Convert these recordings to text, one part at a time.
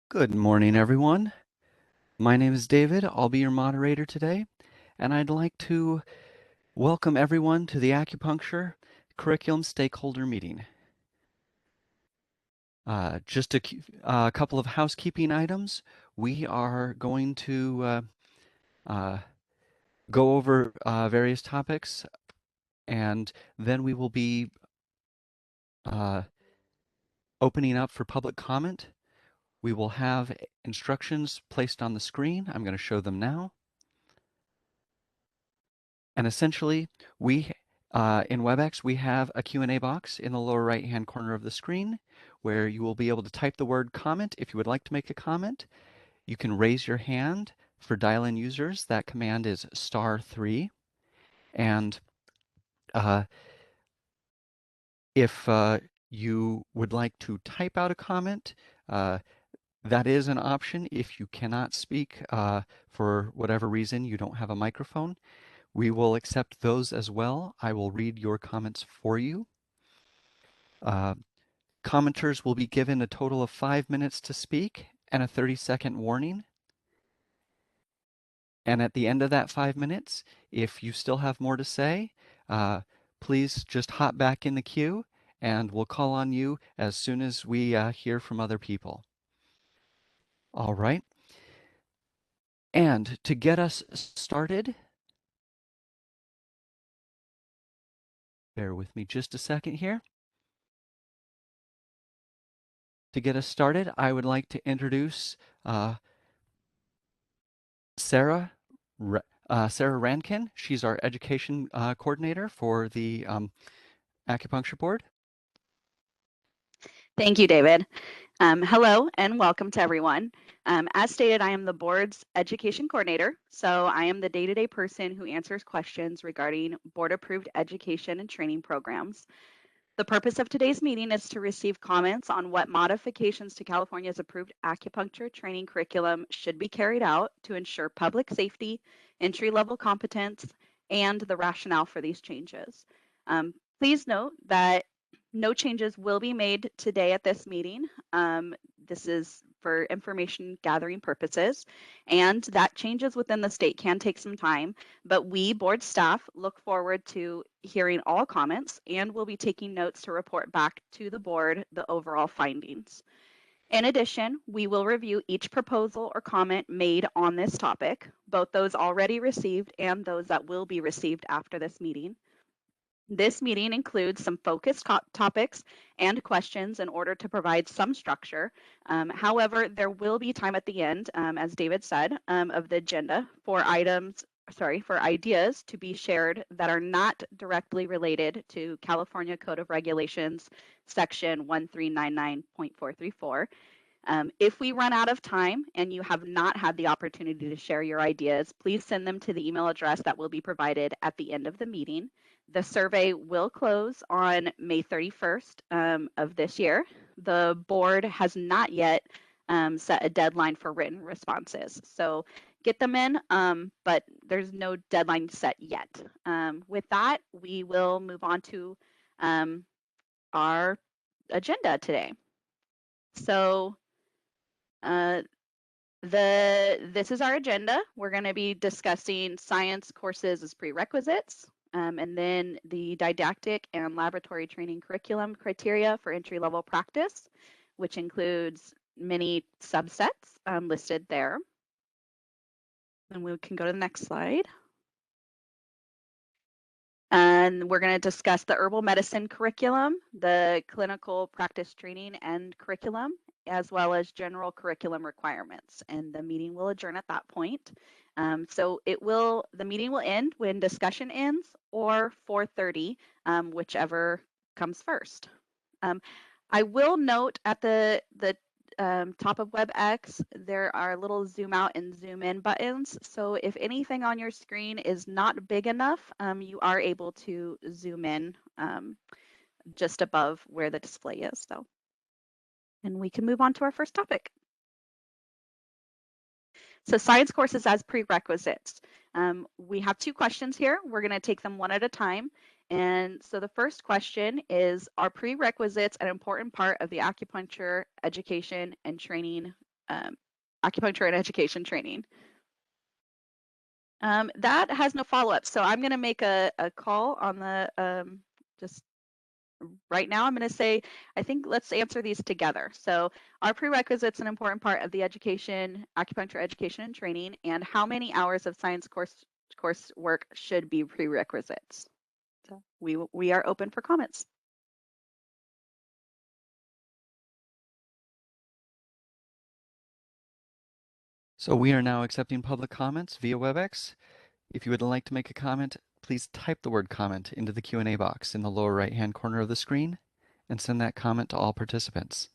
Good morning, everyone. My name is David. I'll be your moderator today, and I'd like to welcome everyone to the Acupuncture Curriculum Stakeholder Meeting. Just a couple of housekeeping items. We are going to go over various topics, and then we will be uh, opening up for public comment. We will have instructions placed on the screen. I'm going to show them now. And essentially, we in WebEx, we have a Q&A box in the lower right-hand corner of the screen where you will be able to type the word comment if you would like to make a comment. You can raise your hand for dial-in users. That command is *3. And if you would like to type out a comment, that is an option if you cannot speak for whatever reason, you don't have a microphone. We will accept those as well. I will read your comments for you. Commenters will be given a total of 5 minutes to speak and a 30-second warning. And at the end of that 5 minutes, if you still have more to say, please just hop back in the queue and we'll call on you as soon as we hear from other people. All right. And to get us started, bear with me just a second here. To get us started, I would like to introduce Sarah Rankin. She's our education coordinator for the Acupuncture Board. Thank you, David. Hello and welcome to everyone. As stated, I am the board's education coordinator, so I am the day-to-day person who answers questions regarding board-approved education and training programs. The purpose of today's meeting is to receive comments on what modifications to California's approved acupuncture training curriculum should be carried out to ensure public safety, entry-level competence, and the rationale for these changes. Please note that no changes will be made today at this meeting. This is for information gathering purposes, and that changes within the state can take some time, but we, board staff, look forward to hearing all comments and will be taking notes to report back to the board the overall findings. In addition, we will review each proposal or comment made on this topic, both those already received and those that will be received after this meeting. This meeting includes some focused topics and questions in order to provide some structure. However, there will be time at the end, as David said, of the agenda for ideas to be shared that are not directly related to California Code of Regulations, section 1399.434. If we run out of time and you have not had the opportunity to share your ideas, please send them to the email address that will be provided at the end of the meeting. The survey will close on May 31st of this year. The board has not yet set a deadline for written responses. So get them in, but there's no deadline set yet. With that, we will move on to our agenda today. So this is our agenda. We're going to be discussing science courses as prerequisites, and then the didactic and laboratory training curriculum criteria for entry-level practice, which includes many subsets listed there. And we can go to the next slide. And we're going to discuss the herbal medicine curriculum, the clinical practice training and curriculum, as well as general curriculum requirements. And the meeting will adjourn at that point. So the meeting will end when discussion ends, or 4:30, whichever comes first. I will note at the top of WebEx, there are little zoom out and zoom in buttons. So if anything on your screen is not big enough, you are able to zoom in just above where the display is. So, and we can move on to our first topic. So science courses as prerequisites. We have two questions here. We're going to take them one at a time. And so the first question is, are prerequisites an important part of the acupuncture education and training acupuncture and education training. That has no follow-up, so I'm going to make a call on the just right now. I'm going to say, I think let's answer these together. So are prerequisites an important part of the acupuncture education and training, and how many hours of science coursework should be prerequisites? So we are open for comments. So we are now accepting public comments via WebEx. If you would like to make a comment, please type the word comment into the Q&A box in the lower right-hand corner of the screen and send that comment to all participants.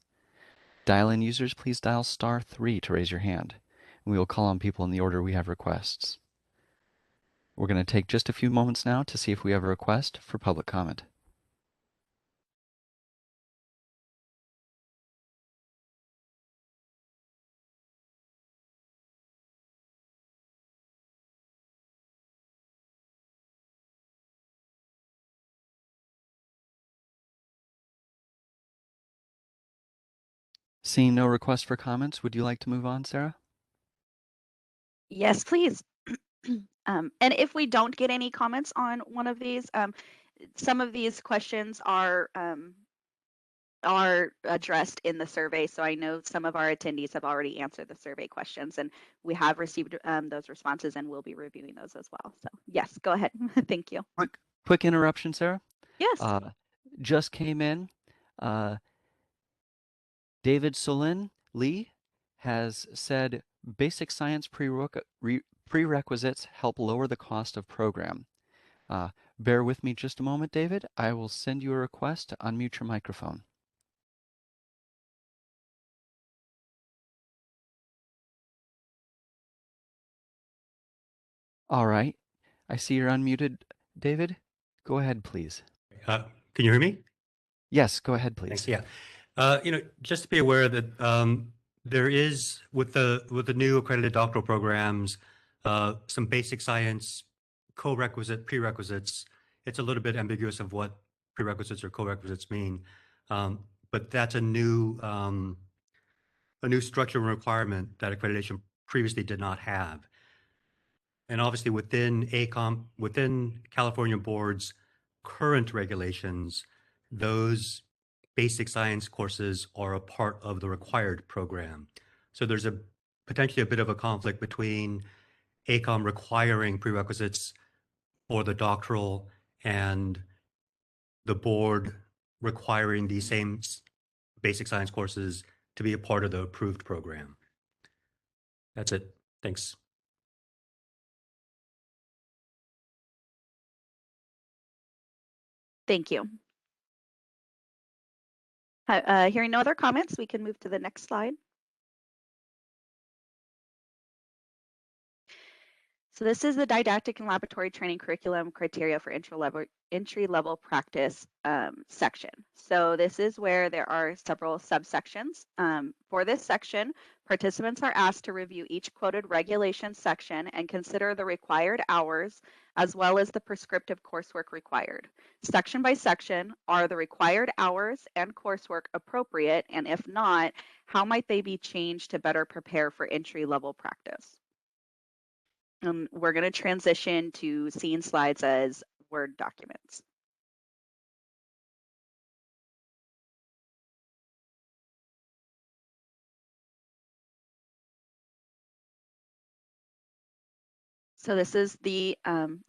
Dial-in users, please dial *3 to raise your hand, and we will call on people in the order we have requests. We're going to take just a few moments now to see if we have a request for public comment. Seeing no requests for comments, would you like to move on, Sarah? Yes, please. And if we don't get any comments on one of these, some of these questions are addressed in the survey. So I know some of our attendees have already answered the survey questions, and we have received those responses, and we'll be reviewing those as well. So yes, go ahead. Thank you. Quick interruption, Sarah. Yes. Just came in. Uh, David Solin Lee has said basic science prerequisites help lower the cost of program. Bear with me just a moment, David. I will send you a request to unmute your microphone. All right. I see you're unmuted, David. Go ahead, please. Can you hear me? Yes, go ahead, Thanks. please. Yeah. Just to be aware that there is with the new accredited doctoral programs some basic science prerequisites. It's a little bit ambiguous of what prerequisites or co-requisites mean, but that's a new structure and requirement that accreditation previously did not have. And obviously within within California Board's current regulations, those basic science courses are a part of the required program. So there's potentially a bit of a conflict between ACOM requiring prerequisites for the doctoral and the board requiring these same basic science courses to be a part of the approved program. That's it. Thanks. Thank you. Hearing no other comments, we can move to the next slide. So this is the didactic and laboratory training curriculum criteria for entry-level practice section. So this is where there are several subsections. For this section, participants are asked to review each quoted regulation section and consider the required hours as well as the prescriptive coursework required. Section by section, are the required hours and coursework appropriate? And if not, how might they be changed to better prepare for entry-level practice? We're going to transition to seeing slides as Word documents. So this is the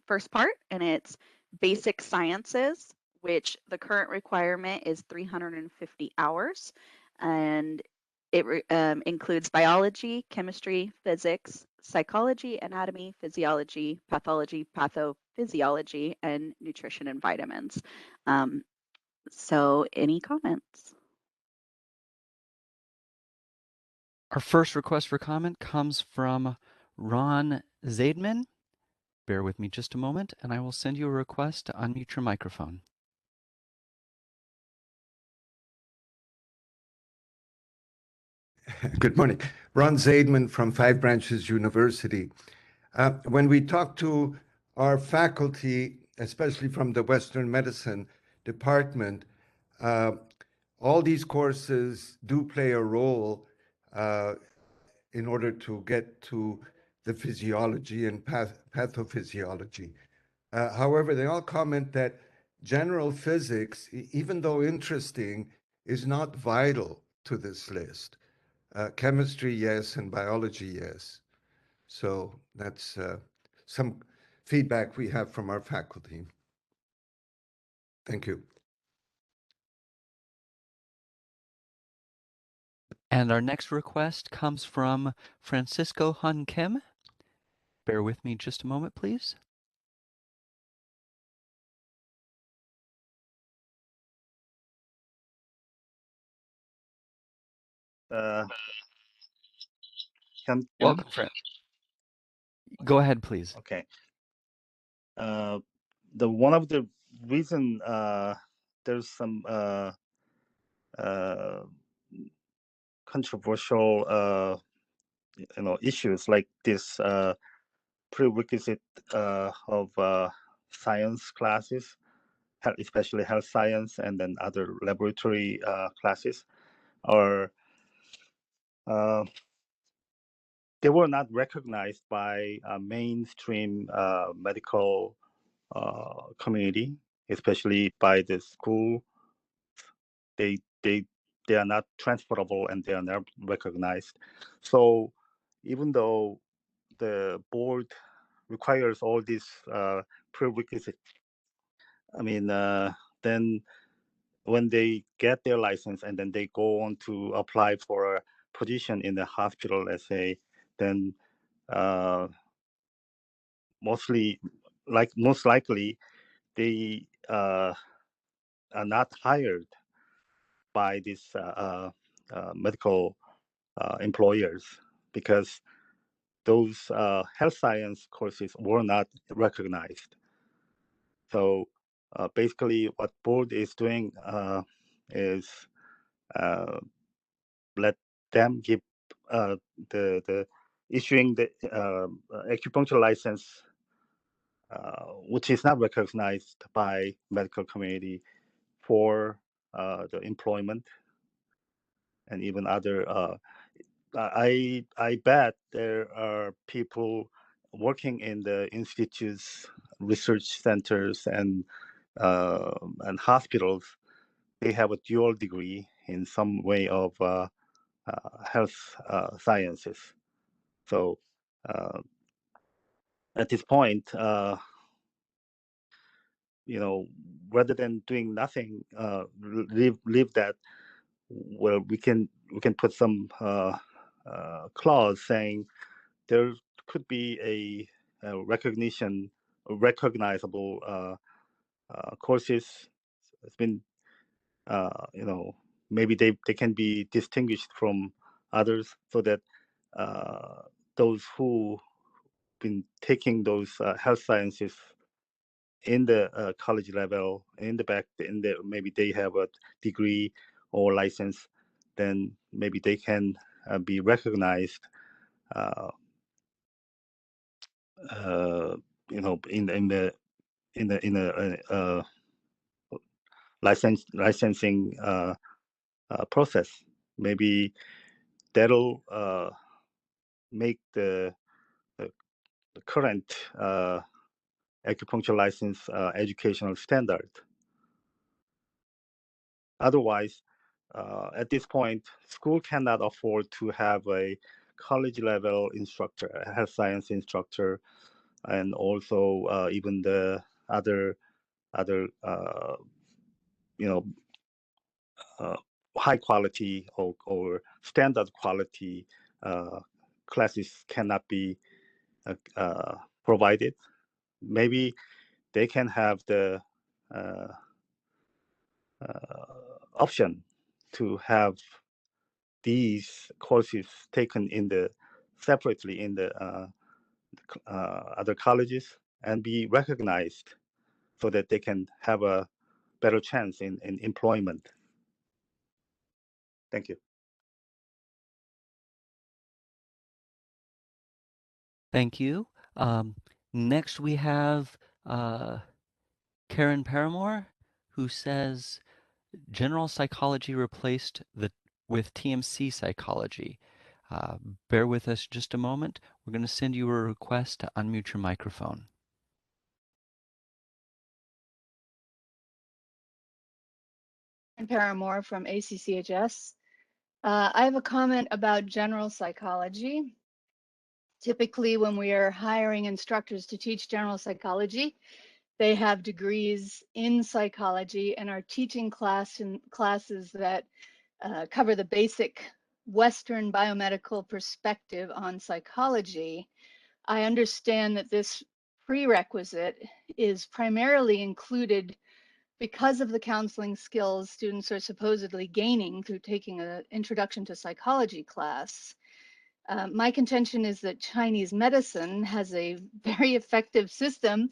first part, and it's basic sciences, which the current requirement is 350 hours. And it includes biology, chemistry, physics, psychology, anatomy, physiology, pathology, pathophysiology, and nutrition and vitamins. So any comments? Our first request for comment comes from Ron Zaidman. Bear with me just a moment, and I will send you a request to unmute your microphone. Good morning. Ron Zaidman from Five Branches University. When we talk to our faculty, especially from the Western Medicine Department, all these courses do play a role in order to get to the physiology and pathophysiology. However, they all comment that general physics, even though interesting, is not vital to this list. Chemistry, yes, and biology, yes. So that's some feedback we have from our faculty. Thank you. And our next request comes from Francisco Hun Kim. Bear with me just a moment, please. Welcome, friend. Go ahead, please. Okay. One of the reason there's some controversial issues like this prerequisite of science classes, especially health science, and then other laboratory classes, are they were not recognized by mainstream medical community, especially by the school. They are not transferable and they are not recognized. So even though the board requires all these prerequisites, I mean, then when they get their license and then they go on to apply for a position in the hospital, let's say, then most likely they are not hired by these medical employers because those health science courses were not recognized. So basically what board is doing is let them give the issuing the acupuncture license, which is not recognized by medical community for the employment and even other. I bet there are people working in the institutes, research centers, and hospitals. They have a dual degree in some way of health sciences. So at this point, rather than doing nothing, leave that. Well, we can put some clause saying there could be a recognizable courses. It's been, maybe they can be distinguished from others so that those who been taking those health sciences in the college level, maybe they have a degree or license, then maybe they can be recognized in the licensing process. Maybe that'll make the current acupuncture license educational standard. Otherwise, at this point, school cannot afford to have a college level instructor, a health science instructor, and also even the other high quality or standard quality classes cannot be provided. Maybe they can have the option to have these courses taken separately in the other colleges and be recognized so that they can have a better chance in employment. Thank you. Thank you. Next we have Karen Paramore, who says general psychology replaced with TMC psychology. Bear with us just a moment. We're going to send you a request to unmute your microphone. Paramore from ACCHS. I have a comment about general psychology. Typically, when we are hiring instructors to teach general psychology, they have degrees in psychology and are teaching classes that cover the basic Western biomedical perspective on psychology. I understand that this prerequisite is primarily included because of the counseling skills students are supposedly gaining through taking an introduction to psychology class. My contention is that Chinese medicine has a very effective system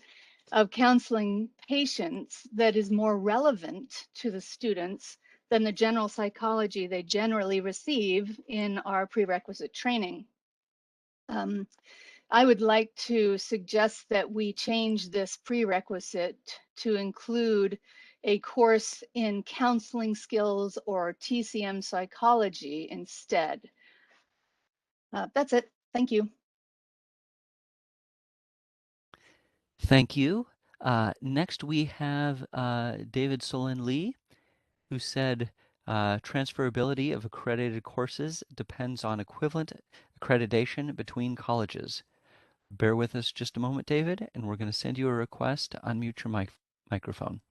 of counseling patients that is more relevant to the students than the general psychology they generally receive in our prerequisite training. I would like to suggest that we change this prerequisite to include a course in counseling skills or TCM psychology instead. That's it. Thank you. Thank you. Next, we have David Solon Lee, who said transferability of accredited courses depends on equivalent accreditation between colleges. Bear with us just a moment, David, and we're going to send you a request to unmute your microphone.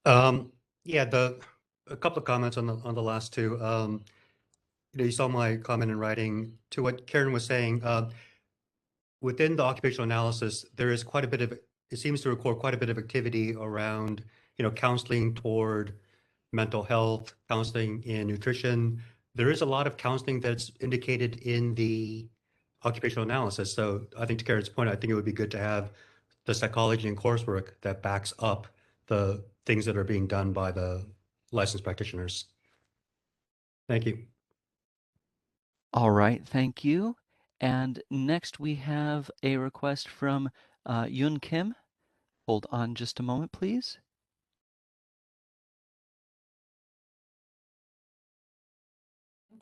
Yeah, a couple of comments on the last two. You saw my comment in writing to what Karen was saying. Within the occupational analysis, there is quite a bit of, it seems to record quite a bit of activity around, counseling toward mental health, counseling in nutrition. There is a lot of counseling that's indicated in the occupational analysis. So I think to Karen's point, I think it would be good to have the psychology and coursework that backs up the things that are being done by the licensed practitioners. Thank you. All right, thank you. And next we have a request from Yun Kim. Hold on just a moment, please.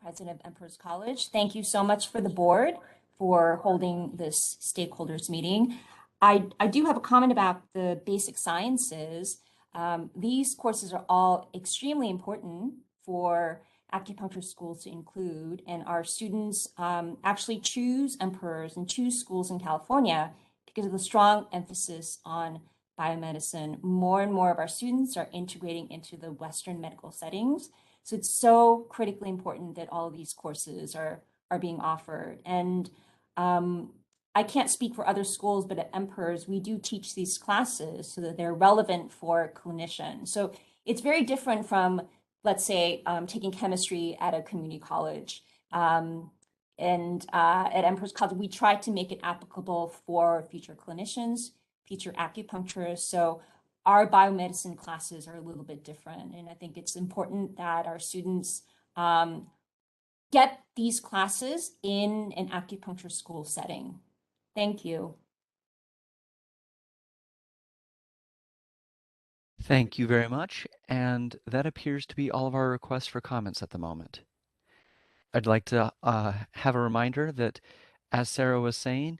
President of Emperor's College. Thank you so much for the board for holding this stakeholders meeting. I do have a comment about the basic sciences. These courses are all extremely important for acupuncture schools to include, and our students actually choose Emperors and choose schools in California because of the strong emphasis on biomedicine. More and more of our students are integrating into the Western medical settings. So it's so critically important that all of these courses are being offered. And I can't speak for other schools, but at Emperor's, we do teach these classes so that they're relevant for clinicians. So it's very different from, let's say, taking chemistry at a community college. And at Emperor's College, we try to make it applicable for future clinicians, future acupuncturists. So our biomedicine classes are a little bit different. And I think it's important that our students get these classes in an acupuncture school setting. Thank you. Thank you very much. And that appears to be all of our requests for comments at the moment. I'd like to have a reminder that, as Sarah was saying,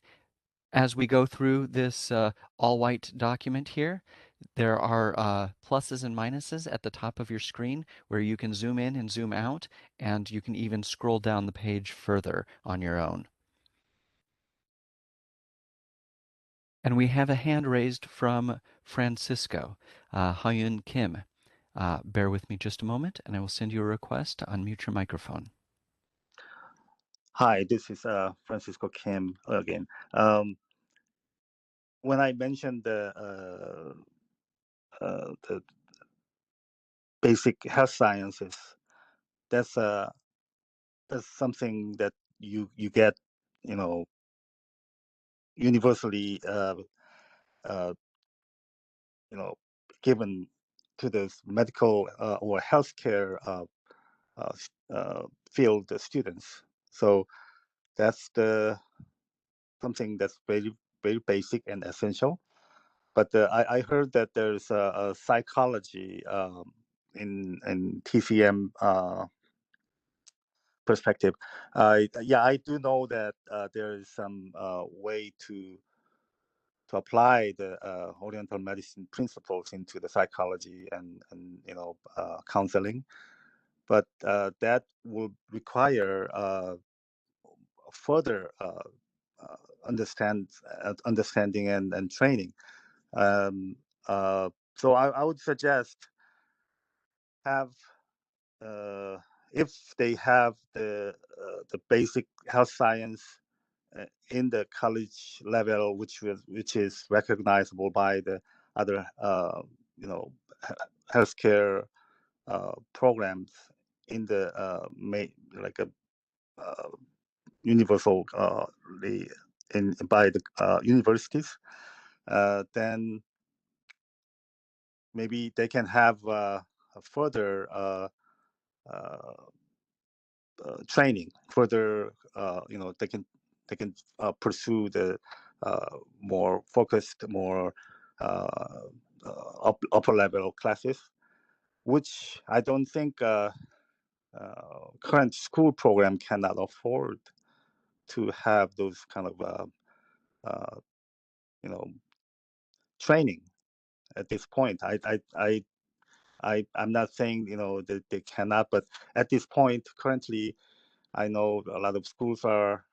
as we go through this all-white document here, there are pluses and minuses at the top of your screen where you can zoom in and zoom out, and you can even scroll down the page further on your own. And we have a hand raised from Francisco, Hyun Kim. Bear with me just a moment, and I will send you a request to unmute your microphone. Hi, this is Francisco Kim again. When I mentioned the basic health sciences, that's something that you get, universally, given to the medical or healthcare field students. So that's something that's very, very basic and essential. But I heard that there's a psychology in TCM perspective. Yeah, I do know that there is some way to apply the Oriental medicine principles into the psychology and counseling, but that will require further understanding and training. So I would suggest have if they have the basic health science in the college level, which is recognizable by the other healthcare programs in the like a universal by the universities, then maybe they can have a further training. Further, they can pursue the more focused, more upper level classes, which I don't think current school program cannot afford to have those kind of training at this point. I'm not saying that they cannot, but at this point, currently, I know a lot of schools are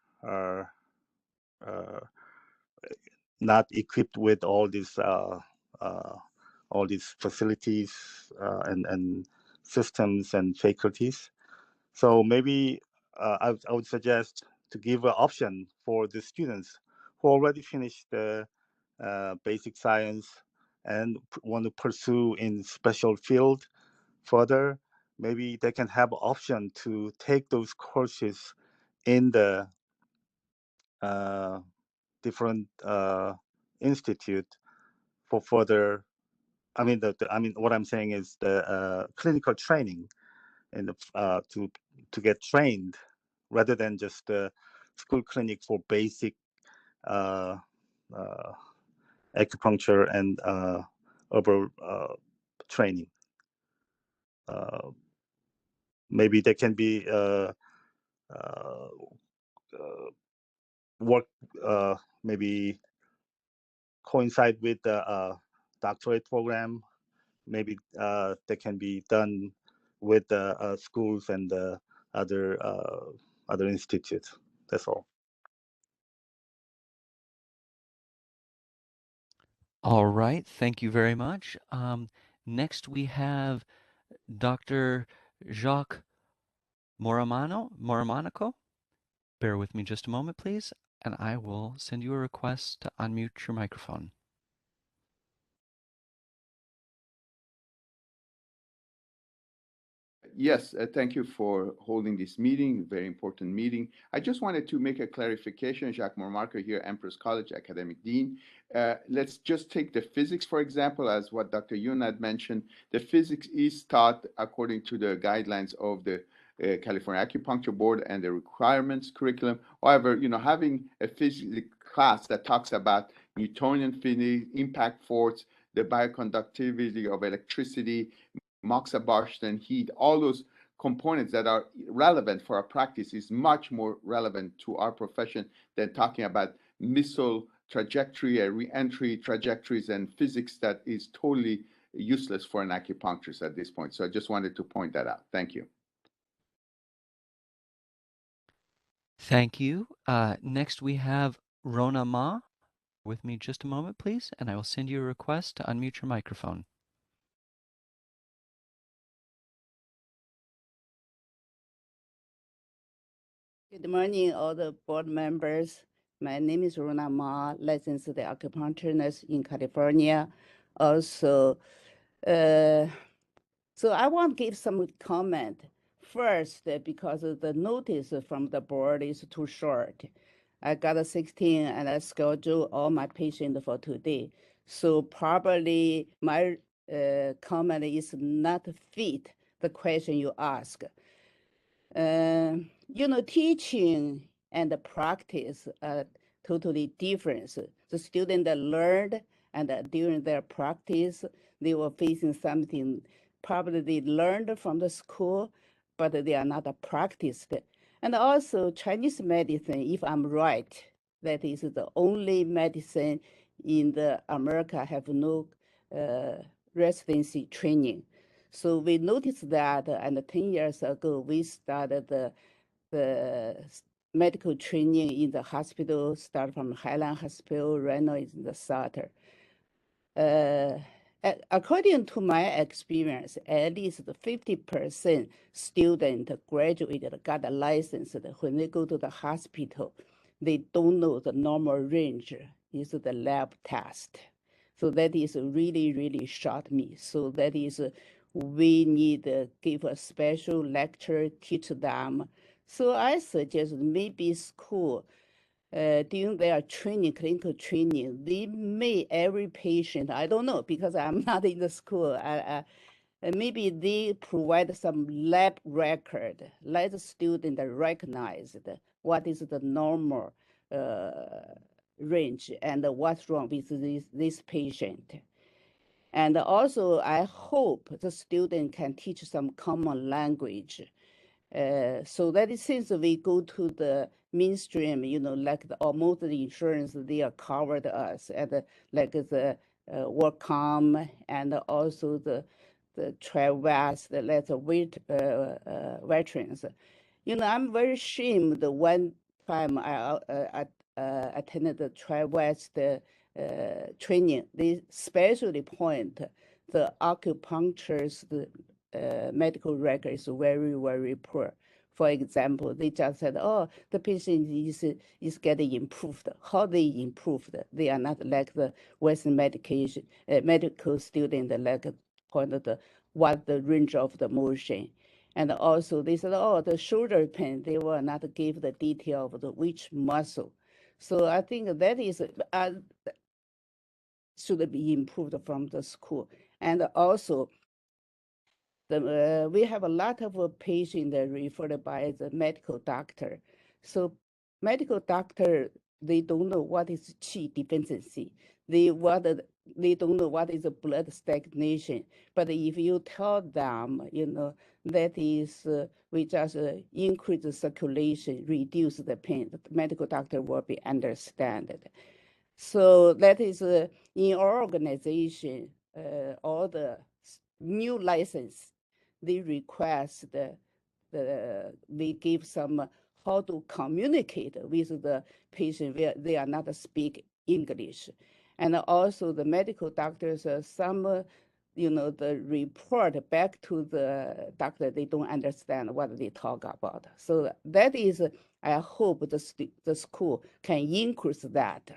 not equipped with all these facilities and systems and faculties. So maybe I would suggest to give an option for the students who already finished the basic science and want to pursue in special field further. Maybe they can have an option to take those courses in the different institute for further. I mean, what I'm saying is the clinical training and to get trained rather than just the school clinic for basic acupuncture and herbal training. Maybe they can be work maybe coincide with the doctorate program. Maybe they can be done with the schools and the other institutes. That's all. All right, thank you very much. Next we have Dr. Jacques Moramanico. Bear with me just a moment, please, and I will send you a request to unmute your microphone. Yes, thank you for holding this meeting, very important meeting. I just wanted to make a clarification. Jacques Mormarker here, Empress College Academic Dean. Let's just take the physics, for example, as what Dr. Yun had mentioned. The physics is taught according to the guidelines of the California Acupuncture Board and the requirements curriculum. However, having a physics class that talks about Newtonian physics, impact force, the bioconductivity of electricity, Moxa-Barshton heat, all those components that are relevant for our practice is much more relevant to our profession than talking about missile trajectory and re-entry trajectories and physics that is totally useless for an acupuncturist at this point. So I just wanted to point that out. Thank you. Thank you. Next we have Rona Ma. With me just a moment, please, and I will send you a request to unmute your microphone. Good morning, all the board members. My name is Rona Ma, licensed acupuncturist in California. Also, so I want to give some comment. First, because the notice from the board is too short. I got a 16 and I schedule all my patients for today. So probably my comment is not fit the question you ask. Teaching and the practice are totally different. The student learned And during their practice, they were facing something probably they learned from the school, but they are not practiced. And also Chinese medicine, if I'm right, that is the only medicine in the America have no residency training. So we noticed that, and 10 years ago, we started the medical training in the hospital, start from Highland Hospital, right now is in the Sutter. According to my experience, at least 50% student graduated, got a license. When they go to the hospital, they don't know the normal range is the lab test. So that is really, really shocked me. So that is, we need to give a special lecture, teach them. So I suggest maybe school, during their training, clinical training, they may every patient, I don't know, because I'm not in the school, maybe they provide some lab record, let the student recognize what is the normal range and what's wrong with this patient. And also, I hope the student can teach some common language. So that is since we go to the mainstream, like almost the insurance, they are covered us, and like the work comp and also the TriVas, that's veterans. I'm very ashamed. One time I attended the TriVas training, they specially point the acupuncture's medical record is very, very poor. For example, they just said, oh, the patient is getting improved. How they improved? They are not like the Western medical student, like pointed what the range of the motion. And also they said, oh, the shoulder pain, they will not give the detail of the which muscle. So I think that is should be improved from the school. And also, we have a lot of patients referred by the medical doctor. So medical doctor, they don't know what is Qi deficiency. They don't know what is blood stagnation. But if you tell them, that is, we just increase the circulation, reduce the pain, the medical doctor will be understand. So that is in our organization, all the new license, they request we give some how to communicate with the patient where they are not speak English. And also the medical doctors, some, the report back to the doctor, they don't understand what they talk about. So that is, I hope the school can increase that,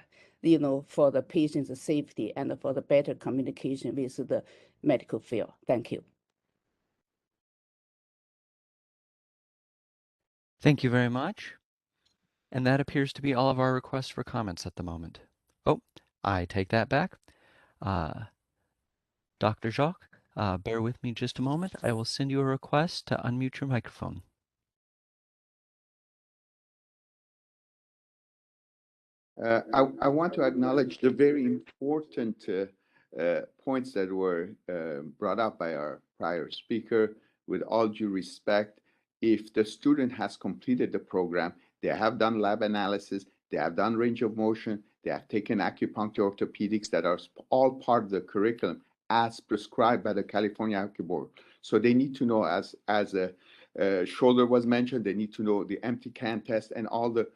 for the patient's safety and for the better communication with the medical field. Thank you. Thank you very much. And that appears to be all of our requests for comments at the moment. Oh, I take that back. Dr. Jacques, bear with me just a moment. I will send you a request to unmute your microphone. I want to acknowledge the very important points that were brought up by our prior speaker. With all due respect, if the student has completed the program, they have done lab analysis, they have done range of motion, they have taken acupuncture, orthopedics, that are all part of the curriculum as prescribed by the California Acupuncture Board. So they need to know, as a shoulder was mentioned, they need to know the empty can test and all the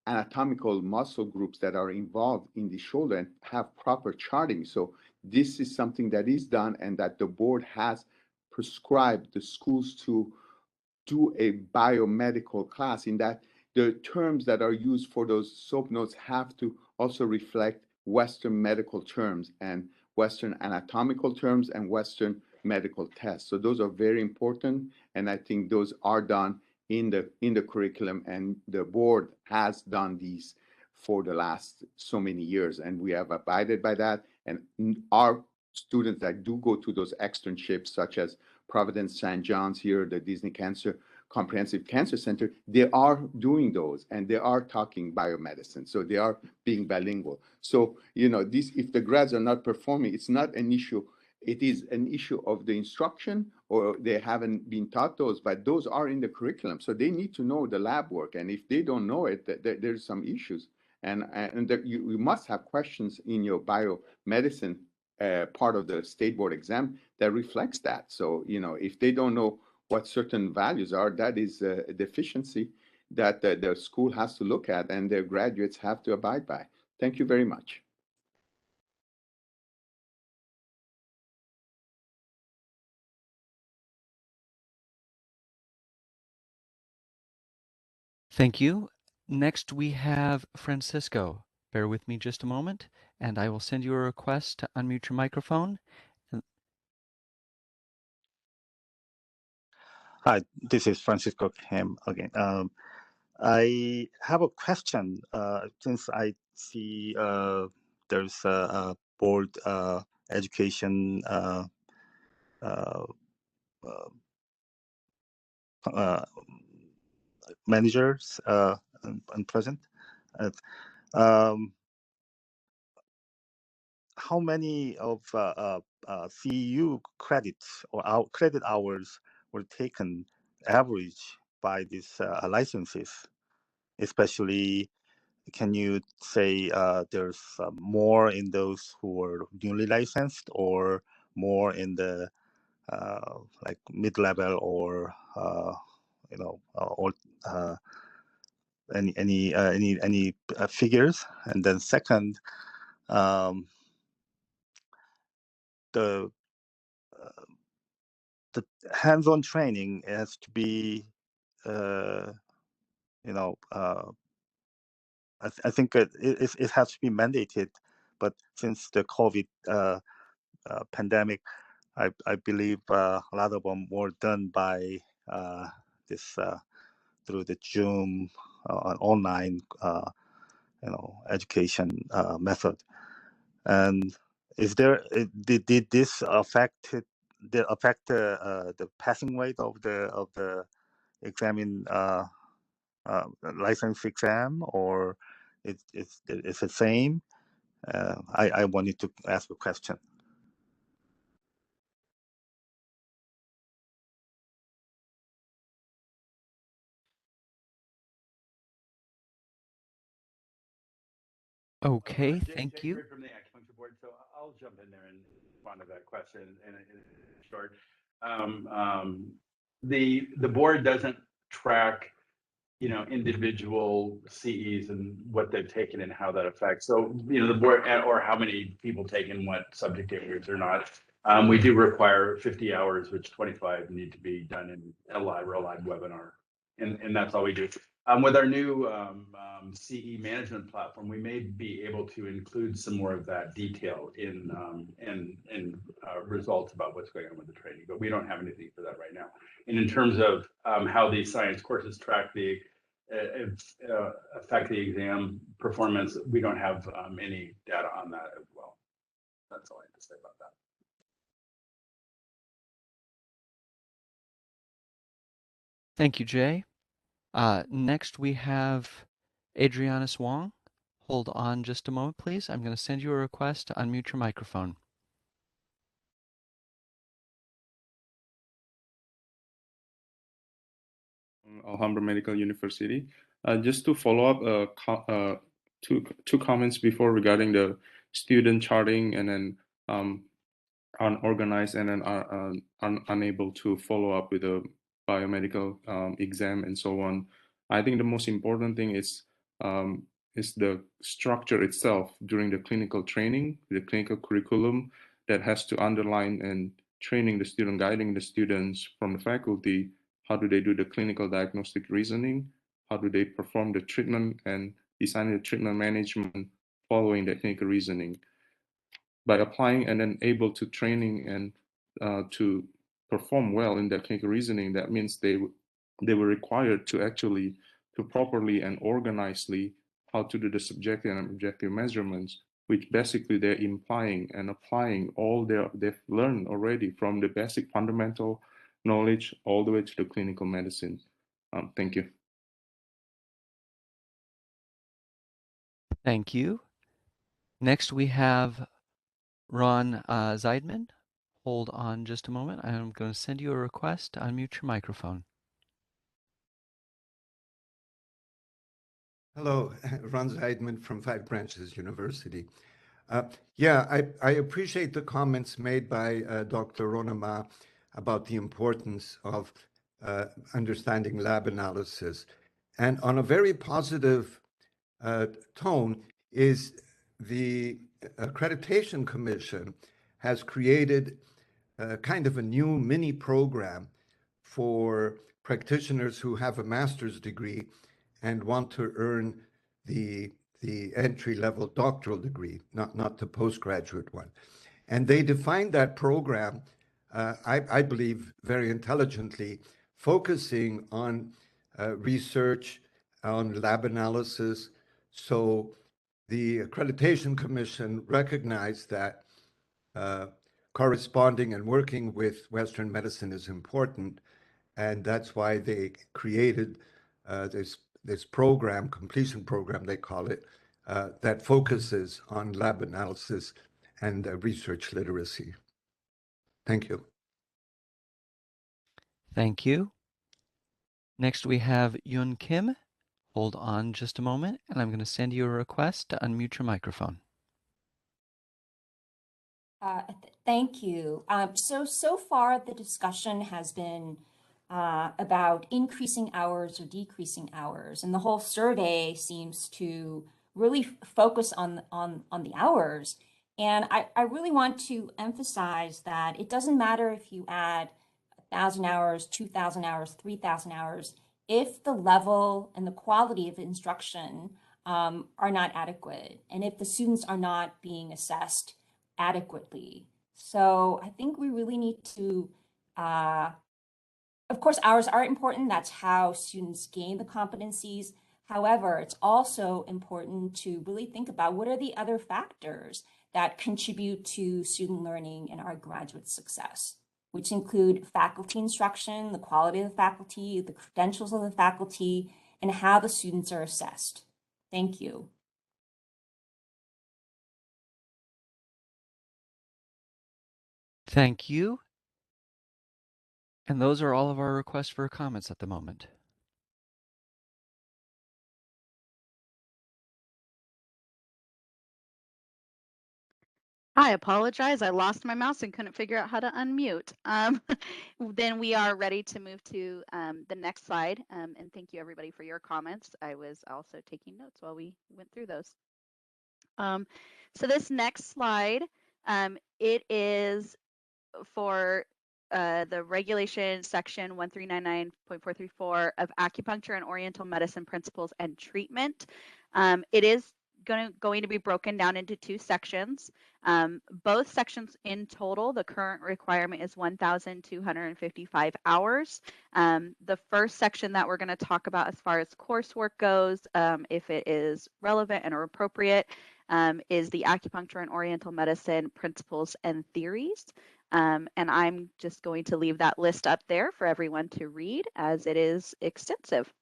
anatomical muscle groups that are involved in the shoulder and have proper charting. So this is something that is done and that the board has prescribed the schools to do a biomedical class, in that the terms that are used for those SOAP notes have to also reflect Western medical terms and Western anatomical terms and Western medical tests. So those are very important, and I think those are done in the curriculum, and the board has done these for the last so many years, and we have abided by that. And our students that do go to those externships, such as Providence St. John's here, the Disney Cancer Comprehensive Cancer Center, they are doing those and they are talking biomedicine. So they are being bilingual. So, you know, this, if the grads are not performing, it's not an issue. It is an issue of the instruction, or they haven't been taught those, but those are in the curriculum. So they need to know the lab work. And if they don't know it, there's some issues. And you must have questions in your biomedicine part of the state board exam that reflects that. So, you know, if they don't know what certain values are, that is a deficiency that the school has to look at and their graduates have to abide by. Thank you very much. Thank you. Next, we have Francisco. Bear with me just a moment, and I will send you a request to unmute your microphone. Hi, this is Francisco Kim again. I have a question. Since I see there's a board education managers and present. Um, how many of CEU credits or credit hours were taken average by these licenses? Especially, can you say there's more in those who are newly licensed, or more in the like mid-level, or you know, or any figures? And then second, the the hands-on training has to be, you know, I think it has to be mandated. But since the COVID pandemic, I believe a lot of them were done by this through the Zoom online, you know, education method. And is there did this affect the passing rate of the examine license exam, or it's the same? I wanted to ask a question. Okay, thank you. Jay from the Acupuncture Board. So I'll jump in there and respond to that question in short. The board doesn't track, you know, individual CEs and what they've taken and how that affects. So, you know, the board, or how many people taken what subject areas or not. We do require 50 hours, which 25 need to be done in a real live webinar. And that's all we do. With our new CE management platform, we may be able to include some more of that detail in results about what's going on with the training, but we don't have anything for that right now. And in terms of how these science courses track the affect the exam performance, we don't have any data on that as well. That's all I have to say about that. Thank you, Jay. Next, we have Adriana Wong. Hold on just a moment, please. I'm going to send you a request to unmute your microphone. Alhambra Medical University. Just to follow up, two comments before regarding the student charting, and then unorganized, and then unable to follow up with a biomedical exam and so on. I think the most important thing is the structure itself during the clinical training, the clinical curriculum that has to underline and training the student, guiding the students from the faculty. How do they do the clinical diagnostic reasoning? How do they perform the treatment and design the treatment management following the clinical reasoning? By applying and then able to training and to perform well in that clinical reasoning, that means they were required to actually to properly and organizedly how to do the subjective and objective measurements, which basically they're implying and applying all they've learned already from the basic fundamental knowledge all the way to the clinical medicine. Thank you. Thank you. Next, we have Ron Zeidman. Hold on just a moment. I'm going to send you a request to unmute your microphone. Hello, Ron Zeidman from Five Branches University. Yeah, I appreciate the comments made by Dr. Ronema about the importance of understanding lab analysis. And on a very positive tone is the Accreditation Commission has created kind of a new mini program for practitioners who have a master's degree and want to earn the entry-level doctoral degree, not the postgraduate one. And they defined that program, I believe, very intelligently, focusing on research, on lab analysis. So the Accreditation Commission recognized that corresponding and working with Western medicine is important, and that's why they created this program, completion program, they call it, that focuses on lab analysis and research literacy. Thank you. Thank you. Next, we have Yun Kim. Hold on just a moment, and I'm going to send you a request to unmute your microphone. Thank you. So far, the discussion has been about increasing hours or decreasing hours, and the whole survey seems to really focus on the hours. And I really want to emphasize that it doesn't matter if you add 1,000 hours, 2,000 hours, 3,000 hours, if the level and the quality of instruction are not adequate, and if the students are not being assessed adequately. So I think we really need to, of course, hours are important. That's how students gain the competencies. However, it's also important to really think about what are the other factors that contribute to student learning and our graduate success, which include faculty instruction, the quality of the faculty, the credentials of the faculty, and how the students are assessed. Thank you. Thank you. And those are all of our requests for comments at the moment. I apologize. I lost my mouse and couldn't figure out how to unmute. Then we are ready to move to the next slide. And thank you everybody for your comments. I was also taking notes while we went through those. So this next slide, it is for the regulation section 1399.434 of acupuncture and oriental medicine principles and treatment. It is going to be broken down into two sections. Both sections in total, the current requirement is 1,255 hours. The first section that we're going to talk about as far as coursework goes, if it is relevant and or appropriate, is the acupuncture and oriental medicine principles and theories. And I'm just going to leave that list up there for everyone to read as it is extensive.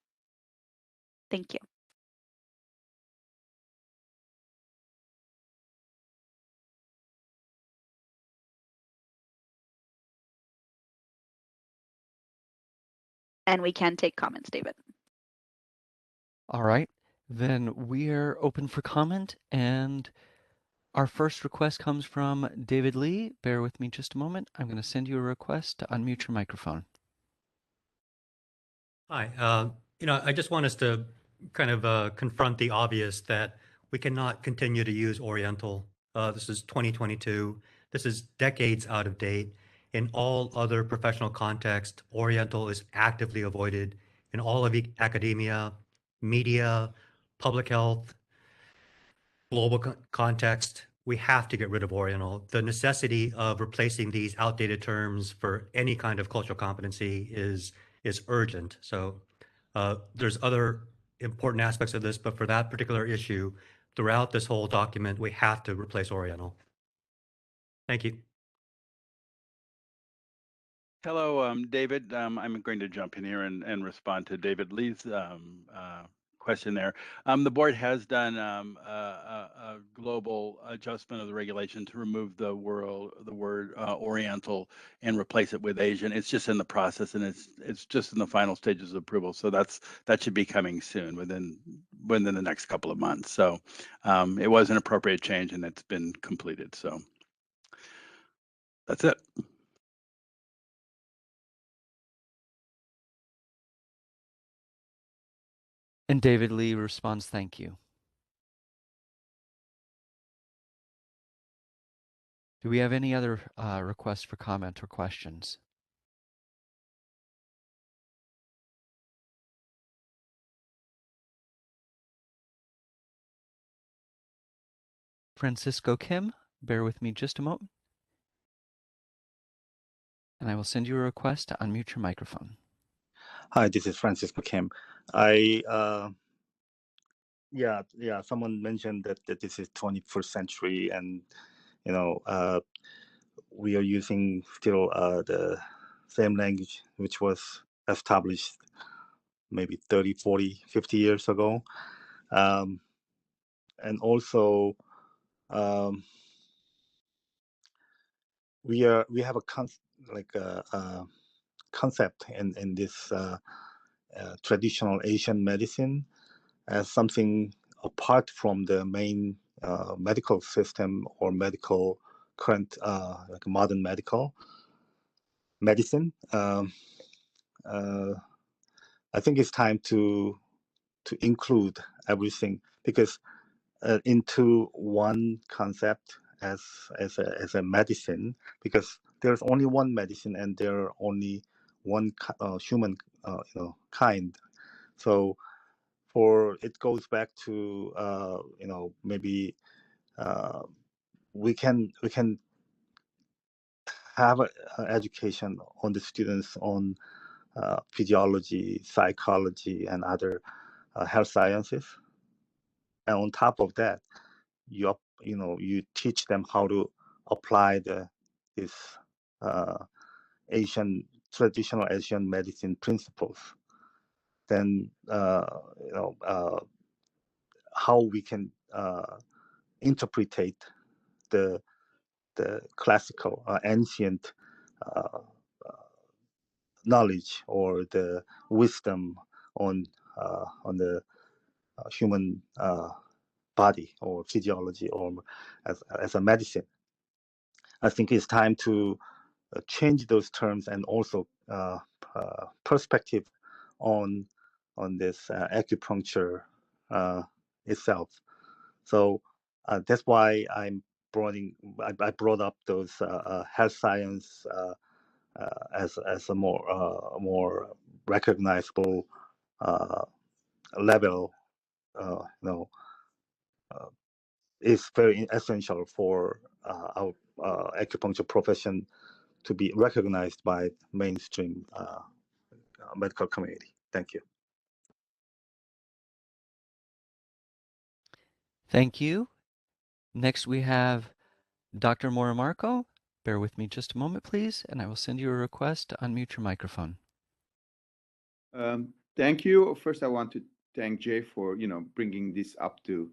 Thank you. And we can take comments, David. All right, then we are open for comment, and our first request comes from David Lee. Bear with me just a moment. I'm going to send you a request to unmute your microphone. Hi, I just want us to kind of confront the obvious that we cannot continue to use Oriental. This is 2022. This is decades out of date. In all other professional contexts, Oriental is actively avoided in all of academia, media, public health, global context. We have to get rid of Oriental. The necessity of replacing these outdated terms for any kind of cultural competency is urgent. So there's other important aspects of this, but for that particular issue, throughout this whole document, we have to replace Oriental. Thank you. Hello, David. I'm going to jump in here and respond to David Lee's question there. The board has done a global adjustment of the regulation to remove the word Oriental and replace it with Asian. It's just in the process, and it's just in the final stages of approval. So that should be coming soon, within the next couple of months. So it was an appropriate change, and it's been completed. So that's it. And David Lee responds, thank you. Do we have any other requests for comment or questions? Francisco Kim, bear with me just a moment, and I will send you a request to unmute your microphone. Hi, this is Francisco Kim. I yeah, someone mentioned that this is 21st century, and we are using still the same language which was established maybe 30, 40, 50 years ago. And also we have a concept in this traditional Asian medicine as something apart from the main medical system or medical current like modern medical medicine. I think it's time to include everything, because into one concept as a medicine, because there's only one medicine and there are only one human kind. So it goes back to maybe we can have an education on the students on physiology, psychology, and other health sciences. And on top of that, you teach them how to apply this uh, traditional Asian medicine principles. Then how we can interpret the classical ancient uh, knowledge or the wisdom on the human body or physiology, or as a medicine. I think it's time to change those terms, and also perspective on this acupuncture itself. So that's why I brought up those health science as a more recognizable level. Is very essential for our acupuncture profession to be recognized by mainstream medical community. Thank you. Thank you. Next we have Dr. Morimarco. Bear with me just a moment, please, and I will send you a request to unmute your microphone. Thank you. First, I want to thank Jay for bringing this up to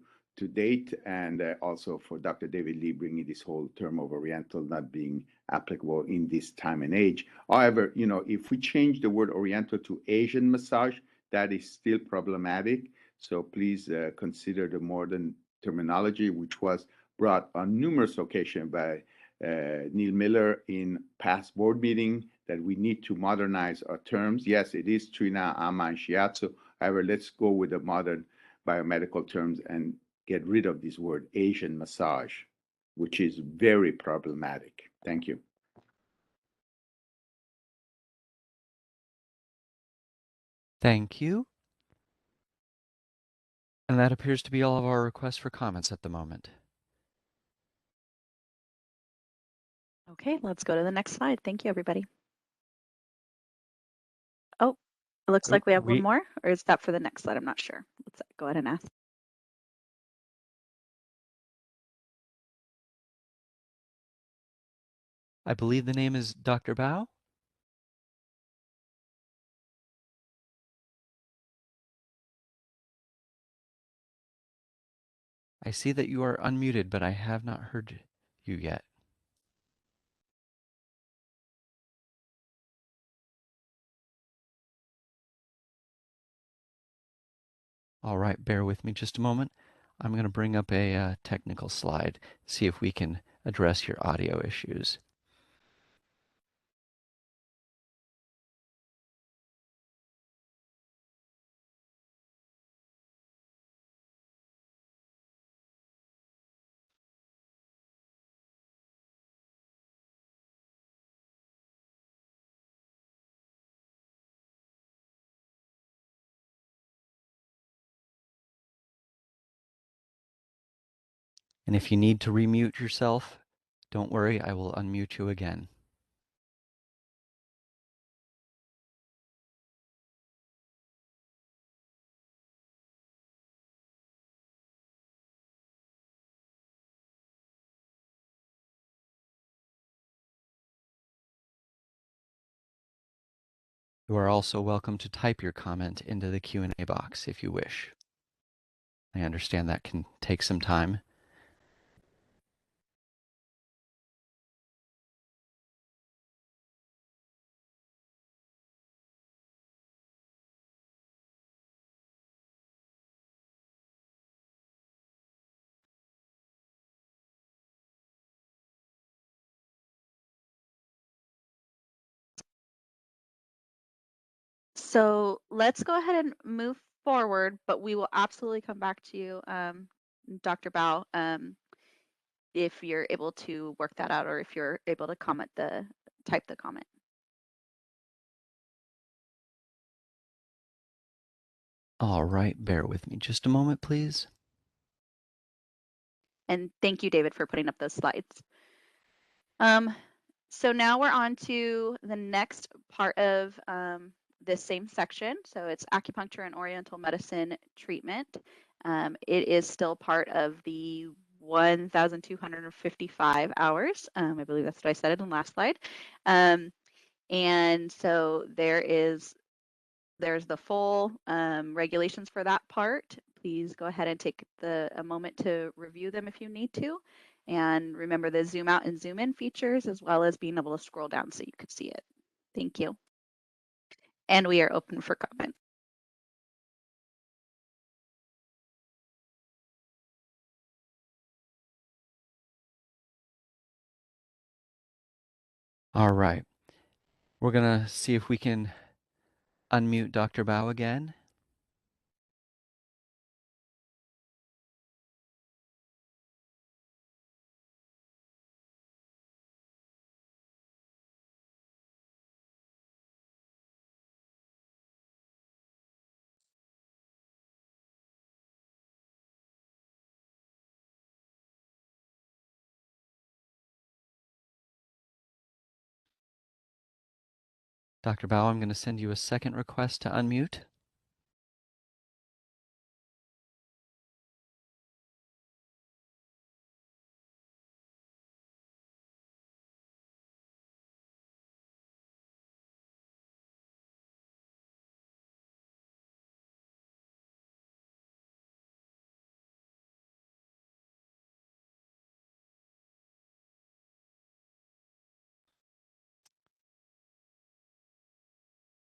date, and also for Dr. David Lee bringing this whole term of Oriental not being applicable in this time and age. However, if we change the word Oriental to Asian massage, that is still problematic. So please consider the modern terminology, which was brought on numerous occasions by Neil Miller in past board meeting, that we need to modernize our terms. Yes, it is Trina, Ama, and Shiatsu. However, let's go with the modern biomedical terms and get rid of this word Asian massage, which is very problematic. Thank you. Thank you. And that appears to be all of our requests for comments at the moment. Okay, let's go to the next slide. Thank you, everybody. Oh, it looks like we have one more, or is that for the next slide? I'm not sure. Let's go ahead and ask. I believe the name is Dr. Bao. I see that you are unmuted, but I have not heard you yet. All right, bear with me just a moment. I'm going to bring up a technical slide, see if we can address your audio issues. And if you need to remute yourself, don't worry, I will unmute you again. You are also welcome to type your comment into the Q&A box if you wish. I understand that can take some time. So let's go ahead and move forward, but we will absolutely come back to you, Dr. Bao, if you're able to work that out or if you're able to type the comment. All right, bear with me just a moment, please. And thank you, David, for putting up those slides. So now we're on to the next part of this same section. So it's acupuncture and oriental medicine treatment. It is still part of the 1,255 hours. I believe that's what I said in the last slide. And so there's the full regulations for that part. Please go ahead and take a moment to review them if you need to. And remember the zoom out and zoom in features, as well as being able to scroll down so you could see it. Thank you. And we are open for comment. All right. We're going to see if we can unmute Dr. Bao again. Dr. Bao, I'm going to send you a second request to unmute.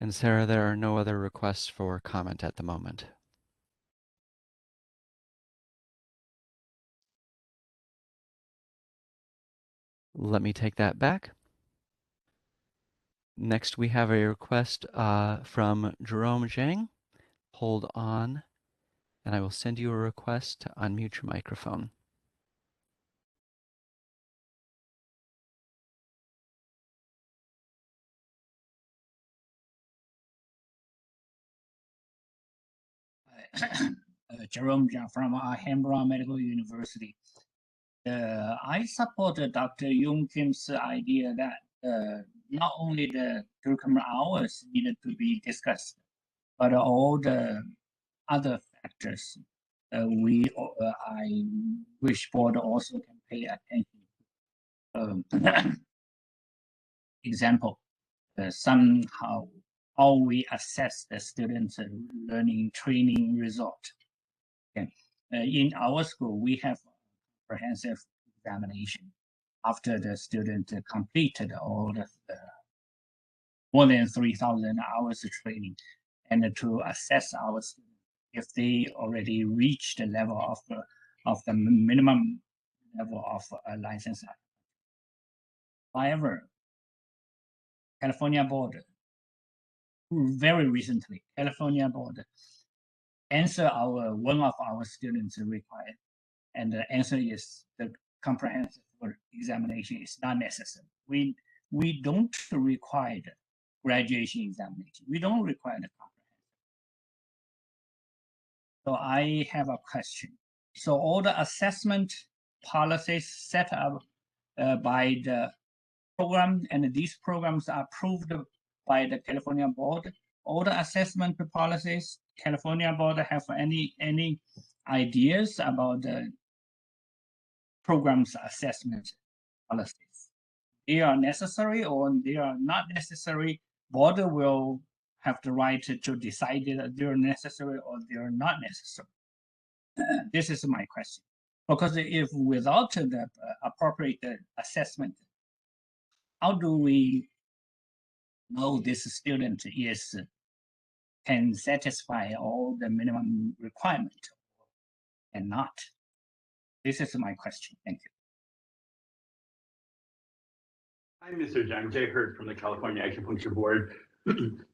And Sarah, there are no other requests for comment at the moment. Let me take that back. Next, we have a request from Jerome Zhang. Hold on, and I will send you a request to unmute your microphone. Jerome Jiang from Canberra Medical University. I support Dr. Yung Kim's idea that not only the curriculum hours needed to be discussed, but all the other factors I wish board also can pay attention. Example, somehow how we assess the students' learning training result. Okay. in our school, we have comprehensive examination after the student completed all the more than 3,000 hours of training, and to assess our students if they already reached the level of the minimum level of license. However, California board, very recently, California board answer one of our students required, and the answer is the comprehensive examination is not necessary. We don't require the graduation examination. We don't require the comprehensive. So I have a question. So all the assessment policies set up by the program, and these programs are approved by the California board. All the assessment policies, California board have any ideas about the programs assessment policies? They are necessary or they are not necessary. Board will have the right to decide that they're necessary or they're not necessary. This is my question. Because if without the appropriate assessment, how do we know this student can satisfy all the minimum requirement and not? This is my question. Thank you. Hi, Mr. Zhang. Jay Hurt from the California Acupuncture Board.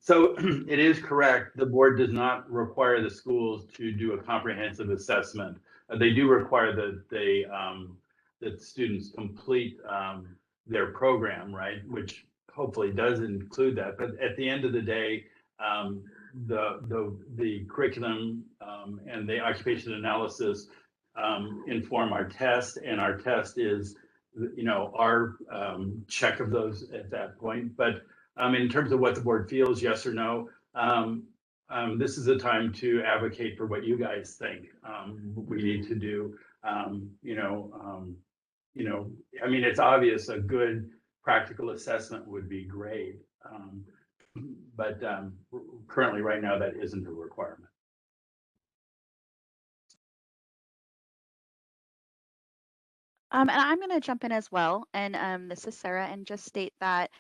So it is correct. The board does not require the schools to do a comprehensive assessment. They do require that students complete their program, right? Which hopefully does include that. But at the end of the day, the curriculum and the occupation analysis inform our test, and our test is our check of those at that point. But in terms of what the board feels, yes or no, this is a time to advocate for what you guys think we need to do. It's obvious a good practical assessment would be great, but currently, right now, that isn't a requirement. And I'm going to jump in as well. And this is Sarah, and just state that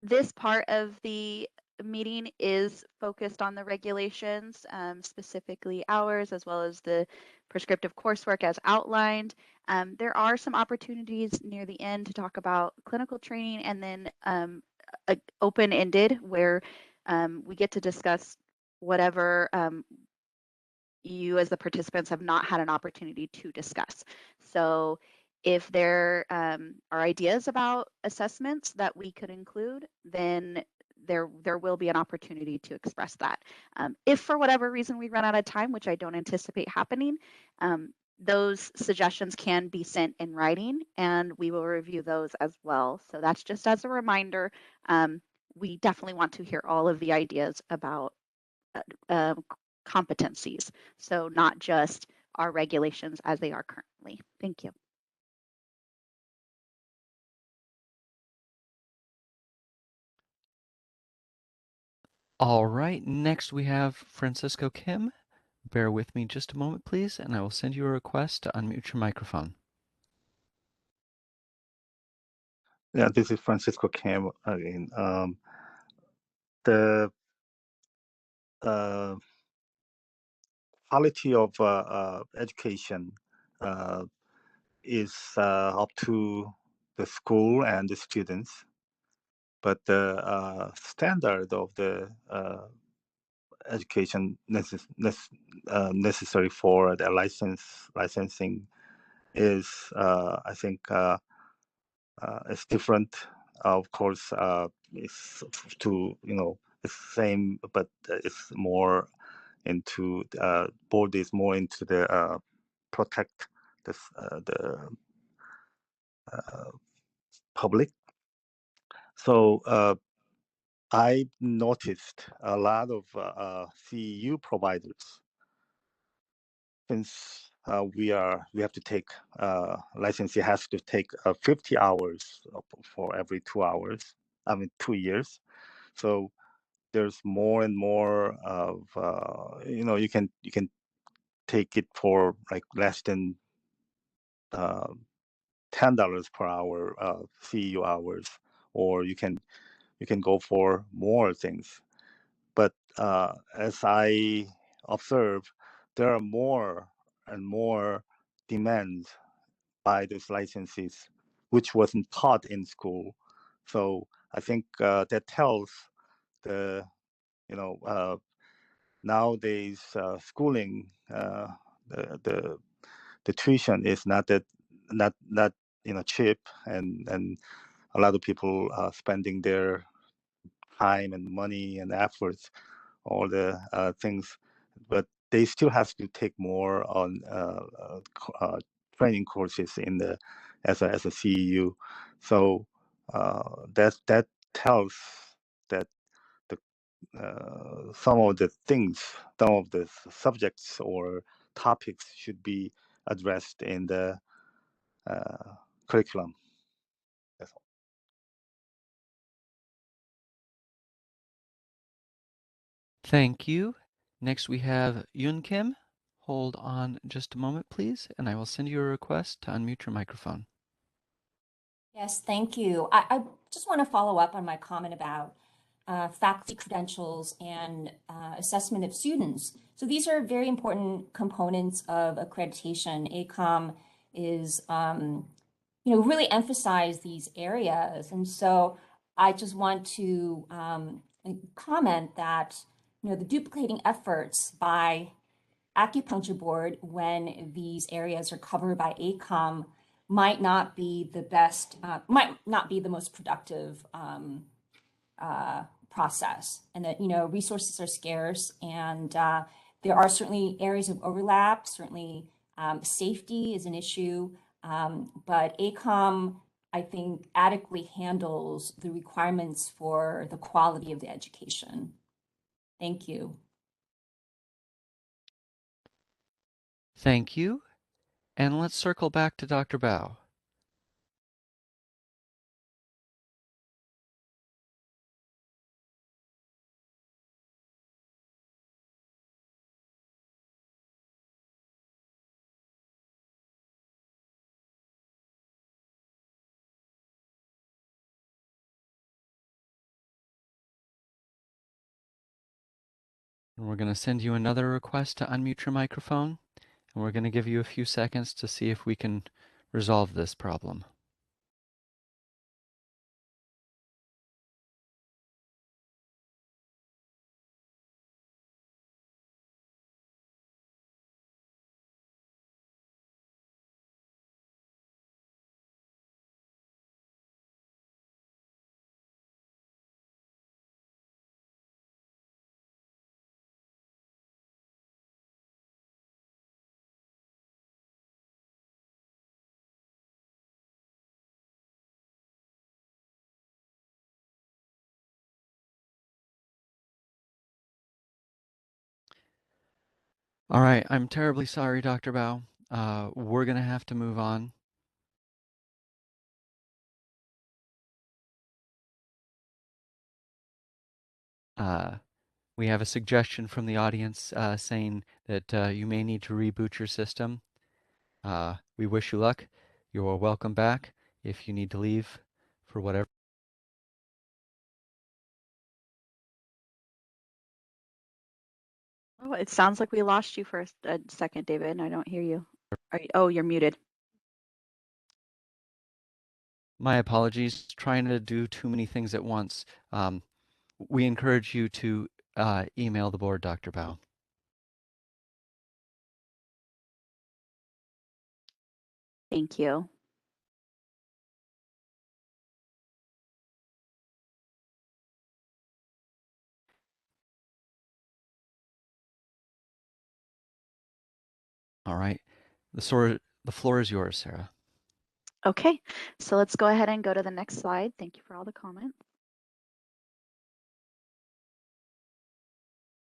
this part of the meeting is focused on the regulations, specifically ours, as well as the prescriptive coursework as outlined. There are some opportunities near the end to talk about clinical training, and then open-ended where we get to discuss whatever you as the participants have not had an opportunity to discuss. So if there are ideas about assessments that we could include, then there will be an opportunity to express that. If for whatever reason we run out of time, which I don't anticipate happening, those suggestions can be sent in writing and we will review those as well. So that's just as a reminder. We definitely want to hear all of the ideas about competencies. So not just our regulations as they are currently. Thank you. All right, next we have Francisco Kim. Bear with me just a moment, please, and I will send you a request to unmute your microphone. Yeah, this is Francisco Kim again. The quality of education is up to the school and the students, but the standard of the education necessary for the licensing is, I think, it's different. Of course, it's it's same, but it's more into board is more into the protect the public. So I noticed a lot of CEU providers, since we have to take licensee has to take 50 hours for every 2 hours. 2 years. So there's more and more of you can take it for like less than $10 per hour CEU hours, or you can go for more things. But as I observe, there are more and more demands by those licenses, which wasn't taught in school. So I think that tells the, nowadays schooling, the tuition is not cheap, and a lot of people are spending their time and money and efforts, all the things, but they still have to take more on training courses in the as a CEU. So that tells that the some of the things, some of the subjects or topics should be addressed in the curriculum. That's all. Thank you. Next we have Yun Kim. Hold on just a moment, please, and I will send you a request to unmute your microphone. Yes, thank you. I just want to follow up on my comment about faculty credentials and assessment of students. So these are very important components of accreditation. ACOM is, really emphasize these areas. And so I just want to comment that, the duplicating efforts by Acupuncture Board when these areas are covered by ACOM might not be the best, might not be the most productive process, and that resources are scarce, and there are certainly areas of overlap. Certainly, safety is an issue, but ACOM, I think, adequately handles the requirements for the quality of the education. Thank you. Thank you. And let's circle back to Dr. Bao. And we're going to send you another request to unmute your microphone, and we're going to give you a few seconds to see if we can resolve this problem. All right, I'm terribly sorry, Dr. Bao. We're going to have to move on. We have a suggestion from the audience saying that you may need to reboot your system. We wish you luck. You're welcome back if you need to leave for whatever. Oh, it sounds like we lost you for a second, David, and I don't hear you. Oh, you're muted. My apologies, trying to do too many things at once. We encourage you to email the board, Dr. Bao. Thank you. All right. The floor is yours, Sarah. Okay, so let's go ahead and go to the next slide. Thank you for all the comments.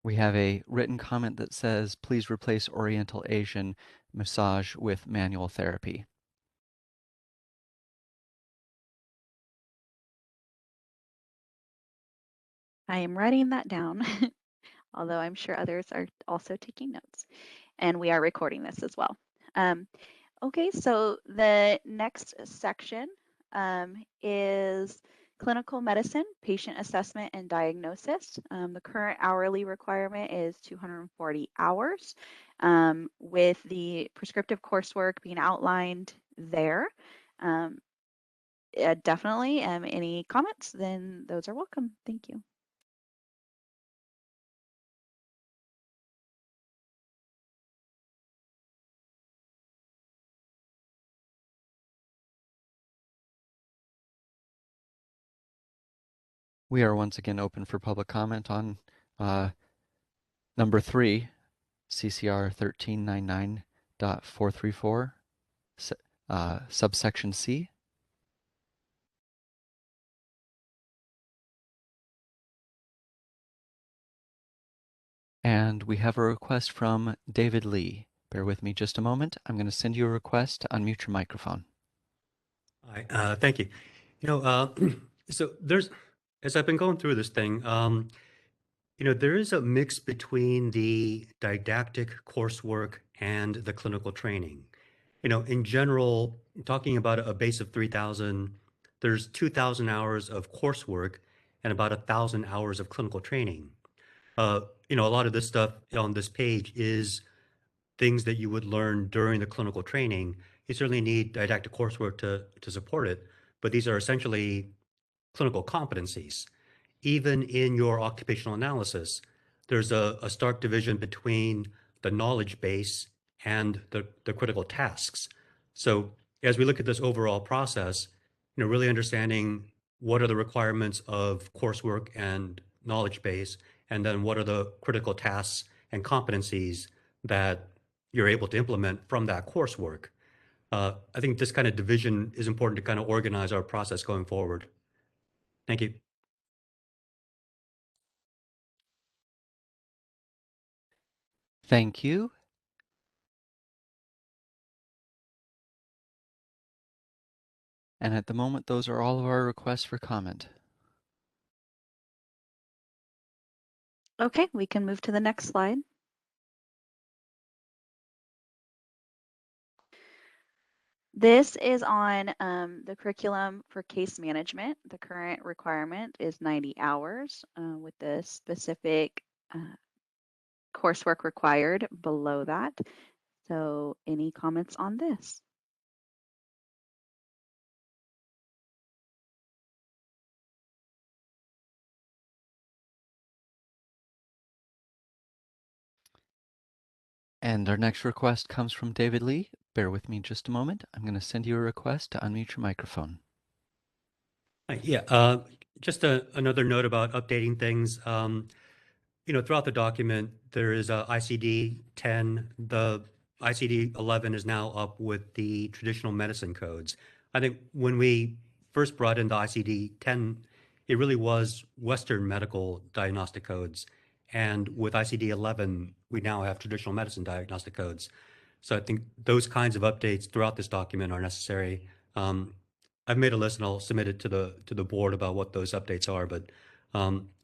We have a written comment that says, please replace Oriental Asian massage with manual therapy. I am writing that down, although I'm sure others are also taking notes. and we are recording this as well. Okay, so the next section is clinical medicine, patient assessment and diagnosis. The current hourly requirement is 240 hours, with the prescriptive coursework being outlined there. Definitely, any comments, then those are welcome. Thank you. We are once again open for public comment on number 3, CCR 1399.434, subsection C. And we have a request from David Lee. Bear with me just a moment. I'm going to send you a request to unmute your microphone. Hi, thank you. So as I've been going through this thing, there is a mix between the didactic coursework and the clinical training. In general, talking about a base of 3,000, there's 2,000 hours of coursework and about 1,000 hours of clinical training. A lot of this stuff on this page is things that you would learn during the clinical training. You certainly need didactic coursework to support it, but these are essentially clinical competencies. Even in your occupational analysis, there's a stark division between the knowledge base and the critical tasks. So as we look at this overall process, really understanding what are the requirements of coursework and knowledge base, and then what are the critical tasks and competencies that you're able to implement from that coursework. I think this kind of division is important to kind of organize our process going forward. Thank you. Thank you. And at the moment, those are all of our requests for comment. Okay, we can move to the next slide. This is on the curriculum for case management. The current requirement is 90 hours with the specific coursework required below that. So any comments on this? And our next request comes from David Lee. Bear with me just a moment. I'm going to send you a request to unmute your microphone. Yeah, just another note about updating things. Throughout the document, there is a ICD 10. The ICD 11 is now up with the traditional medicine codes. I think when we first brought in the ICD 10, it really was Western medical diagnostic codes. And with ICD 11, we now have traditional medicine diagnostic codes. So I think those kinds of updates throughout this document are necessary. I've made a list and I'll submit it to the board about what those updates are, but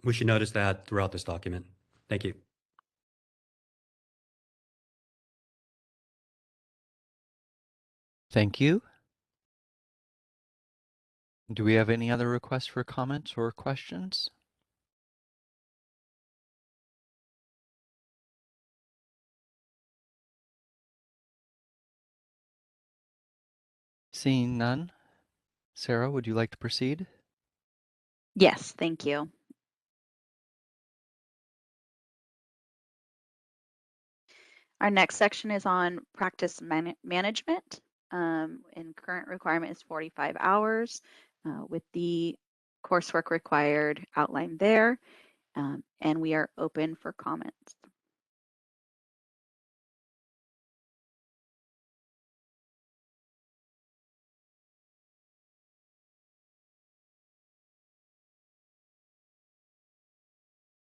we should notice that throughout this document. Thank you. Thank you. Do we have any other requests for comments or questions? Seeing none, Sarah, would you like to proceed? Yes, thank you. Our next section is on practice management. And current requirement is 45 hours with the coursework required outlined there. And we are open for comments.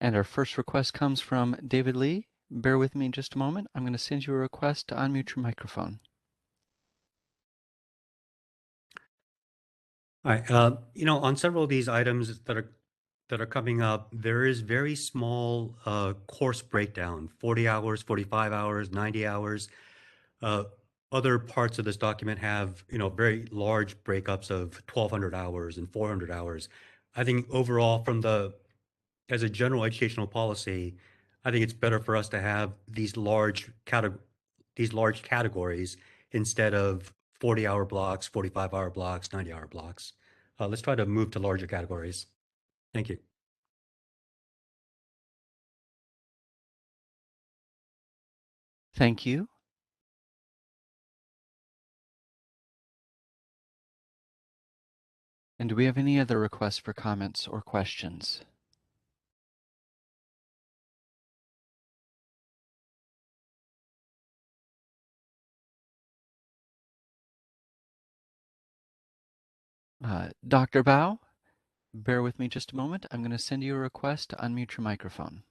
And our first request comes from David Lee. Bear with me just a moment. I'm going to send you a request to unmute your microphone. All right. On several of these items that are that are coming up, there is very small course breakdown, 40 hours, 45 hours, 90 hours. Other parts of this document have, very large breakups of 1,200 hours and 400 hours. I think overall, as a general educational policy, I think it's better for us to have these large categories instead of 40-hour blocks, 45-hour blocks, 90-hour blocks. Let's try to move to larger categories. Thank you. Thank you. And do we have any other requests for comments or questions? Dr. Bao, bear with me just a moment. I'm going to send you a request to unmute your microphone.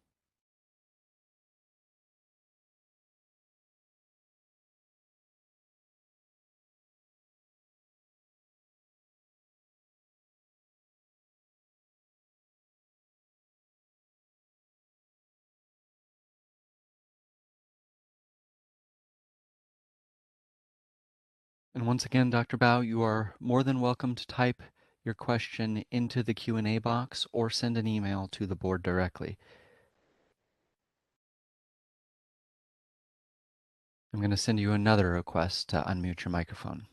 And once again, Dr. Bao, you are more than welcome to type your question into the Q&A box or send an email to the board directly. I'm going to send you another request to unmute your microphone.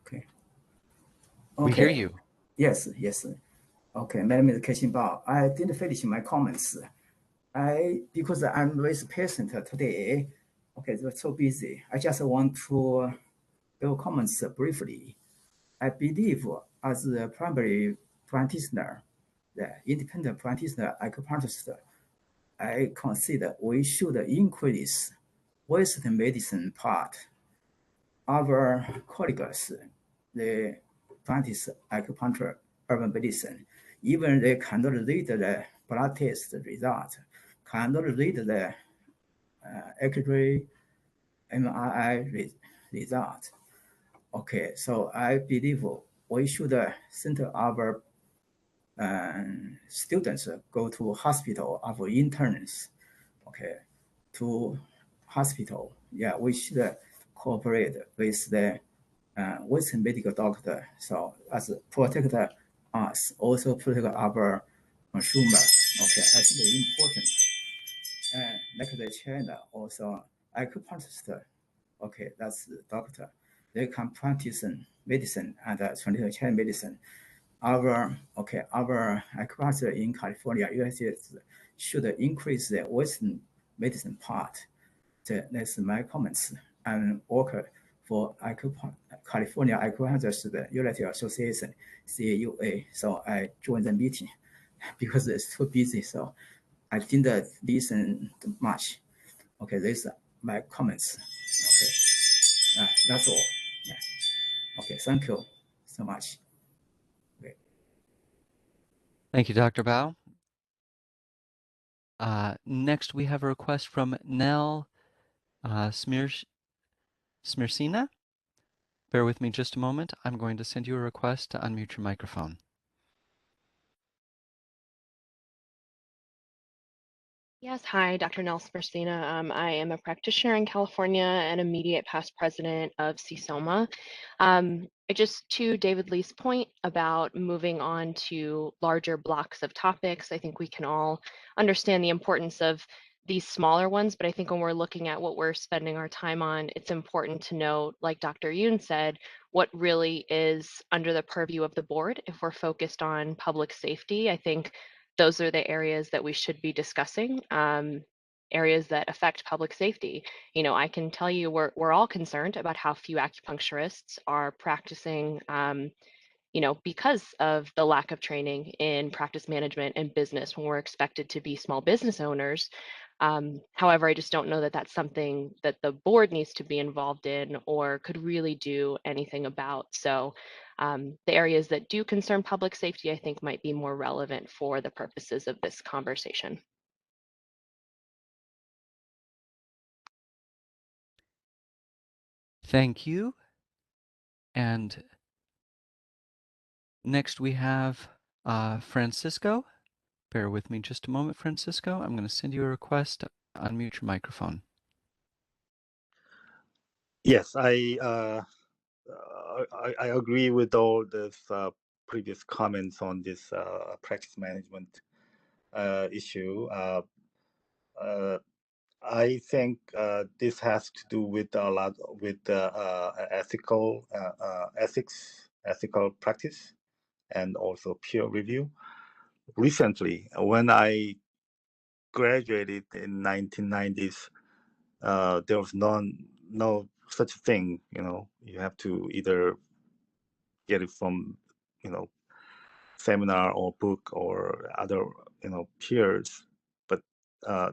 Okay. We hear you. Yes. Okay, my name is Keshin Bao. I didn't finish my comments. Because I'm with patient today. Okay, they're so busy. I just want to give comments briefly. I believe as a primary practitioner, the independent practitioner, acupuncturist, I consider we should increase Western medicine part. Our colleagues, they practice acupuncture, urban medicine. Even they cannot read the blood test result, cannot read the X-ray, MRI result. Okay, so I believe we should send our students go to hospital, our interns, okay, to hospital. Yeah, we should cooperate with the Western medical doctor. So as protect us, also protect our consumer. Okay, I think it's important. Like the China also acupuncturist. Okay, that's the doctor. They can practice medicine and traditional Chinese medicine. Our acupuncture in California, United States, should increase the Western medicine part. That's my comments. And work for California Acupuncture United Association, CAUA. So I joined the meeting because it's too busy. So I didn't listen much. Okay, these are my comments. Okay, that's all. Yeah. Okay, thank you so much. Okay. Thank you, Dr. Bao. Next, we have a request from Nell Smirsina. Bear with me just a moment. I'm going to send you a request to unmute your microphone. Yes, hi, Dr. Nelson Burstina. I am a practitioner in California and immediate past president of CSOMA. Just to David Lee's point about moving on to larger blocks of topics, I think we can all understand the importance of these smaller ones, but I think when we're looking at what we're spending our time on, it's important to note, like Dr. Yoon said, what really is under the purview of the board. If we're focused on public safety, I think those are the areas that we should be discussing, areas that affect public safety. I can tell you we're all concerned about how few acupuncturists are practicing, because of the lack of training in practice management and business when we're expected to be small business owners. However, I just don't know that that's something that the board needs to be involved in or could really do anything about. So the areas that do concern public safety, I think might be more relevant for the purposes of this conversation. Thank you. And Next, we have Francisco. Bear with me just a moment, Francisco. I'm going to send you a request to unmute your microphone. Yes, I agree with all this previous comments on this practice management issue. I think this has to do with a lot with ethical practice, and also peer review. Recently, when I graduated in 1990s, there was no such thing. You have to either get it from, seminar or book or other, peers. But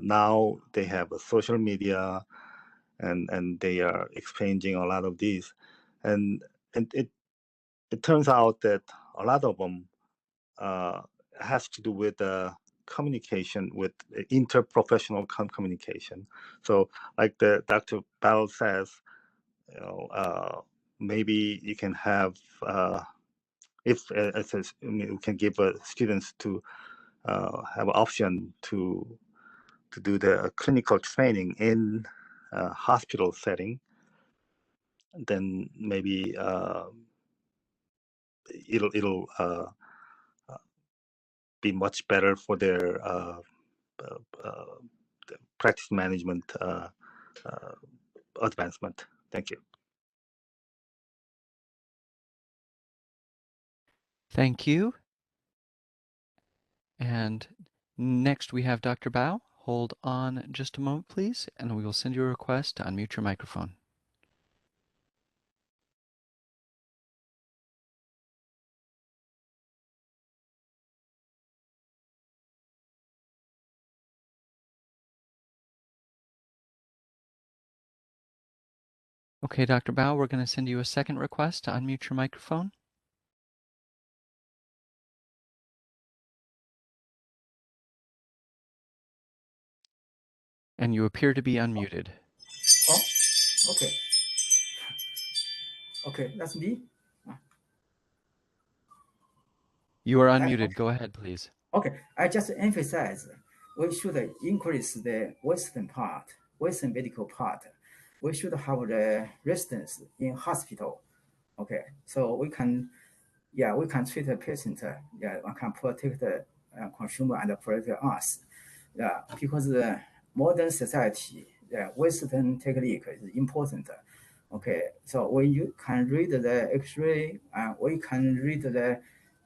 now they have a social media, and they are exchanging a lot of these, and it turns out that a lot of them has to do with communication, with interprofessional communication. So, like the Dr. Bell says, maybe you can have if we can give students to have an option to do the clinical training in hospital setting, then maybe it'll be much better for their practice management advancement. Thank you. Thank you. And next we have Dr. Bao. Hold on just a moment, please, and we will send you a request to unmute your microphone. Okay, Dr. Bao, we're going to send you a second request to unmute your microphone. And you appear to be unmuted. Oh, okay. Okay, that's me. You are unmuted. Go ahead, please. Okay, I just emphasize we should increase the Western medical part. We should have the residents in hospital. Okay, so we can treat the patient. We can protect the consumer and protect us. Yeah, because the modern society, the Western technique is important. Okay, so when you can read the X-ray, we can read the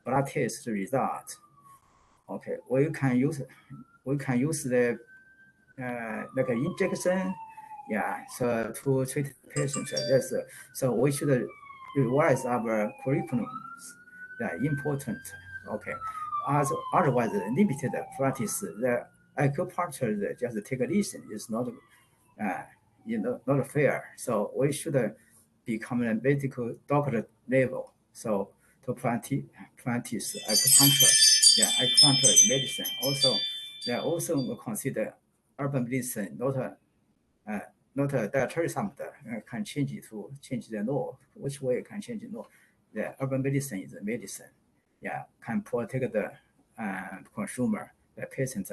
blood test result. Okay, we can use the like an injection, so to treat patients. So we should revise our curriculum. Important. Okay, otherwise limited practice. The acupuncture just take a listen is not not fair. So we should become a medical doctor level. So to practice acupuncture, acupuncture medicine. Also, they also will consider urban medicine not a dietary something can change it to change the law. Which way can change the law? The urban medicine is a medicine. Can protect the consumer, the patient.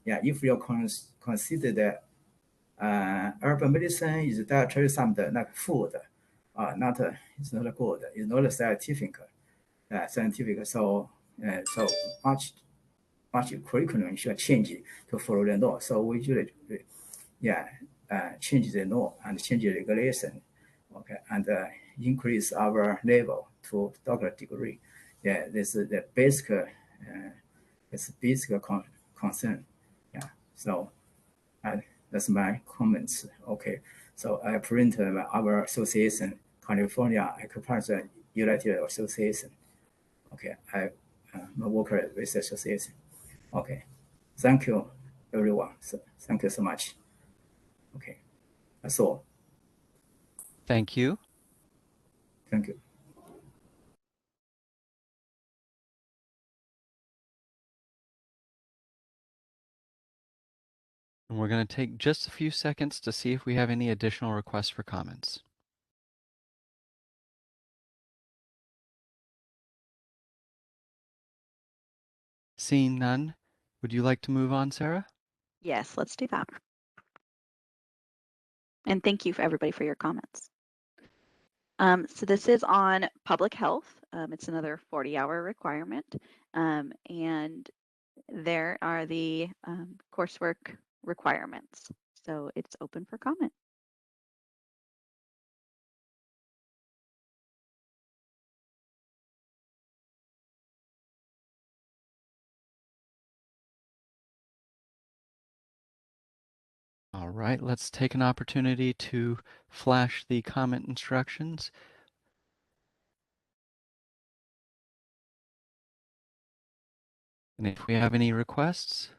If you consider the urban medicine is dietary something like food, not it's not good. It's not scientific. So so much curriculum should change to follow the law. So we should change the law and change the regulation. Okay, and increase our level to doctorate degree. This is the basic concern. So that's my comments. Okay, so I print our association, California Acupuncture United Association. Okay, I'm a worker with the association. Okay, thank you, everyone. So, thank you so much. Okay, that's all. Thank you. Thank you. And we're going to take just a few seconds to see if we have any additional requests for comments. Seeing none, would you like to move on, Sarah? Yes, let's do that. And thank you for everybody for your comments. So this is on public health. It's another 40-hour requirement. And there are the coursework requirements. So it's open for comment. All right, let's take an opportunity to flash the comment instructions. And if we have any requests,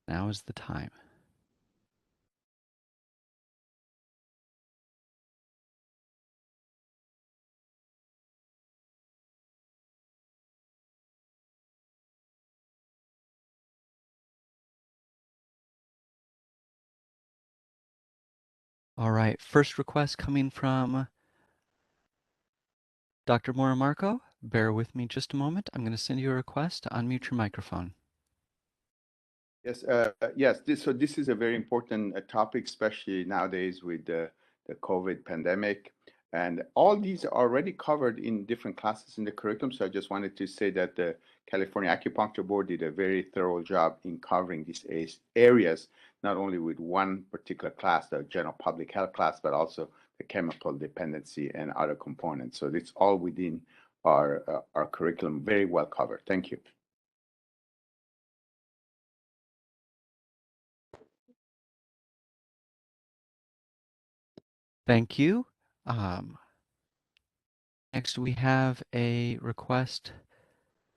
now is the time. All right, first request coming from Dr. Morimarco. Bear with me just a moment. I'm going to send you a request to unmute your microphone. Yes, so this is a very important topic, especially nowadays with the COVID pandemic. And all these are already covered in different classes in the curriculum. So I just wanted to say that the California Acupuncture Board did a very thorough job in covering these areas, not only with one particular class, the general public health class, but also the chemical dependency and other components. So it's all within our curriculum, very well covered. Thank you. Thank you. Next, we have a request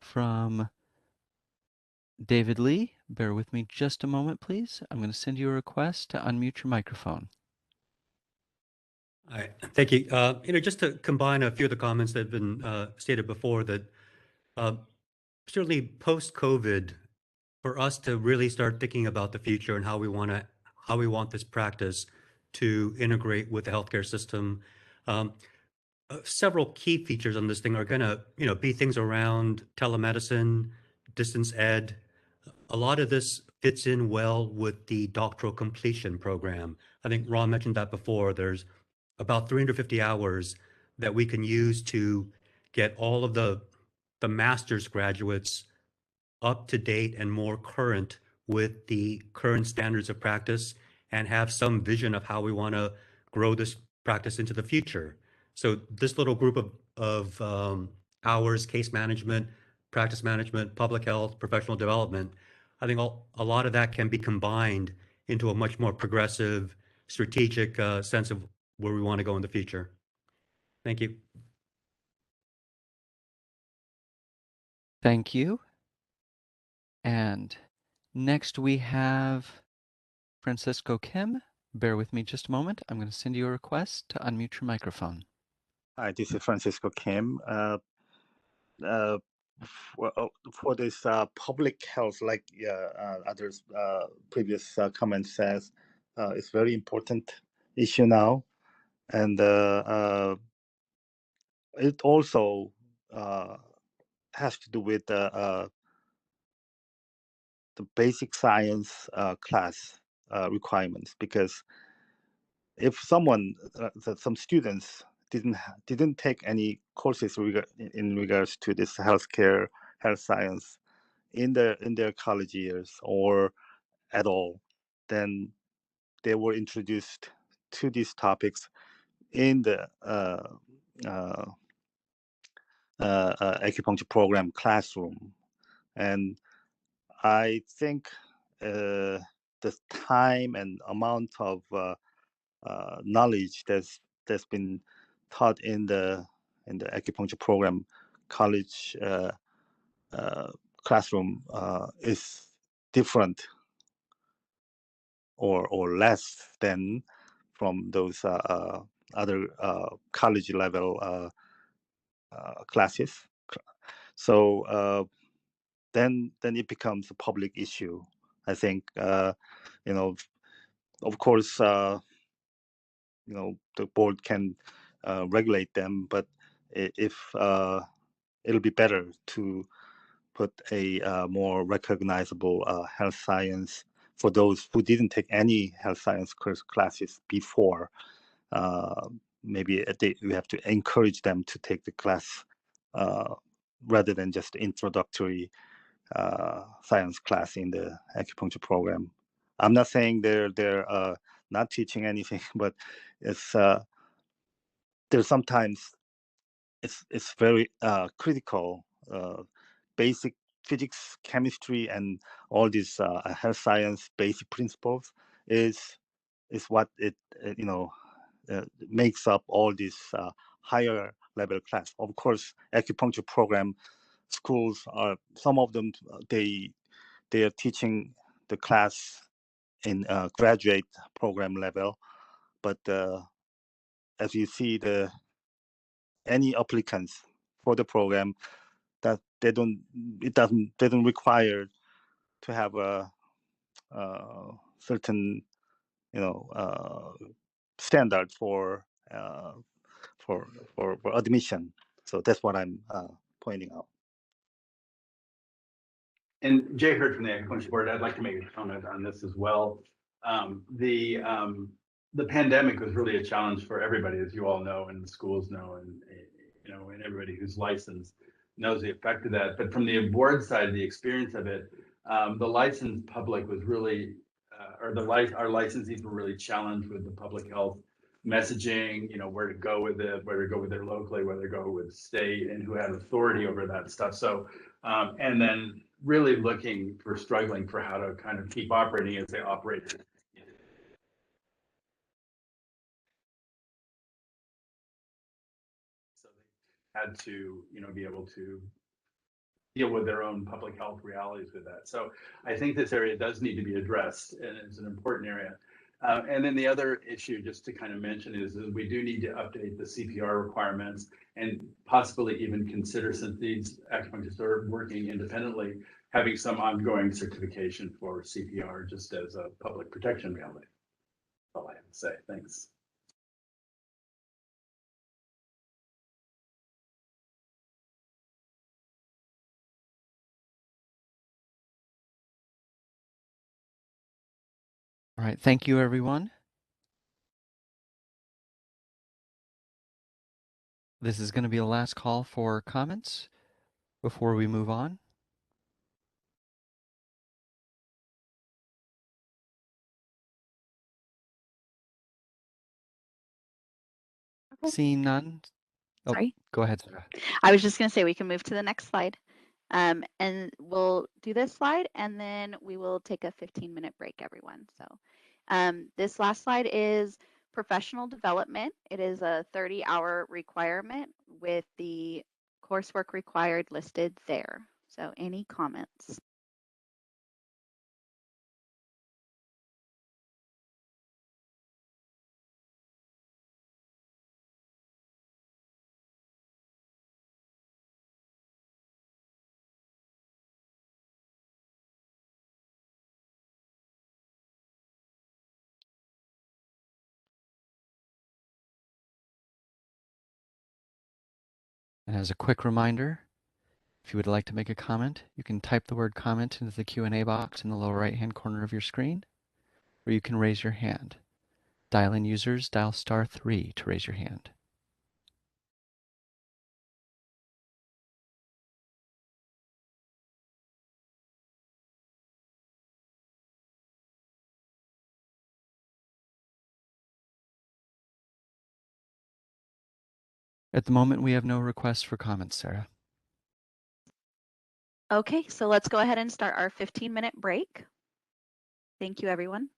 from David Lee. Bear with me just a moment, please. I'm going to send you a request to unmute your microphone. All right, thank you. Just to combine a few of the comments that have been stated before, that certainly post-COVID, for us to really start thinking about the future and how we want this practice to integrate with the healthcare system. Several key features on this thing are going to, be things around telemedicine, distance ed. A lot of this fits in well with the doctoral completion program. I think Ron mentioned that before. There's about 350 hours that we can use to get all of the master's graduates up to date and more current with the current standards of practice and have some vision of how we want to grow this practice into the future. So this little group of hours, case management, practice management, public health, professional development, I think a lot of that can be combined into a much more progressive, strategic sense of where we want to go in the future. Thank you. Thank you. And next we have Francisco Kim. Bear with me just a moment. I'm going to send you a request to unmute your microphone. Hi, this is Francisco Kim. For this public health, like others previous comments says, it's very important issue now, and it also has to do with the basic science class requirements, because if some students didn't take any courses in regards to this health science in their college years or at all, then they were introduced to these topics in the acupuncture program classroom. And I think the time and amount of knowledge that's been taught in the acupuncture program college classroom is different or less than from those other college level classes. So then it becomes a public issue. I think of course the board can regulate them, but if it'll be better to put a more recognizable health science for those who didn't take any health science classes before. Maybe we have to encourage them to take the class rather than just introductory science class in the acupuncture program. I'm not saying they're not teaching anything, but it's there's sometimes it's very critical. Basic physics, chemistry, and all these health science basic principles is what it makes up all these higher level class. Of course, acupuncture program schools are some of them they are teaching the class in graduate program level, but as you see, any applicants for the program that they don't require to have a certain standard for admission. So that's what I'm pointing out. And Jay heard from the Acupuncture Board. I'd like to make a comment on this as well. The pandemic was really a challenge for everybody, as you all know, and the schools know, and and everybody who's licensed knows the effect of that. But from the board side, the experience of it, the licensed public was really, our licensees were really challenged with the public health messaging, where to go with it, where to go with it locally, where to go with state, and who had authority over that stuff. So, and then really struggling for how to kind of keep operating as they operated. So they had to, be able to deal with their own public health realities with that. So I think this area does need to be addressed, and it's an important area. And then the other issue, just to kind of mention, is that we do need to update the CPR requirements and possibly even consider, since these acupuncturists are working independently, having some ongoing certification for CPR just as a public protection reality. That's all I have to say. Thanks. All right, thank you, everyone. This is going to be the last call for comments before we move on. Okay. Seeing none. Oh, Sorry. go ahead, Sarah. I was just going to say we can move to the next slide. And we'll do this slide and then we will take a 15-minute break, everyone. So this last slide is professional development. It is a 30-hour requirement with the coursework required listed there. So any comments? And as a quick reminder, if you would like to make a comment, you can type the word comment into the Q&A box in the lower right-hand corner of your screen, or you can raise your hand. Dial-in users, dial *3 to raise your hand. At the moment, we have no requests for comments, Sarah. Okay, so let's go ahead and start our 15-minute break. Thank you, everyone.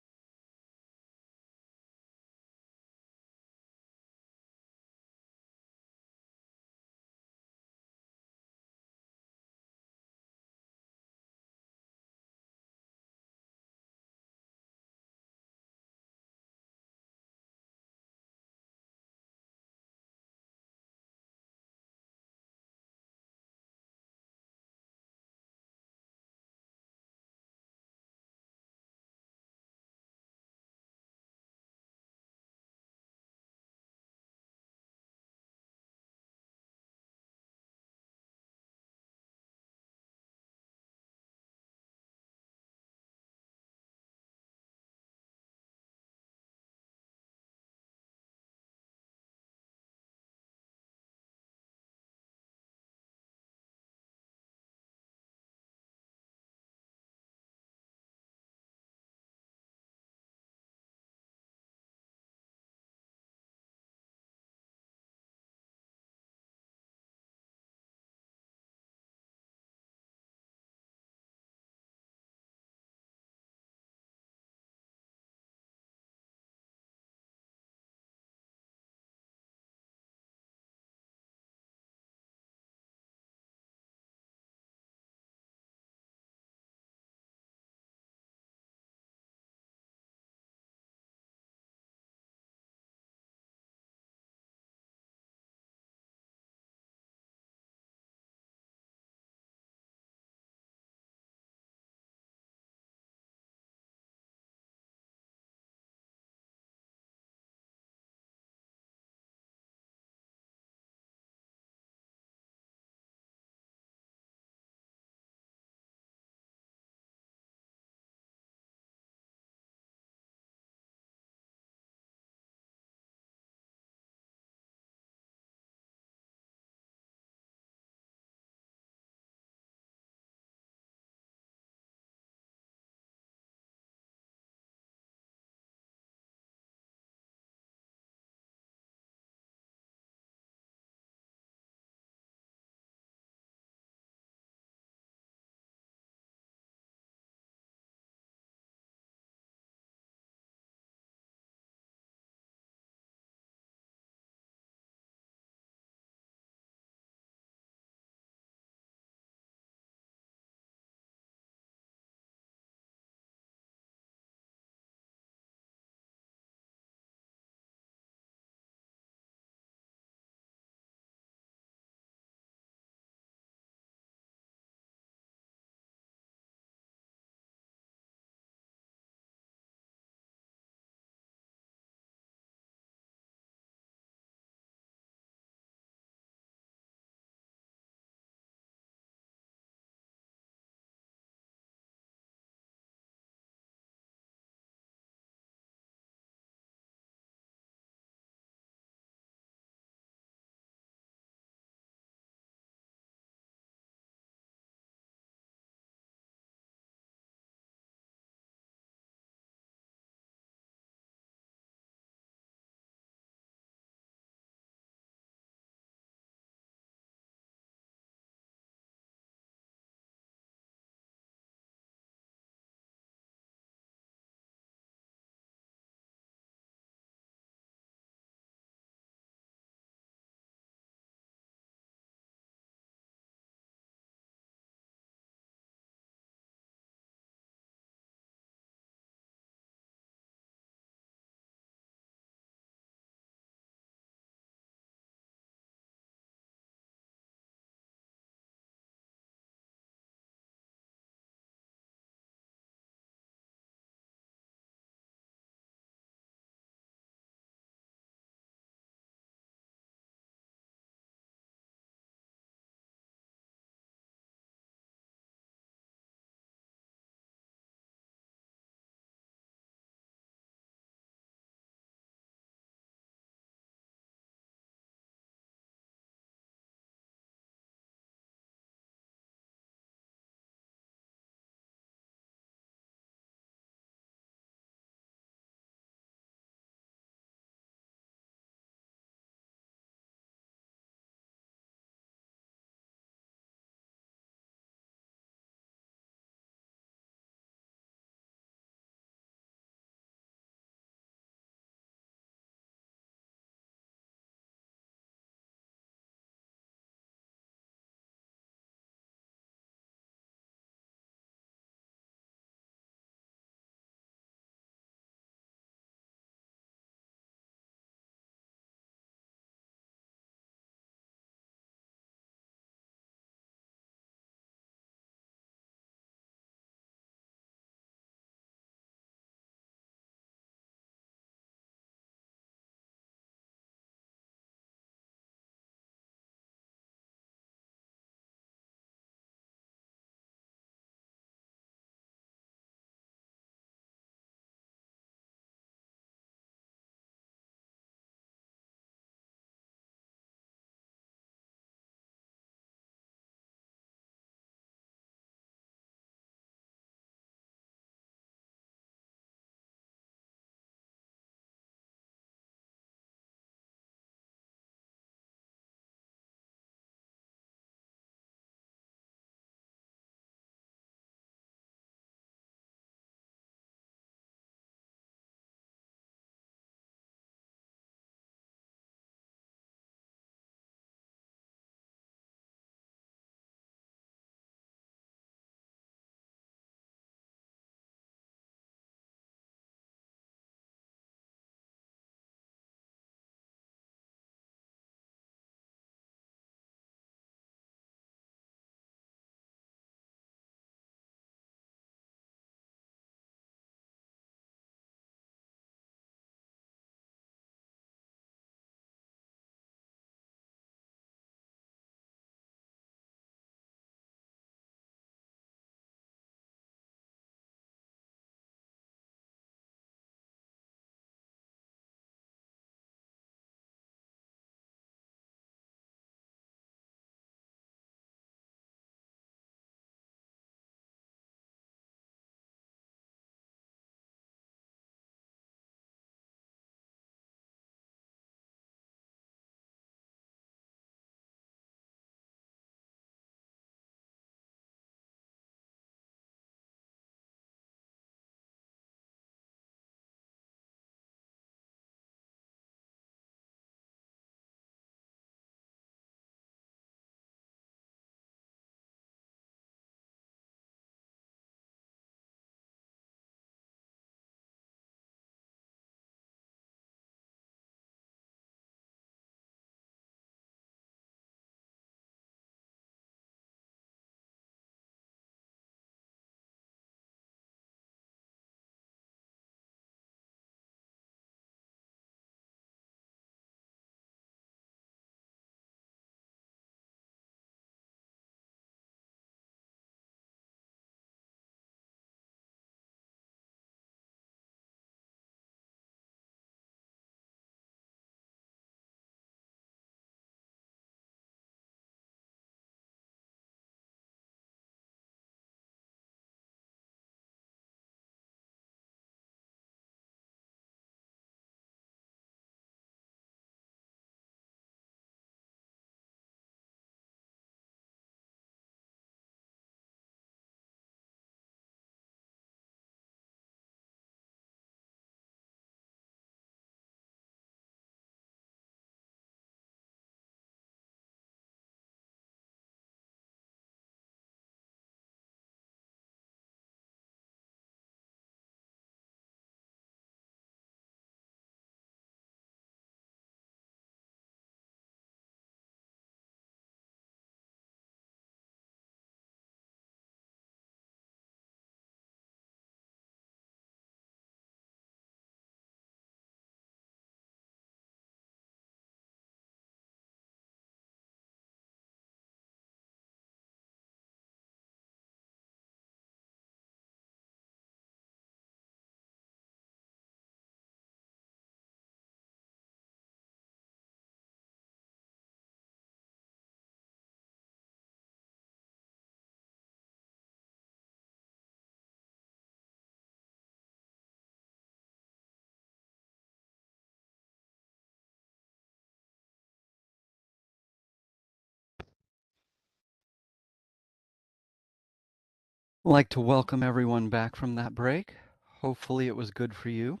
I'd like to welcome everyone back from that break. Hopefully it was good for you.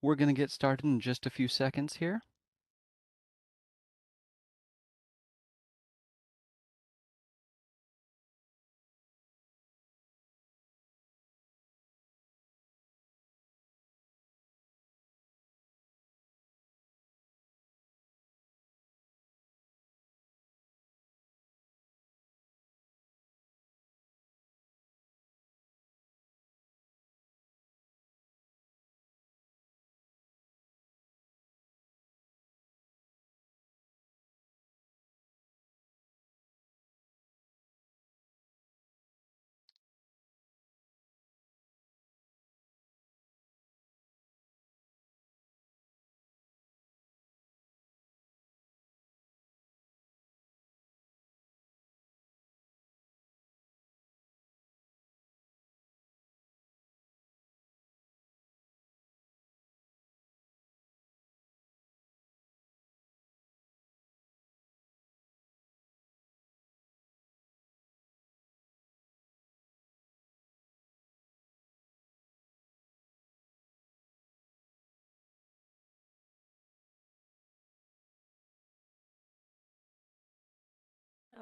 We're going to get started in just a few seconds here.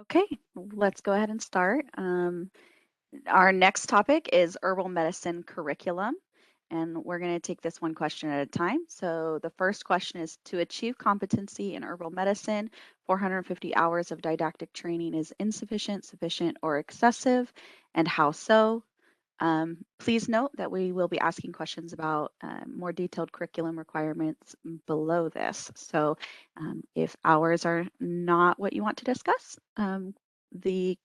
Okay, let's go ahead and start. Our next topic is herbal medicine curriculum, and we're going to take this one question at a time. So the first question is, to achieve competency in herbal medicine, 450 hours of didactic training is insufficient, sufficient, or excessive, and how so? Please note that we will be asking questions about more detailed curriculum requirements below this. So if hours are not what you want to discuss, the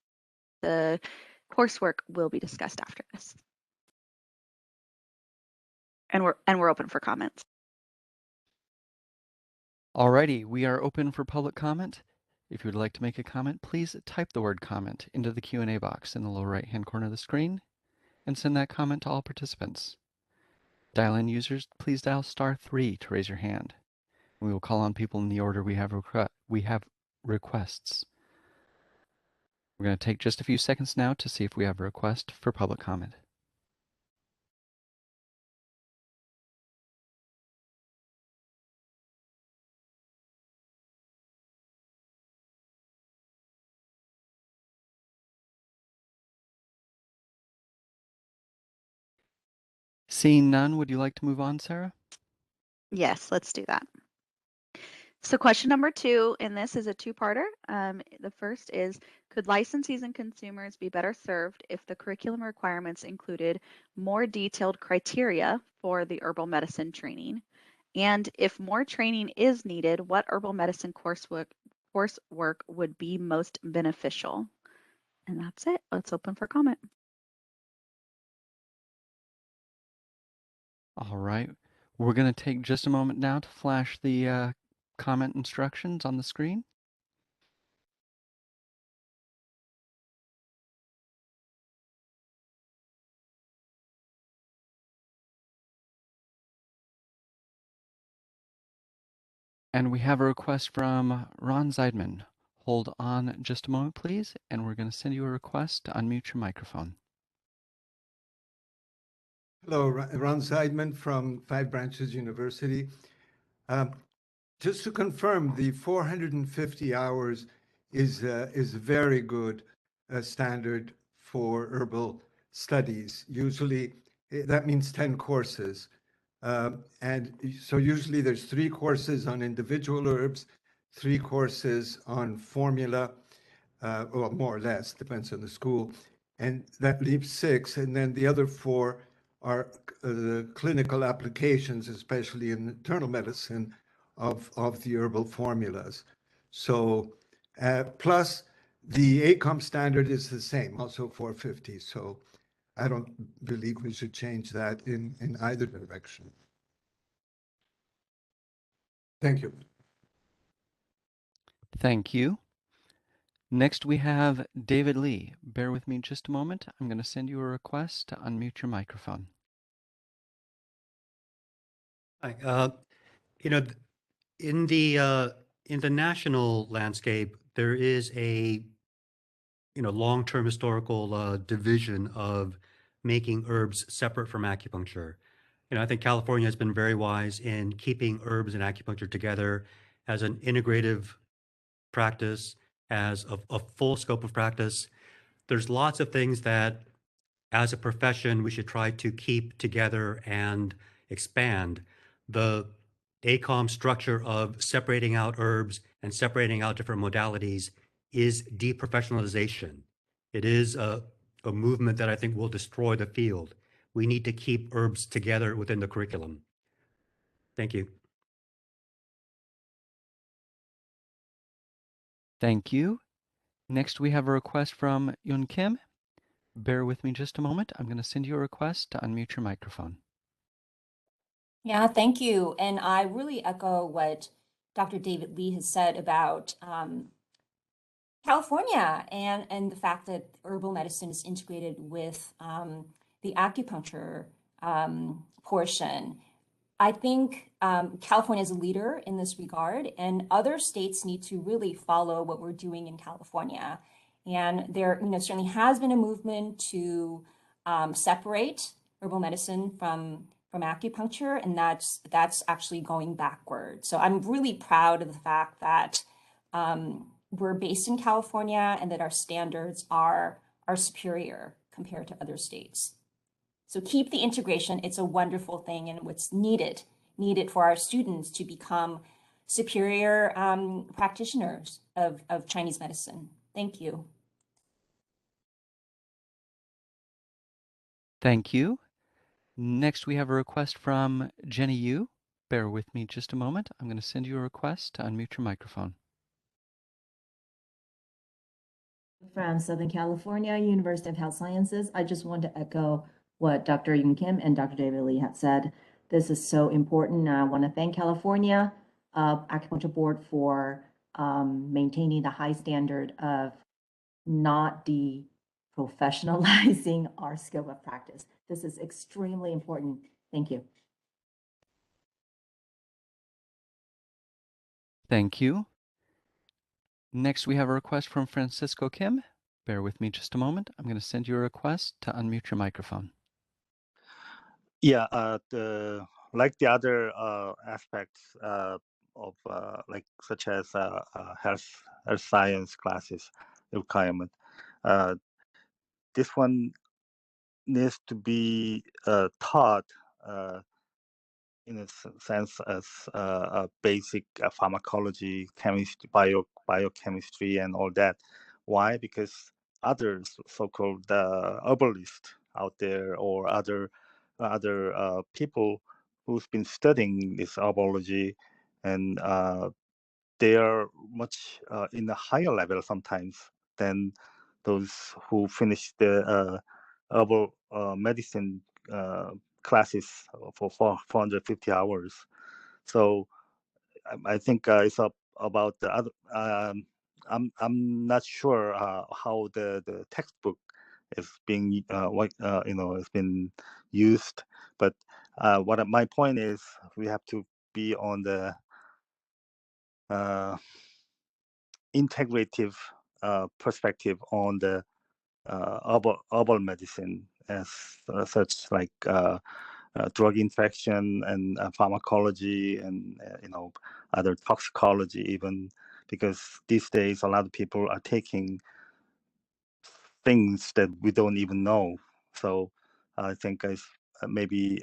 coursework will be discussed after this. And we're open for comments. Alrighty, we are open for public comment. If you would like to make a comment, please type the word comment into the Q&A box in the lower right-hand corner of the screen and send that comment to all participants. Dial-in users, please dial *3 to raise your hand. We will call on people in the order we have requests. We're going to take just a few seconds now to see if we have a request for public comment. Seeing none, would you like to move on, Sarah? Yes, let's do that. So question number 2, and this is a two-parter. The first is, could licensees and consumers be better served if the curriculum requirements included more detailed criteria for the herbal medicine training? And if more training is needed, what herbal medicine coursework would be most beneficial? And that's it. Let's open for comment. All right. We're going to take just a moment now to flash the comment instructions on the screen. And we have a request from Ron Zeidman. Hold on just a moment, please, and we're going to send you a request to unmute your microphone. Hello, Ron Zeidman from Five Branches University. Just to confirm, the 450 hours is a very good standard for herbal studies. Usually, that means 10 courses. And so usually there's 3 courses on individual herbs, 3 courses on formula, or more or less, depends on the school. And that leaves 6. And then the other 4 are the clinical applications, especially in internal medicine, of the herbal formulas. So plus the ACOM standard is the same, also 450. So I don't believe we should change that in either direction. Thank you. Thank you. Next, we have David Lee. Bear with me just a moment. I'm going to send you a request to unmute your microphone. Hi. You know, in the national landscape, there is a long-term historical division of making herbs separate from acupuncture. I think California has been very wise in keeping herbs and acupuncture together as an integrative practice, as a full scope of practice. There's lots of things that, as a profession, we should try to keep together and expand. The ACOM structure of separating out herbs and separating out different modalities is deprofessionalization. It is a movement that I think will destroy the field. We need to keep herbs together within the curriculum. Thank you. Thank you. Next, we have a request from Yun Kim. Bear with me just a moment. I'm going to send you a request to unmute your microphone. Yeah, thank you. And I really echo what Dr. David Lee has said about California and the fact that herbal medicine is integrated with the acupuncture portion. I think California is a leader in this regard, and other states need to really follow what we're doing in California. And there, certainly has been a movement to separate herbal medicine from acupuncture, and that's actually going backward. So I'm really proud of the fact that we're based in California and that our standards are superior compared to other states. So keep the integration. It's a wonderful thing, and what's needed for our students to become superior practitioners of Chinese medicine. Thank you. Thank you. Next, we have a request from Jenny Yu. Bear with me just a moment. I'm going to send you a request to unmute your microphone. From Southern California, University of Health Sciences. I just want to echo what Dr. Yun Kim and Dr. David Lee have said. This is so important. I want to thank California Acupuncture Board for maintaining the high standard of not de-professionalizing our scope of practice. This is extremely important. Thank you. Thank you. Next, we have a request from Francisco Kim. Bear with me just a moment. I'm going to send you a request to unmute your microphone. Yeah, like the other aspects of like such as health science classes requirement, this one needs to be taught in a sense as a basic pharmacology, chemistry, biochemistry, and all that. Why? Because others, so-called herbalists out there, or other people who's been studying this herbology, and they are much in a higher level sometimes than those who finish the herbal medicine classes for 450 hours. So I think it's about the other. I'm not sure how the textbook is being is been used, but my point is we have to be on the integrative perspective on the herbal medicine as such, like drug infection and pharmacology, and other toxicology even, because these days a lot of people are taking things that we don't even know. So I think it's maybe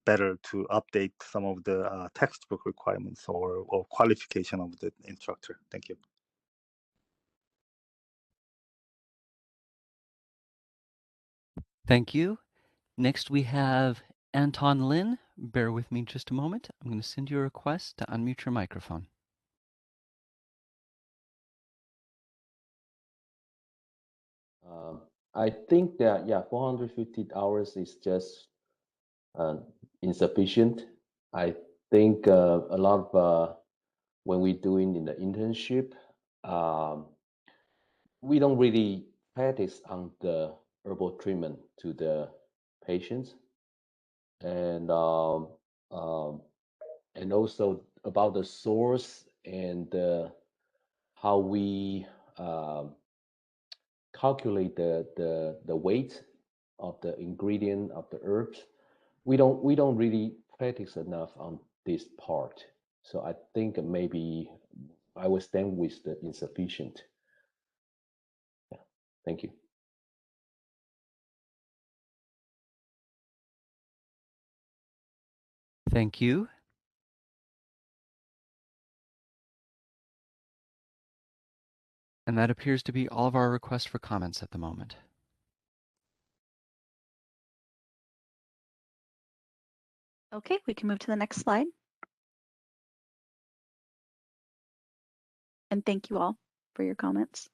better to update some of the textbook requirements or qualification of the instructor. Thank you. Thank you. Next, we have Anton Lin. Bear with me just a moment. I'm going to send you a request to unmute your microphone. I think that, yeah, 450 hours is just insufficient. I think a lot of when we're doing in the internship, we don't really practice on the herbal treatment to the patients, and also about the source and how we calculate the weight of the ingredient of the herbs. We don't really practice enough on this part. So I think maybe I will stand with the insufficient. Yeah, thank you. Thank you. And that appears to be all of our requests for comments at the moment. Okay, we can move to the next slide. And thank you all for your comments.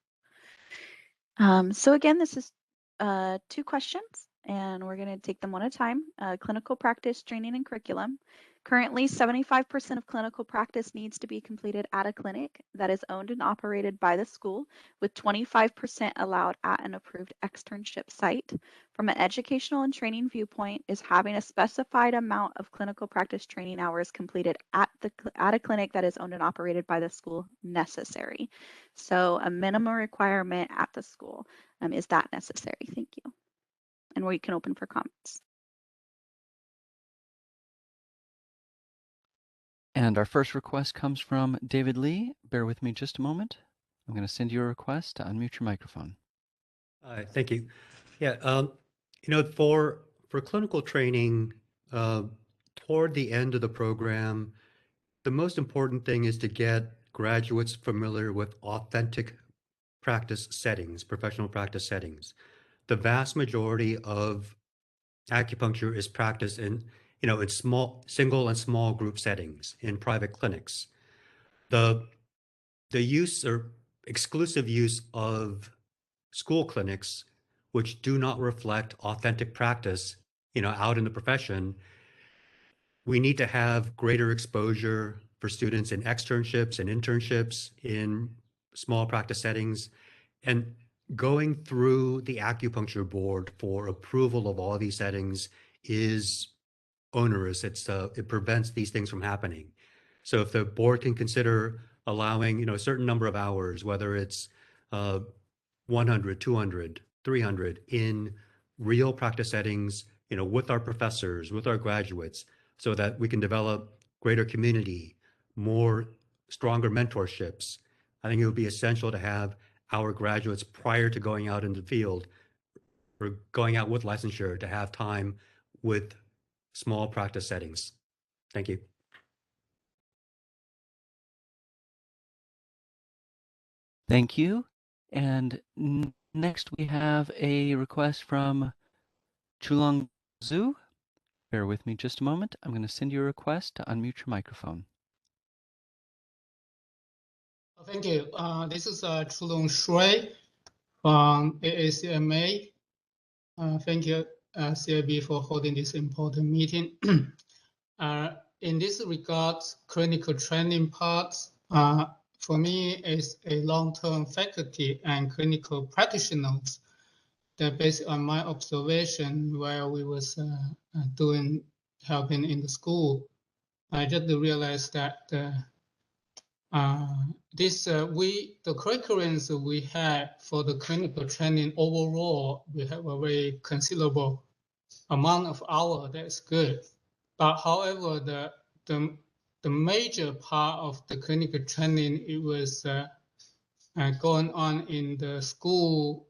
So again, this is 2 questions, and we're going to take them one at a time. Clinical practice, training, and curriculum. Currently, 75% of clinical practice needs to be completed at a clinic that is owned and operated by the school, with 25% allowed at an approved externship site. From an educational and training viewpoint, is having a specified amount of clinical practice training hours completed at a clinic that is owned and operated by the school necessary? So a minimum requirement at the school. Is that necessary? Thank you. And we can open for comments. And our first request comes from David Lee. Bear with me just a moment. I'm going to send you a request to unmute your microphone. Thank you. Yeah, for clinical training, toward the end of the program, the most important thing is to get graduates familiar with authentic practice settings, professional practice settings. The vast majority of acupuncture is practiced in small, single and small group settings in private clinics. The use or exclusive use of school clinics, which do not reflect authentic practice, out in the profession, we need to have greater exposure for students in externships and internships in small practice settings. And going through the acupuncture board for approval of all these settings is onerous. It prevents these things from happening. So if the board can consider allowing, a certain number of hours, whether it's 100, 200, 300 in real practice settings, with our professors, with our graduates, so that we can develop greater community, more stronger mentorships. I think it would be essential to have our graduates, prior to going out into the field or going out with licensure, to have time with small practice settings. Thank you. Thank you. And next we have a request from Chulong Zhu. Bear with me just a moment. I'm going to send you a request to unmute your microphone. Thank you. This is Chulong Shui from AACMA. Thank you, CIB, for holding this important meeting. In this regard, clinical training parts, for me, is a long-term faculty and clinical practitioners that, based on my observation while we was helping in the school, I just realized that the curriculums we have for the clinical training overall, we have a very considerable amount of hours. That's good. But however, the major part of the clinical training, it was going on in the school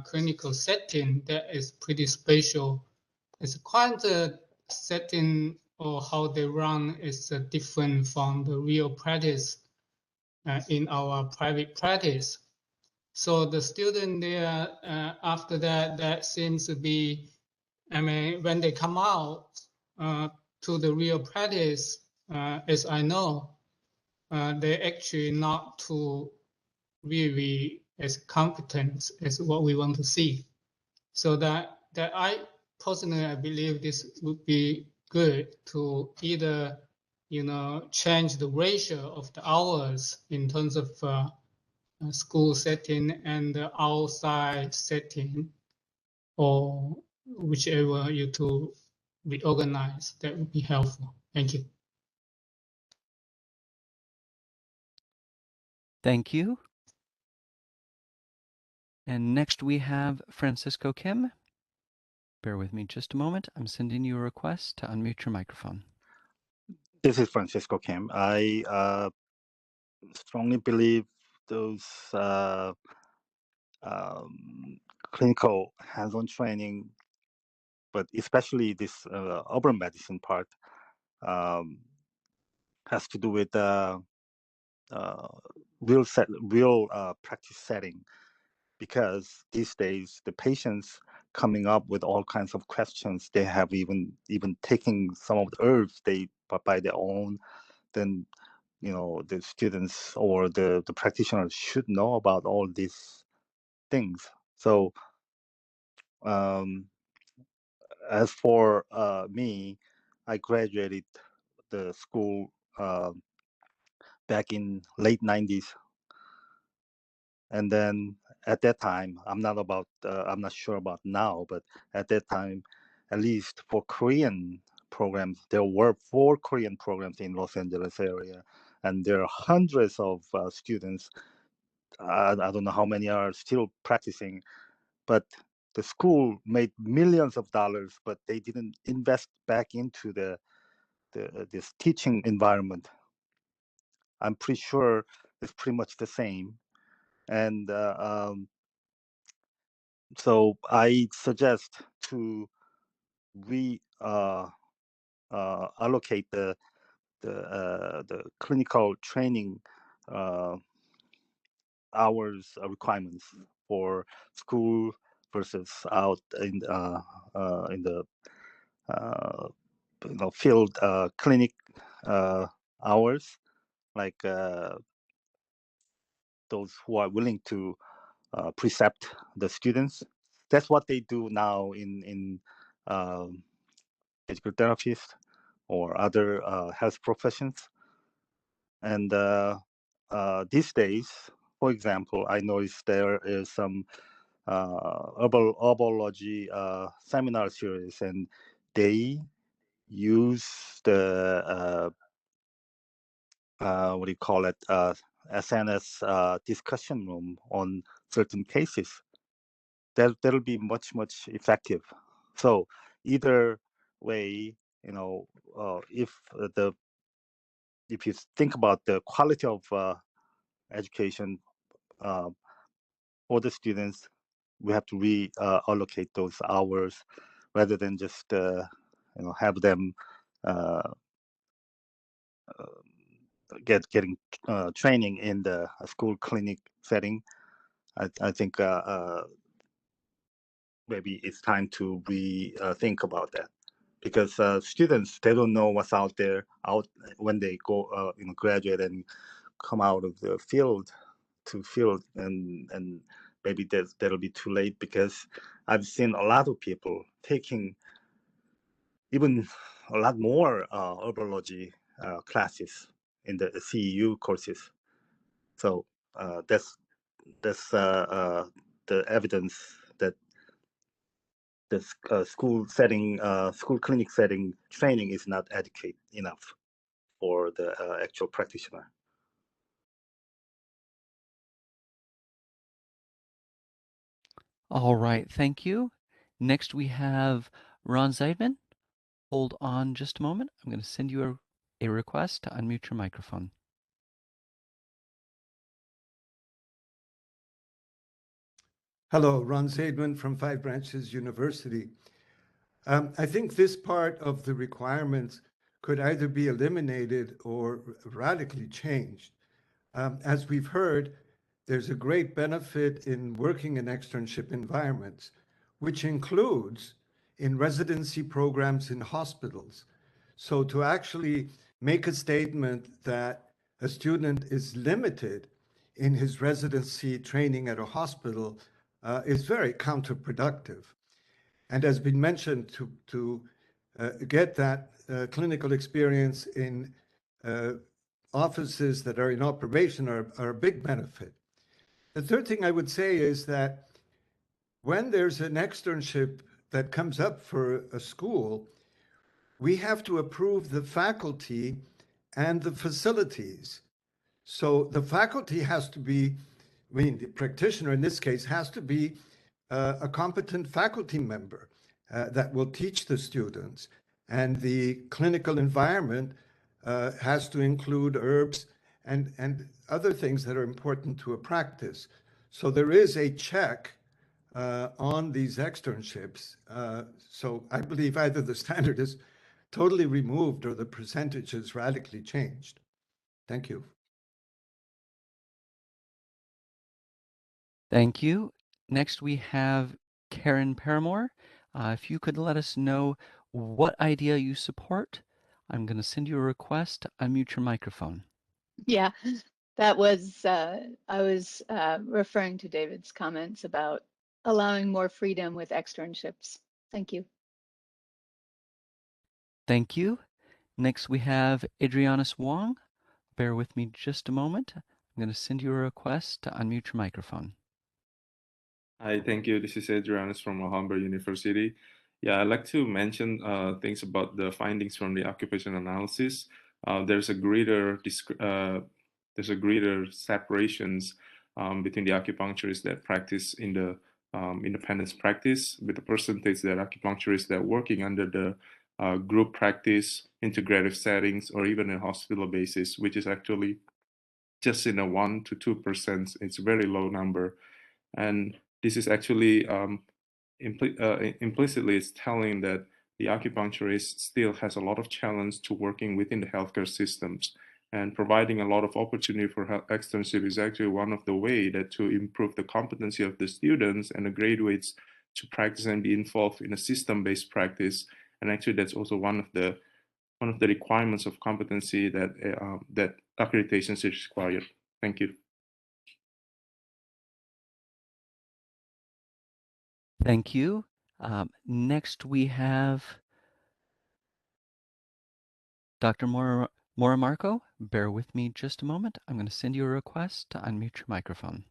clinical setting that is pretty special. It's quite a setting, or how they run is different from the real practice in our private practice. So the student there, after that seems to be, when they come out to the real practice, as I know, they're actually not too really as competent as what we want to see. So that I personally, I believe this would be good to either, change the ratio of the hours in terms of school setting and the outside setting, or whichever you to reorganize. That would be helpful. Thank you. Thank you. And next we have Francisco Kim. Bear with me just a moment. I'm sending you a request to unmute your microphone. This is Francisco Kim. I strongly believe those clinical hands-on training, but especially this urban medicine part, has to do with real practice setting, because these days the patients coming up with all kinds of questions. They have even taking some of the herbs they by their own. Then the students or the practitioners should know about all these things. So as for me, I graduated the school back in late 90s. And then at that time, I'm not sure about now, but at that time, at least for Korean programs, there were 4 Korean programs in Los Angeles area, and there are hundreds of students. I don't know how many are still practicing, but the school made millions of dollars, but they didn't invest back into this teaching environment. I'm pretty sure it's pretty much the same. And so I suggest to allocate the clinical training hours requirements for school versus out in the field clinic hours, like those who are willing to precept the students. That's what they do now in physical therapists or other health professions. And these days, for example, I noticed there is some herbology seminar series, and they use the what do you call it, SNS discussion room on certain cases. That'll be much effective. So either way, if you think about the quality of education for the students, we have to reallocate those hours rather than just have them getting training in the school clinic setting. I think maybe it's time to think about that, because students, they don't know what's out there when they go graduate and come out of the field, and maybe that'll be too late, because I've seen a lot of people taking even a lot more herbology classes in the CEU courses. So that's the evidence that the school clinic setting training is not adequate enough for the actual practitioner. All right, thank you. Next we have Ron Zeidman. Hold on just a moment. I'm going to send you a request to unmute your microphone. Hello, Ron Zaidman from Five Branches University. I think this part of the requirements could either be eliminated or radically changed. As we've heard, there's a great benefit in working in externship environments, which includes in residency programs in hospitals. So to actually make a statement that a student is limited in his residency training at a hospital is very counterproductive. And has been mentioned, to get that clinical experience in offices that are in operation are a big benefit. The third thing I would say is that when there's an externship that comes up for a school, we have to approve the faculty and the facilities. So the faculty has to be I mean, the practitioner in this case has to be a competent faculty member that will teach the students. And the clinical environment has to include herbs and other things that are important to a practice. So there is a check on these externships. So I believe either the standard is totally removed or the percentage is radically changed. Thank you. Thank you. Next, we have Karen Paramore. If you could let us know what idea you support, I'm going to send you a request to unmute your microphone. Yeah, that was, I was referring to David's comments about allowing more freedom with externships. Thank you. Thank you. Next, we have Adrianus Wong. Bear with me just a moment. I'm going to send you a request to unmute your microphone. Hi, thank you. This is Adrianus from Alhambra University. Yeah, I'd like to mention things about the findings from the occupation analysis. There's a greater separations between the acupuncturists that practice in the independence practice, with the percentage that acupuncturists that are working under the group practice, integrative settings, or even a hospital basis, which is actually just in a 1 to 2%. It's a very low number. And this is actually implicitly it's telling that the acupuncturist still has a lot of challenge to working within the healthcare systems, and providing a lot of opportunity for externship is actually one of the way that to improve the competency of the students and the graduates to practice and be involved in a system-based practice. And actually that's also one of the requirements of competency that that accreditation is required. Thank you. Thank you. Next, we have Dr. Moramarco. Bear with me just a moment. I'm going to send you a request to unmute your microphone.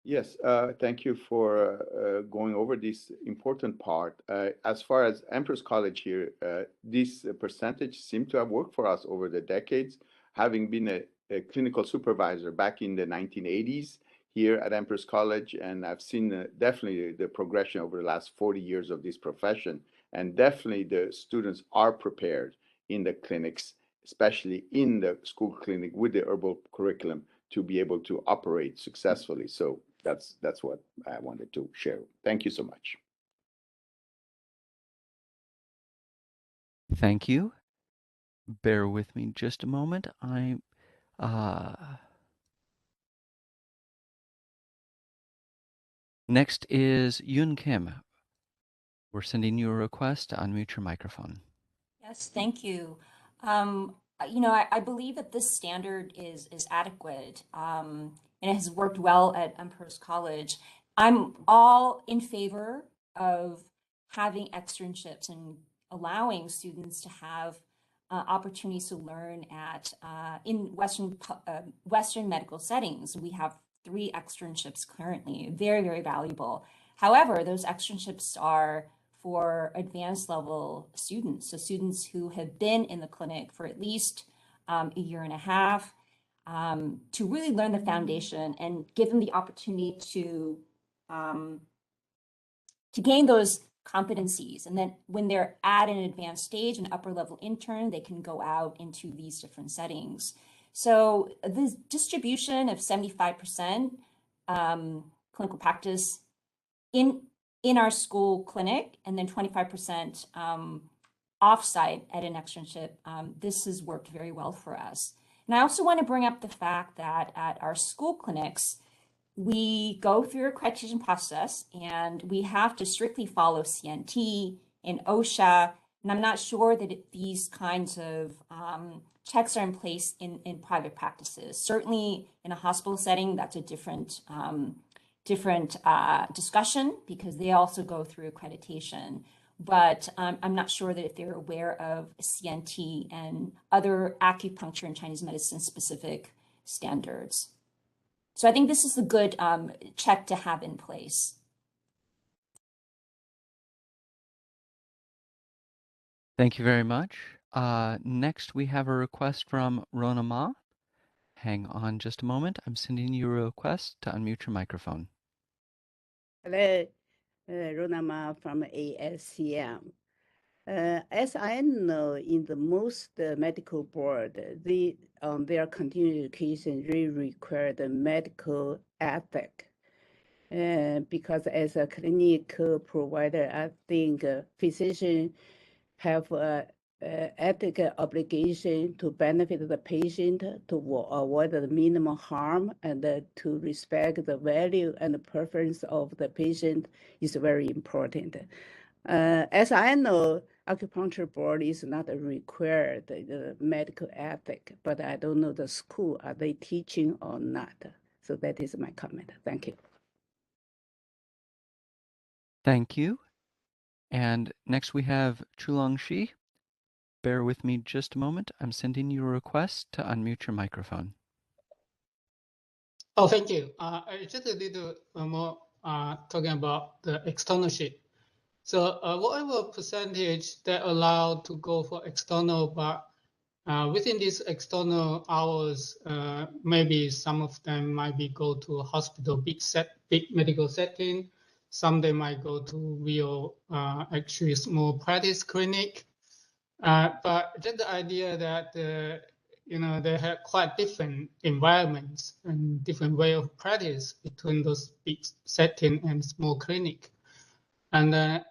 Yes, thank you for going over this important part. As far as Empress College here, this percentage seemed to have worked for us over the decades. Having been a clinical supervisor back in the 1980s here at Empress College, and I've seen definitely the progression over the last 40 years of this profession, and definitely the students are prepared in the clinics, especially in the school clinic with the herbal curriculum, to be able to operate successfully. So that's what I wanted to share. Thank you so much. Thank you. Bear with me just a moment. Next is Yoon Kim. We're sending you a request to unmute your microphone. Yes, thank you. I believe that this standard is adequate, and it has worked well at Empress College. I'm all in favor of having externships and allowing students to have opportunities to learn at in Western medical settings. We have 3 externships currently, very, very valuable. However, those externships are for advanced level students, so students who have been in the clinic for at least a year and a half, to really learn the foundation and give them the opportunity to gain those competencies. And then when they're at an advanced stage, an upper level intern, they can go out into these different settings. So the distribution of 75% clinical practice in our school clinic, and then 25% offsite at an externship, this has worked very well for us. And I also want to bring up the fact that at our school clinics, we go through a accreditation process, and we have to strictly follow CNT and OSHA. And I'm not sure that these kinds of checks are in place in private practices. Certainly in a hospital setting, that's a different discussion, because they also go through accreditation. But I'm not sure that if they're aware of CNT and other acupuncture and Chinese medicine specific standards. So I think this is a good check to have in place. Thank you very much. Next, we have a request from Rona Ma. Hang on just a moment. I'm sending you a request to unmute your microphone. Hello, Ronama from ASCM. As I know, in the most medical board, their continuing education really require the medical ethic. Because as a clinical provider, I think physicians have ethical obligation to benefit the patient, to avoid the minimum harm, and to respect the value and the preference of the patient is very important. As I know, acupuncture board is not required the medical ethic, but I don't know the school, are they teaching or not? So that is my comment. Thank you. Thank you. And next we have Chulong Shi. Bear with me just a moment. I'm sending you a request to unmute your microphone. Oh, thank you. I just a little more talking about the externalship. So whatever percentage that allowed to go for external, but within these external hours, maybe some of them might be go to a hospital, big medical setting. Some they might go to real, actually small practice clinic. But just the idea that they have quite different environments and different way of practice between those big setting and small clinic. And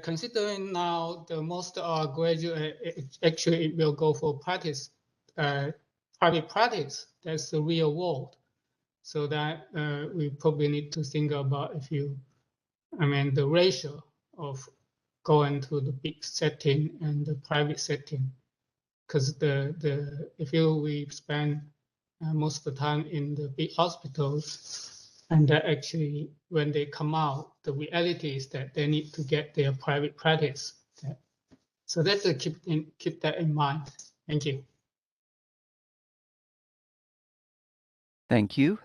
considering now the most graduate actually will go for practice, private practice. That's the real world. So that we probably need to think about the ratio of going to the big setting and the private setting, because if we spend most of the time in the big hospitals, and actually when they come out, the reality is that they need to get their private practice. So that's keep that in mind. Thank you. Thank you.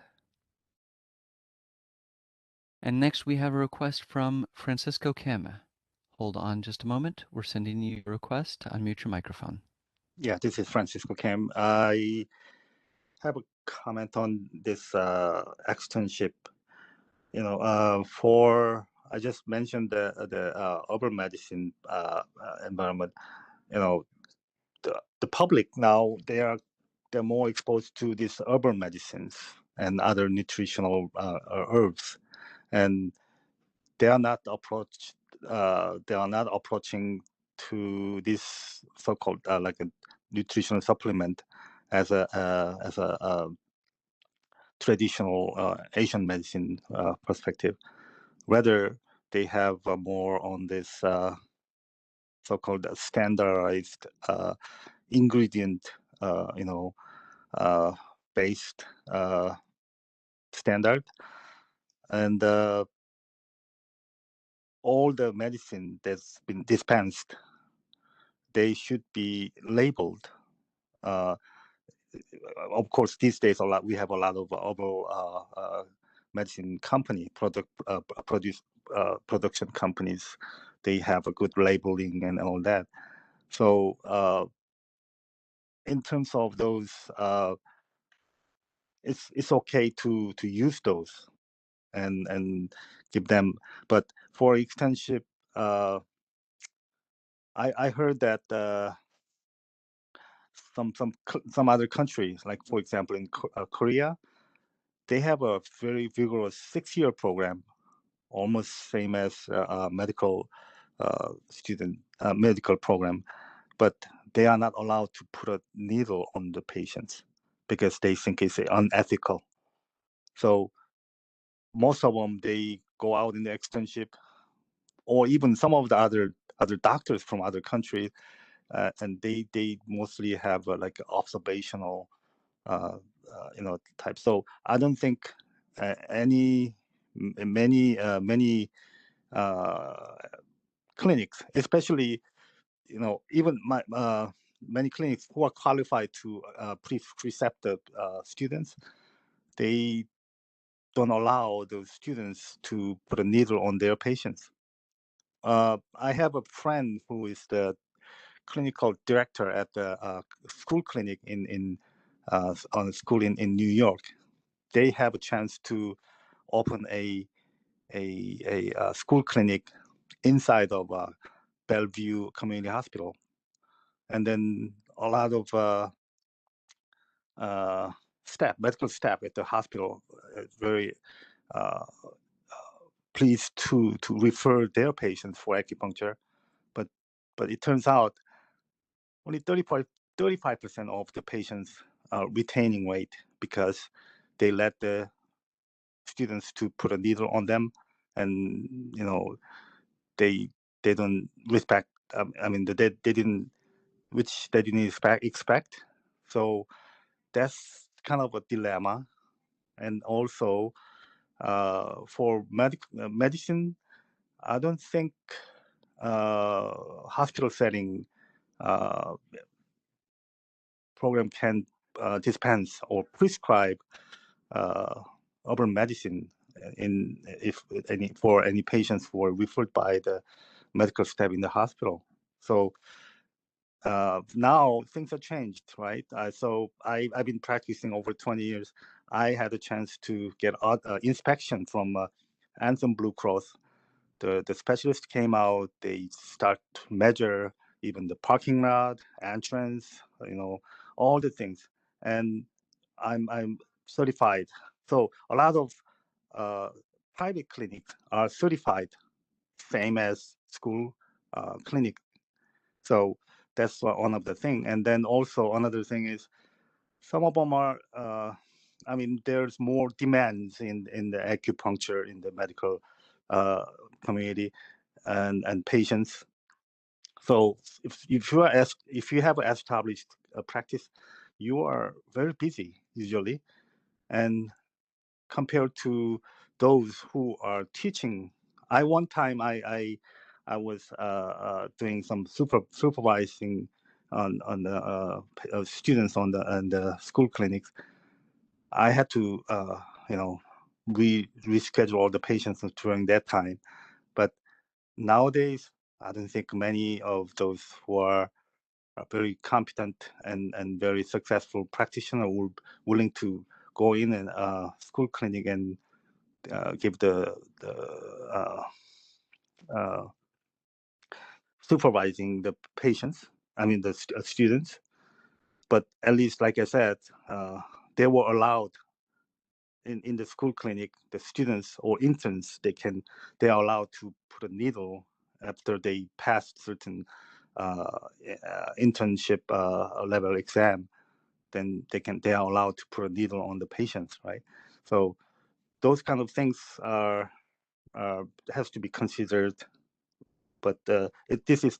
And next we have a request from Francisco Kim. Hold on just a moment. We're sending you a request to unmute your microphone. Yeah, this is Francisco Kim. I have a comment on this externship. I just mentioned the urban medicine environment. The public now they're more exposed to these urban medicines and other nutritional herbs, and they are not approaching to this so-called like a nutritional supplement as a traditional Asian medicine perspective. Rather, they have more on this so-called standardized ingredient, based standard, and all the medicine that's been dispensed, they should be labeled. Of course, these days we have a lot of herbal medicine company production companies. They have a good labeling and all that. So in terms of those, it's okay to use those and give them. But for externship, I heard that some other countries, like for example in Korea, they have a very vigorous 6-year program, almost same as a medical medical program, but they are not allowed to put a needle on the patients because they think it's unethical. So most of them, they go out in the externship, or even some of the other doctors from other countries, and they mostly have like observational type. So I don't think many clinics, especially even many clinics who are qualified to preceptor students, they don't allow those students to put a needle on their patients. I have a friend who is the clinical director at the school clinic in on a school in New York. They have a chance to open a school clinic inside of Bellevue Community Hospital, and then a lot of medical staff at the hospital very pleased to refer their patients for acupuncture, but it turns out only 35% of the patients are retaining weight because they let the students to put a needle on them, and they don't respect. I mean, they didn't, which they didn't expect. So that's kind of a dilemma, and also for medicine, I don't think hospital setting program can dispense or prescribe urban medicine for any patients who are referred by the medical staff in the hospital. So now things have changed, right? So I've been practicing over 20 years. I had a chance to get inspection from Anthem Blue Cross. The specialist came out. They start to measure even the parking lot, entrance, all the things. And I'm certified. So a lot of private clinics are certified, same as school clinic. So that's one of the things. And then also another thing is some of them are, there's more demands in the acupuncture in the medical community and patients. So if you have an established practice, you are very busy usually, and compared to those who are teaching, one time I was doing some supervising on the students on the school clinics. I had to reschedule all the patients during that time, but nowadays I don't think many of those who are very competent and very successful practitioners were willing to go in and school clinic and give the supervising the patients, the students. But at least, like I said, they were allowed in the school clinic. The students or interns, they are allowed to put a needle after they pass certain internship level exam. Then they are allowed to put a needle on the patients, right? So those kind of things has to be considered. But this is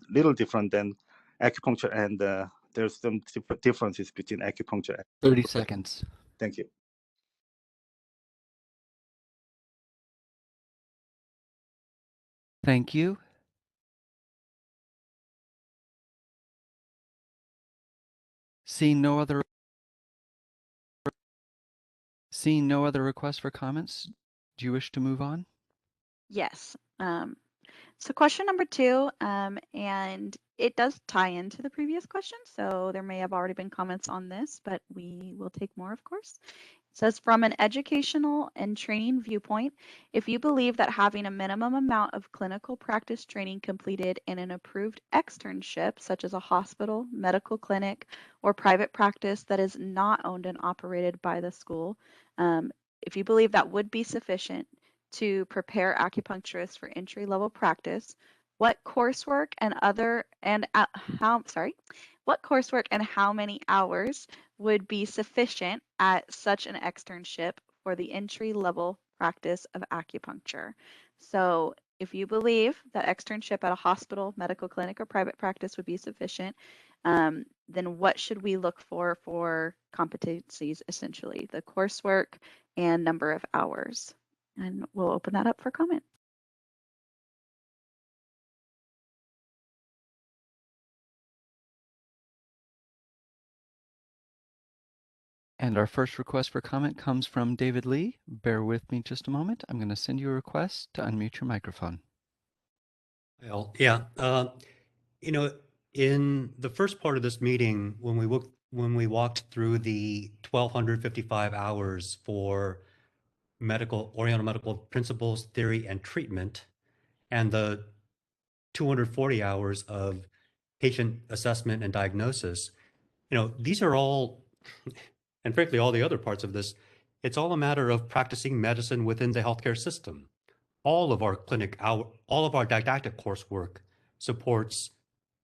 little different than acupuncture, and there's some differences between acupuncture and 30 seconds. Thank you. Thank you. Seeing no other requests for comments, do you wish to move on? Yes. So question number 2, and it does tie into the previous question, so there may have already been comments on this, but we will take more, of course. It says, from an educational and training viewpoint, if you believe that having a minimum amount of clinical practice training completed in an approved externship, such as a hospital, medical clinic, or private practice that is not owned and operated by the school, if you believe that would be sufficient to prepare acupuncturists for entry-level practice, what coursework and how many hours would be sufficient at such an externship for the entry-level practice of acupuncture? So if you believe that externship at a hospital, medical clinic, or private practice would be sufficient, then what should we look for competencies, essentially, the coursework and number of hours? And we'll open that up for comment. And our first request for comment comes from David Lee. Bear with me just a moment. I'm going to send you a request to unmute your microphone. Well, yeah. In the first part of this meeting, when we when we walked through the 1,255 hours for Oriental medical principles, theory, and treatment, and the 240 hours of patient assessment and diagnosis, these are all, and frankly, all the other parts of this, it's all a matter of practicing medicine within the healthcare system. All of our didactic coursework supports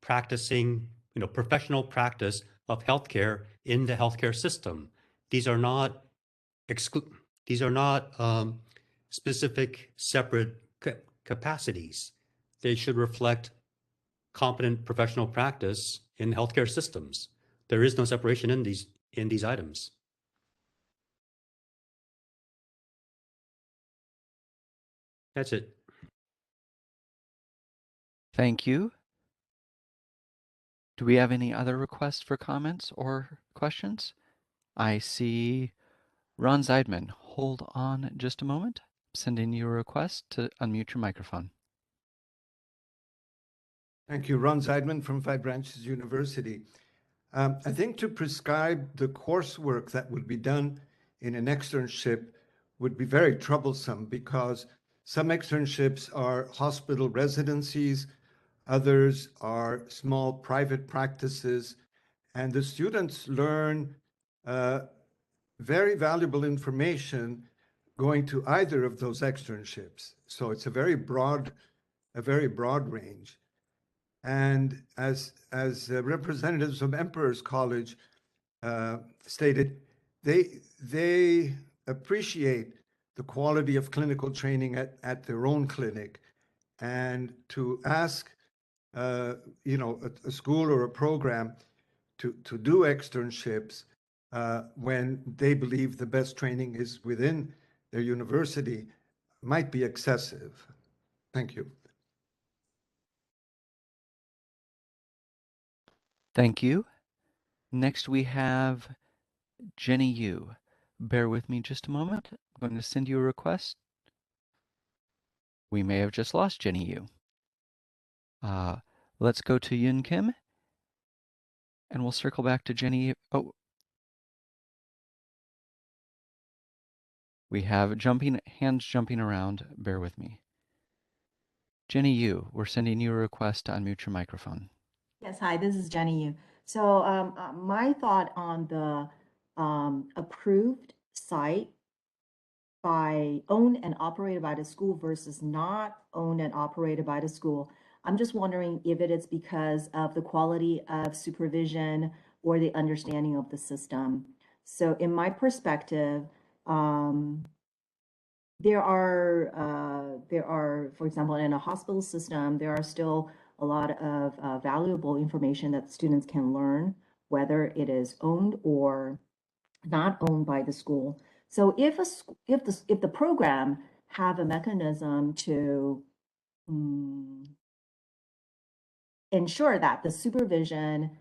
practicing, professional practice of healthcare in the healthcare system. These are not specific separate capacities. They should reflect competent professional practice in healthcare systems. There is no separation in these items. That's it. Thank you. Do we have any other requests for comments or questions? I see Ron Zeidman. Hold on just a moment. Sending you a request to unmute your microphone. Thank you. Ron Zeidman from Five Branches University. I think to prescribe the coursework that would be done in an externship would be very troublesome because some externships are hospital residencies, others are small private practices, and the students learn very valuable information going to either of those externships. So it's a very broad range. And as representatives of Emperor's College stated, they appreciate the quality of clinical training at their own clinic, and to ask a school or a program to do externships when they believe the best training is within their university might be excessive. Thank you. Thank you. Next we have Jenny Yu. Bear with me just a moment. I'm going to send you a request. We may have just lost Jenny Yu. Let's go to Yun Kim, and we'll circle back to Jenny. Oh, we have hands jumping around. Bear with me. Jenny Yu, we're sending you a request to unmute your microphone. Yes, hi, this is Jenny Yu. So my thought on the approved site by owned and operated by the school versus not owned and operated by the school. I'm just wondering if it is because of the quality of supervision or the understanding of the system. So in my perspective, there are, for example, in a hospital system, there are still a lot of valuable information that students can learn, whether it is owned or not owned by the school. So if the program have a mechanism to ensure that the supervision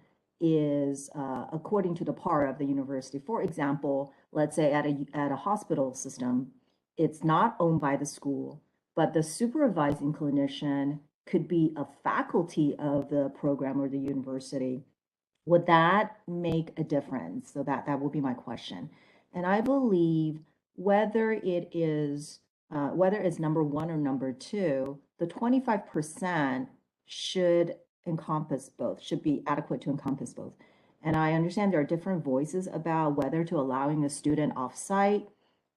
is according to the part of the university. For example, let's say at a hospital system, it's not owned by the school, but the supervising clinician could be a faculty of the program or the university. Would that make a difference? So that will be my question. And I believe whether it's number one or number two, the 25% should encompass both, should be adequate to encompass both. And I understand there are different voices about whether to allowing a student off-site,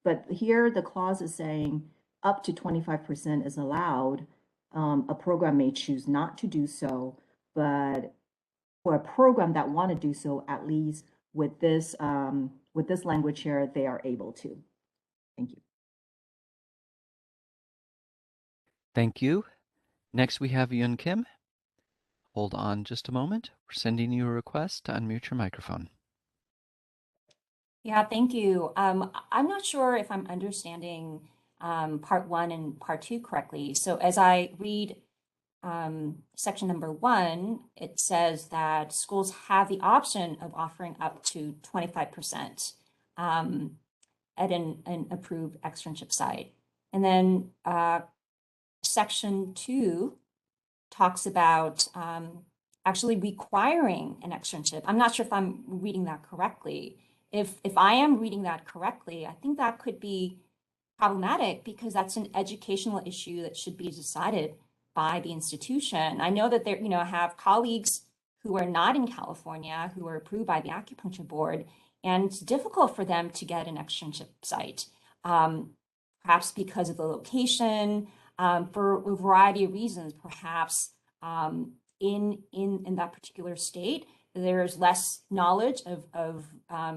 but here the clause is saying up to 25% is allowed. A program may choose not to do so, but for a program that want to do so, at least with this language here, they are able to. Thank you. Thank you. Next we have Yun Kim. Hold on just a moment. We're sending you a request to unmute your microphone. Yeah, thank you. I'm not sure if I'm understanding part one and part two correctly. So as I read section number 1, it says that schools have the option of offering up to 25% at an approved externship site. And then section 2 talks about actually requiring an externship. I'm not sure if I'm reading that correctly. If I am reading that correctly, I think that could be problematic because that's an educational issue that should be decided by the institution. I know that there, I have colleagues who are not in California who are approved by the Acupuncture Board, and it's difficult for them to get an externship site, perhaps because of the location, for a variety of reasons. Perhaps in that particular state, there's less knowledge of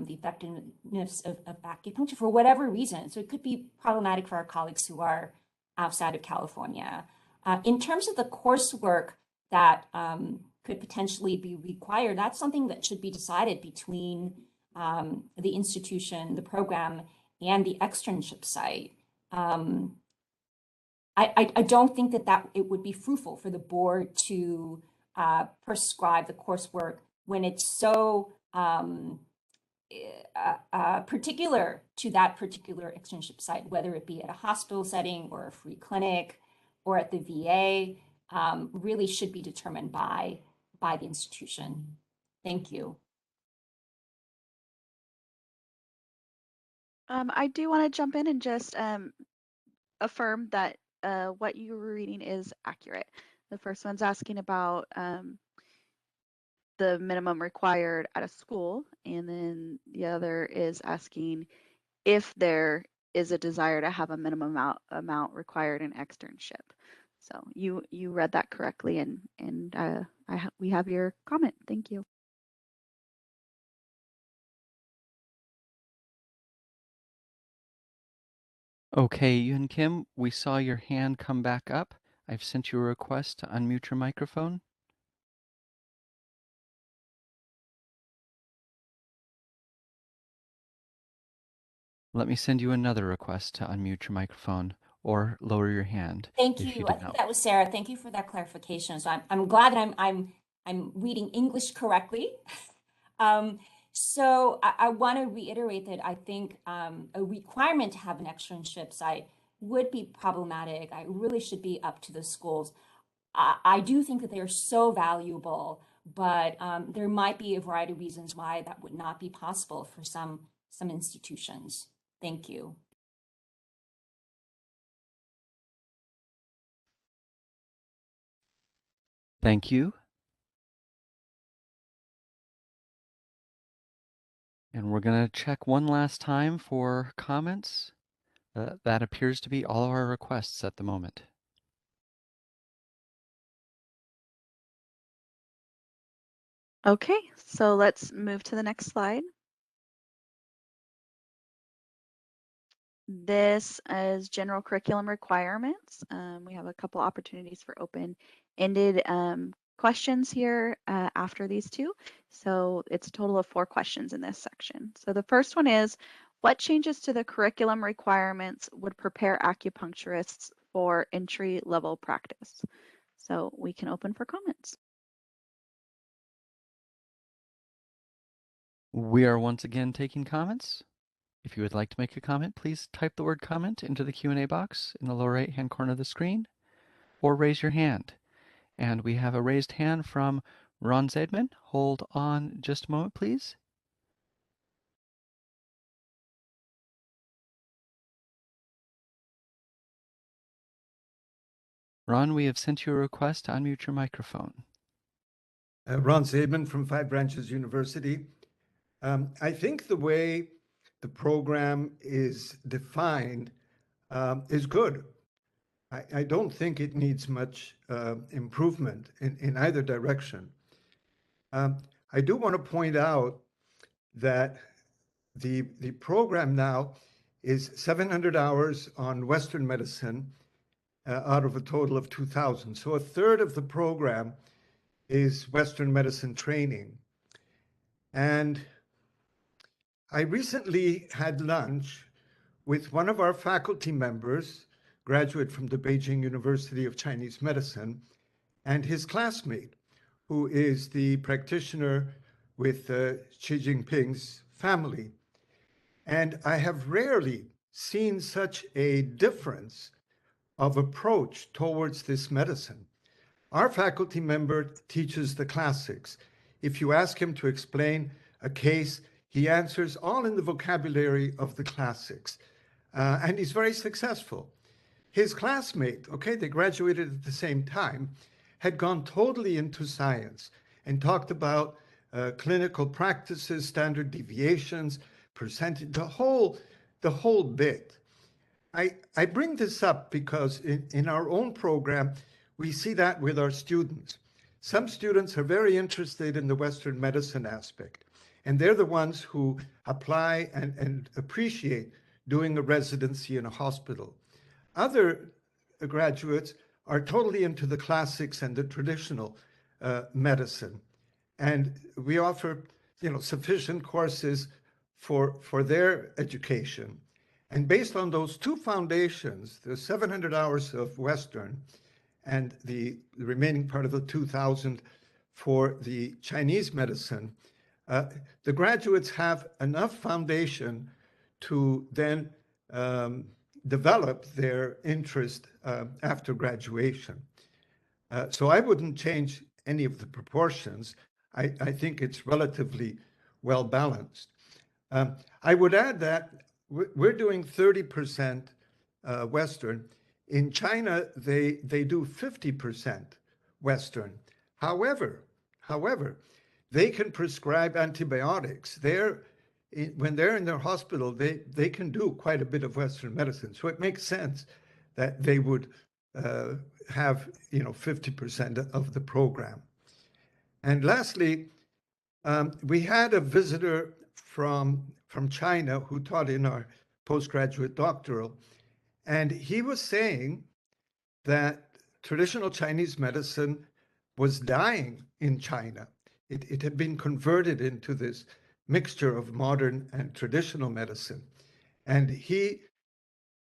the effectiveness of acupuncture for whatever reason. So it could be problematic for our colleagues who are outside of California. In terms of the coursework that could potentially be required, that's something that should be decided between the institution, the program, and the externship site. I don't think that it would be fruitful for the board to prescribe the coursework when it's so particular to that particular externship site, whether it be at a hospital setting or a free clinic or at the VA, really should be determined by the institution. Thank you. I do want to jump in and just affirm that what you were reading is accurate. The first one's asking about the minimum required at a school, and then the other is asking if there is a desire to have a minimum amount required in externship. So you read that correctly, and we have your comment. Thank you. Okay, Yun Kim, we saw your hand come back up. I've sent you a request to unmute your microphone. Let me send you another request to unmute your microphone or lower your hand. Thank if you. I didn't think know. that was Sarah. Thank you for that clarification. So I'm glad that I'm reading English correctly. So I want to reiterate that I think a requirement to have an externship site would be problematic. It really should be up to the schools. I do think that they are so valuable, but there might be a variety of reasons why that would not be possible for some institutions. Thank you. Thank you. And we're going to check one last time for comments. That appears to be all of our requests at the moment. Okay, so let's move to the next slide. This is general curriculum requirements. We have a couple opportunities for open-ended questions here after these two. So it's a total of 4 questions in this section. So the first one is, what changes to the curriculum requirements would prepare acupuncturists for entry-level practice? So we can open for comments. We are once again taking comments. If you would like to make a comment, please type the word comment into the Q&A box in the lower right-hand corner of the screen, or raise your hand. And we have a raised hand from Ron Zedman. Hold on just a moment, please. Ron, we have sent you a request to unmute your microphone. Ron Zedman from Five Branches University. I think the way the program is defined is good. I don't think it needs much improvement in either direction. I do want to point out that the program now is 700 hours on Western medicine out of a total of 2,000. So a third of the program is Western medicine training. And I recently had lunch with one of our faculty members, graduate from the Beijing University of Chinese Medicine, and his classmate, who is the practitioner with Xi Jinping's family. And I have rarely seen such a difference of approach towards this medicine. Our faculty member teaches the classics. If you ask him to explain a case, he answers all in the vocabulary of the classics. And he's very successful. His classmate, okay, they graduated at the same time, had gone totally into science and talked about clinical practices, standard deviations, percentage, the whole bit. I bring this up because in our own program, we see that with our students. Some students are very interested in the Western medicine aspect, and they're the ones who apply and appreciate doing a residency in a hospital. Other graduates are totally into the classics and the traditional medicine. And we offer, sufficient courses for their education. And based on those two foundations, the 700 hours of Western and the remaining part of the 2,000 for the Chinese medicine, the graduates have enough foundation to then develop their interest after graduation. So I wouldn't change any of the proportions. I think it's relatively well balanced. I would add that we're doing 30% Western. In China, they do 50% Western. However, they can prescribe antibiotics. When they're in their hospital, they can do quite a bit of Western medicine. So it makes sense that they would have 50% of the program. And lastly, we had a visitor from China who taught in our postgraduate doctoral, and he was saying that traditional Chinese medicine was dying in China. It had been converted into this mixture of modern and traditional medicine. And he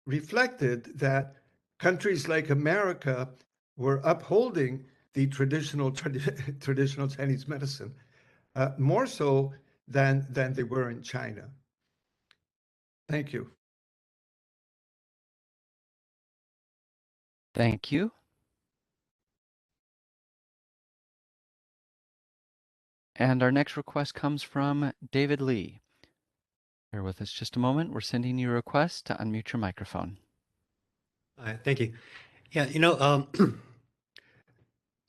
reflected that countries like America were upholding the traditional Chinese medicine more so than they were in China. Thank you. Thank you. And our next request comes from David Lee. Bear with us just a moment. We're sending you a request to unmute your microphone. Thank you. Yeah,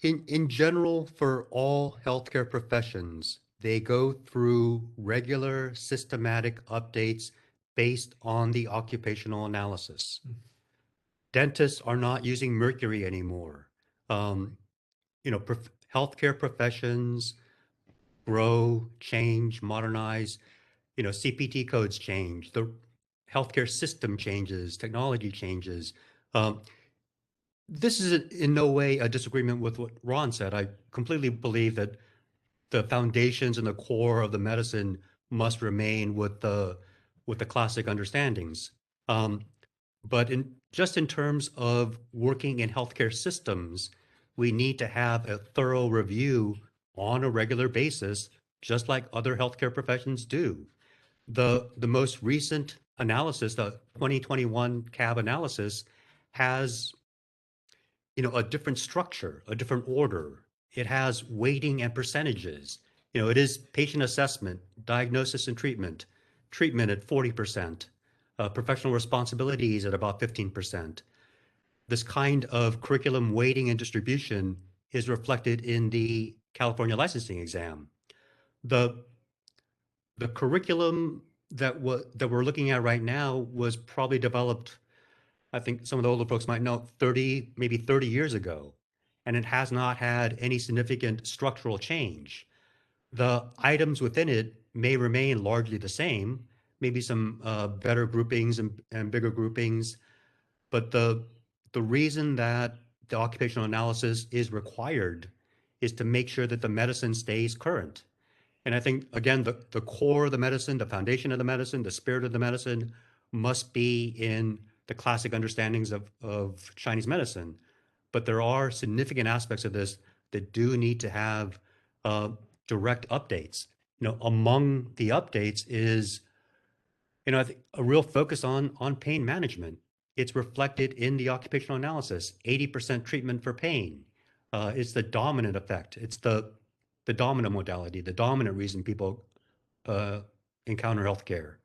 in general, for all healthcare professions, they go through regular systematic updates based on the occupational analysis. Dentists are not using mercury anymore. Healthcare professions grow, change, modernize. CPT codes change. The healthcare system changes. Technology changes. This is in no way a disagreement with what Ron said. I completely believe that the foundations and the core of the medicine must remain with the classic understandings. But just in terms of working in healthcare systems, we need to have a thorough review on a regular basis, just like other healthcare professions do. The most recent analysis, the 2021 CAB analysis, has a different structure, a different order. It has weighting and percentages. It is patient assessment, diagnosis and treatment at 40%, professional responsibilities at about 15%. This kind of curriculum weighting and distribution is reflected in the California licensing exam. The curriculum that we're looking at right now was probably developed, I think some of the older folks might know, maybe 30 years ago, and it has not had any significant structural change. The items within it may remain largely the same, maybe some better groupings and bigger groupings, but the reason that the occupational analysis is required is to make sure that the medicine stays current. And I think, again, the core of the medicine, the foundation of the medicine, the spirit of the medicine must be in the classic understandings of Chinese medicine. But there are significant aspects of this that do need to have direct updates. Among the updates is, I think a real focus on pain management. It's reflected in the occupational analysis, 80% treatment for pain. It's the dominant effect. It's the dominant modality, the dominant reason people encounter healthcare.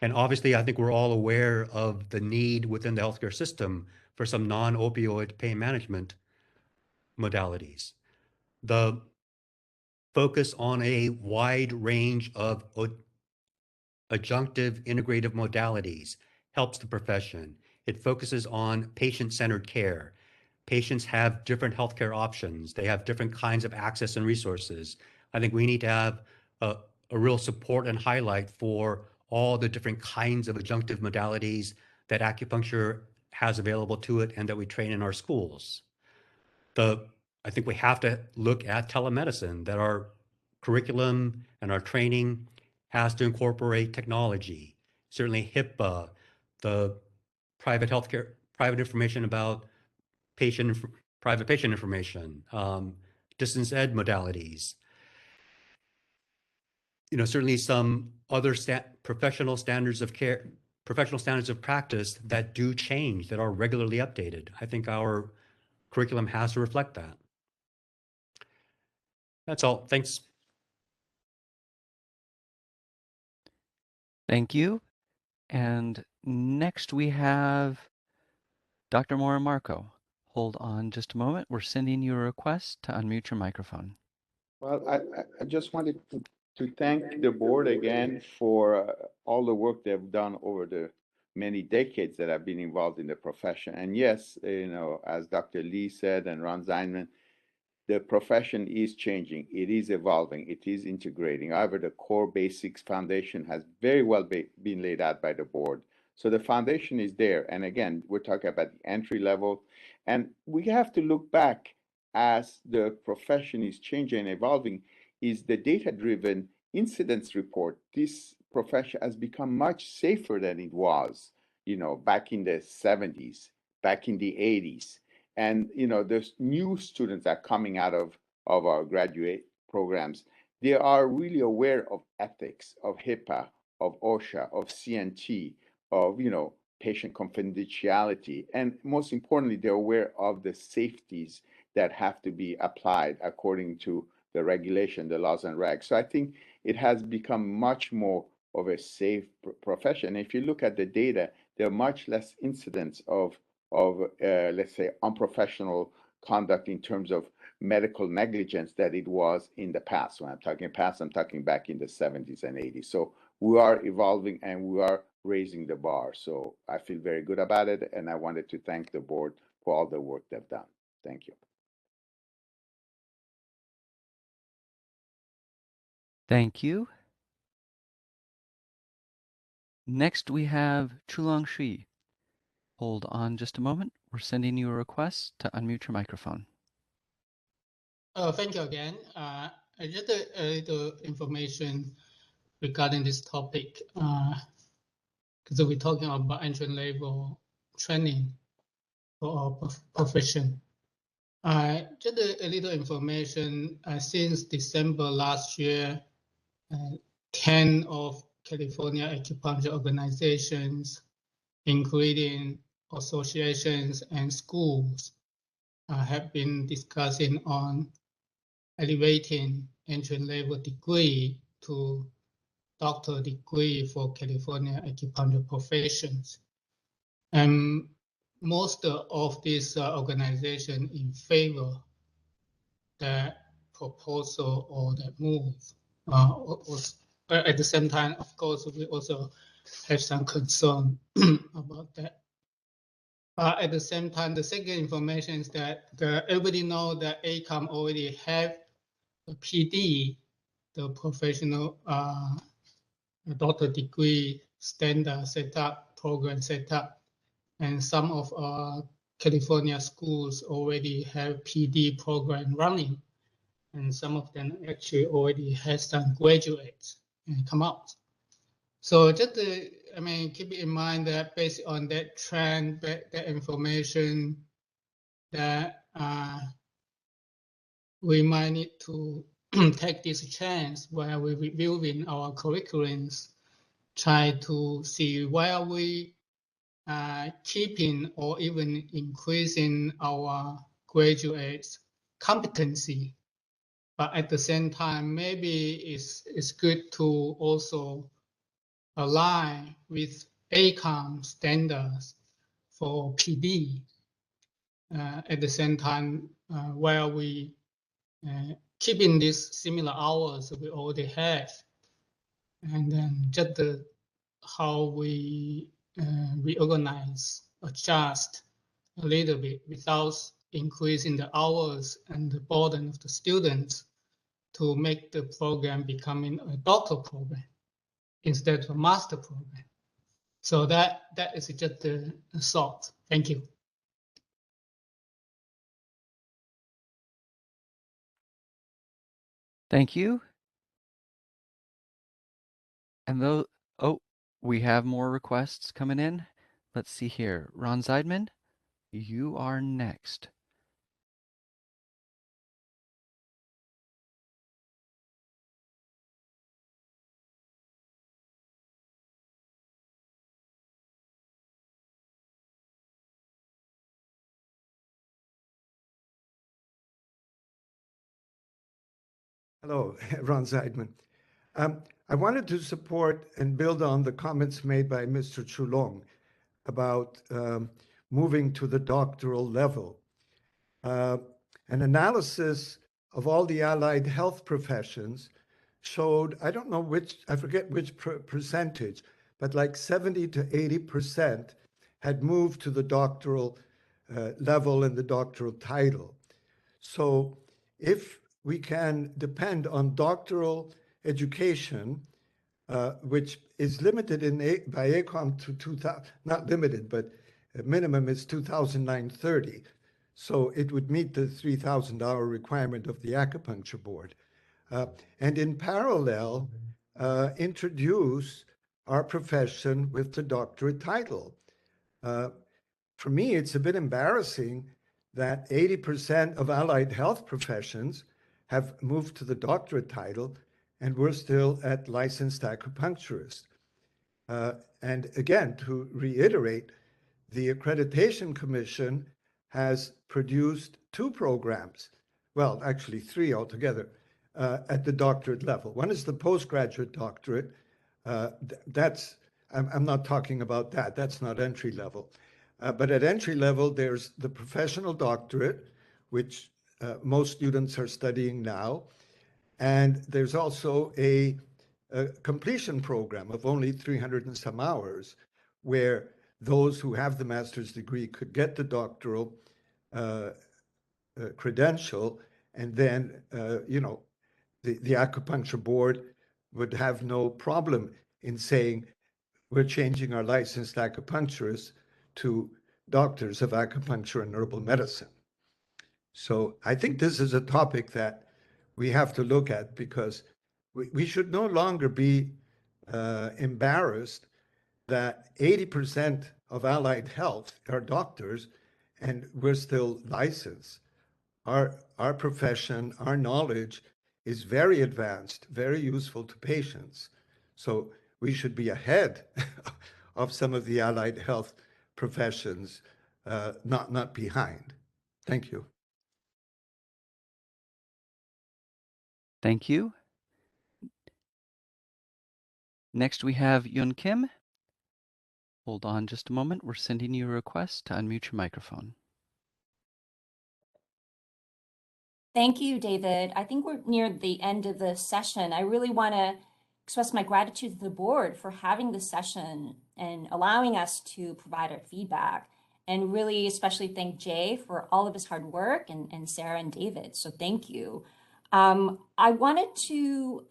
And obviously, I think we're all aware of the need within the healthcare system for some non-opioid pain management modalities. The focus on a wide range of adjunctive integrative modalities helps the profession. It focuses on patient-centered care. Patients have different healthcare options. They have different kinds of access and resources. I think we need to have a real support and highlight for all the different kinds of adjunctive modalities that acupuncture has available to it and that we train in our schools. I think we have to look at telemedicine, that our curriculum and our training has to incorporate technology. Certainly HIPAA, the private healthcare, private information about private patient information, distance ed modalities. Certainly some other professional standards of care, professional standards of practice that do change, that are regularly updated. I think our curriculum has to reflect that. That's all. Thanks. Thank you. And next we have Dr. Mora Marco. Hold on just a moment. We're sending you a request to unmute your microphone. Well, I just wanted to thank the board again for all the work they've done over the many decades that I've been involved in the profession. And yes, as Dr. Lee said and Ron Zineman, the profession is changing. It is evolving. It is integrating. However, the core basics foundation has very well been laid out by the board. So the foundation is there. And again, we're talking about the entry level. And we have to look back as the profession is changing and evolving, is the data-driven incidents report. This profession has become much safer than it was, back in the 70s, back in the 80s. And there's new students that are coming out of our graduate programs. They are really aware of ethics, of HIPAA, of OSHA, of CNT, of patient confidentiality, and most importantly, they're aware of the safeties that have to be applied according to the regulation, the laws and regs. So I think it has become much more of a safe profession. If you look at the data, there are much less incidents of let's say, unprofessional conduct in terms of medical negligence that it was in the past. When I'm talking past, I'm talking back in the 70s and 80s. So we are evolving and we are raising the bar. So I feel very good about it. And I wanted to thank the board for all the work they've done. Thank you. Thank you. Next, we have Chulong Shi. Hold on just a moment. We're sending you a request to unmute your microphone. Oh, thank you again. I just a little information regarding this topic because we're talking about entry level training for our profession. Just a little information. Since December last year, 10 of California acupuncture organizations, including associations and schools, have been discussing on elevating entry-level degree to doctor degree for California acupuncture professions. And most of these organizations in favor that proposal or that move. At the same time, of course, we also have some concern about that. At the same time, the second information is that everybody knows that ACOM already have a PD, the professional doctor degree standard setup, program setup, and some of our California schools already have PD program running, and some of them actually already has some graduates and come out. So just keep in mind that based on that trend, that information, that we might need to take this chance while we're reviewing our curriculums, try to see where we keeping or even increasing our graduates competency, but at the same time, maybe it's good to also align with ACOM standards for PD. At the same time, while we keeping these similar hours we already have, and then just how we reorganize, adjust a little bit without increasing the hours and the burden of the students to make the program becoming a doctor program instead of a master program. So that is just a thought. Thank you. Thank you. And though, oh, we have more requests coming in. Let's see here. Ron Zeidman, you are next. Hello, Ron Zeidman. I wanted to support and build on the comments made by Mr. Chulong about moving to the doctoral level. An analysis of all the allied health professions showed, I don't know which, I forget which percentage, but like 70 to 80% had moved to the doctoral level and the doctoral title. So if we can depend on doctoral education, which is limited by ACOM to 2000, not limited, but minimum is 2009-30. So it would meet the 3,000-hour requirement of the Acupuncture Board. And in parallel, introduce our profession with the doctorate title. For me, it's a bit embarrassing that 80% of allied health professions have moved to the doctorate title, and we're still at licensed acupuncturist. And again, to reiterate, the Accreditation Commission has produced 2 programs, well, actually 3 altogether, at the doctorate level. One is the postgraduate doctorate. I'm not talking about that. That's not entry level. But at entry level, there's the professional doctorate, which most students are studying now. And there's also a completion program of only 300 and some hours, where those who have the master's degree could get the doctoral credential, and then, the Acupuncture Board would have no problem in saying, we're changing our licensed acupuncturists to doctors of acupuncture and herbal medicine. So I think this is a topic that we have to look at, because we should no longer be embarrassed that 80% of allied health are doctors and we're still licensed. Our profession, our knowledge is very advanced, very useful to patients. So we should be ahead of some of the allied health professions, not behind. Thank you. Thank you. Next, we have Yun Kim. Hold on just a moment. We're sending you a request to unmute your microphone. Thank you, David. I think we're near the end of the session. I really want to express my gratitude to the board for having this session and allowing us to provide our feedback, and really especially thank Jay for all of his hard work, and Sarah and David. So thank you. I wanted to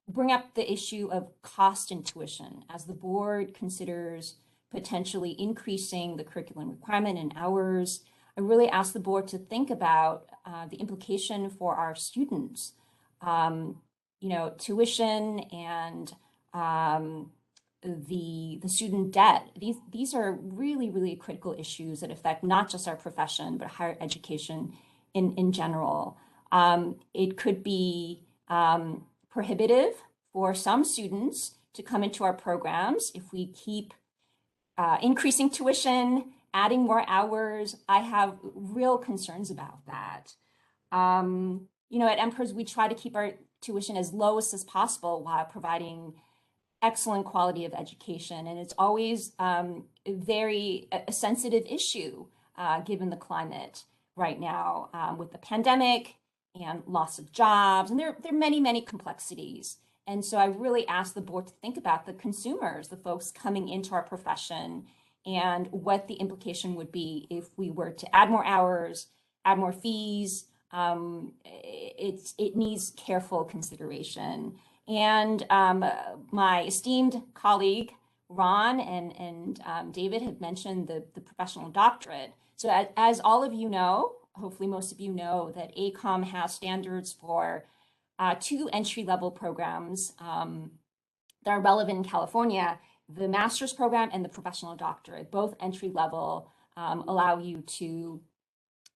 bring up the issue of cost and tuition as the board considers potentially increasing the curriculum requirement and hours. I really ask the board to think about the implication for our students. Tuition and the student debt. These are really, really critical issues that affect not just our profession, but higher education in general. It could be prohibitive for some students to come into our programs if we keep increasing tuition, adding more hours. I have real concerns about that. At Emperor's, we try to keep our tuition as lowest as possible while providing excellent quality of education. And it's always a sensitive issue given the climate right now with the pandemic and loss of jobs. And there are many, many complexities. And so I really ask the board to think about the consumers, the folks coming into our profession, and what the implication would be if we were to add more hours, add more fees. It needs careful consideration. And my esteemed colleague, Ron and David had mentioned the professional doctorate. So as all of you know, hopefully most of you know, that ACOM has standards for 2 entry-level programs that are relevant in California: the master's program and the professional doctorate. Both entry-level allow you to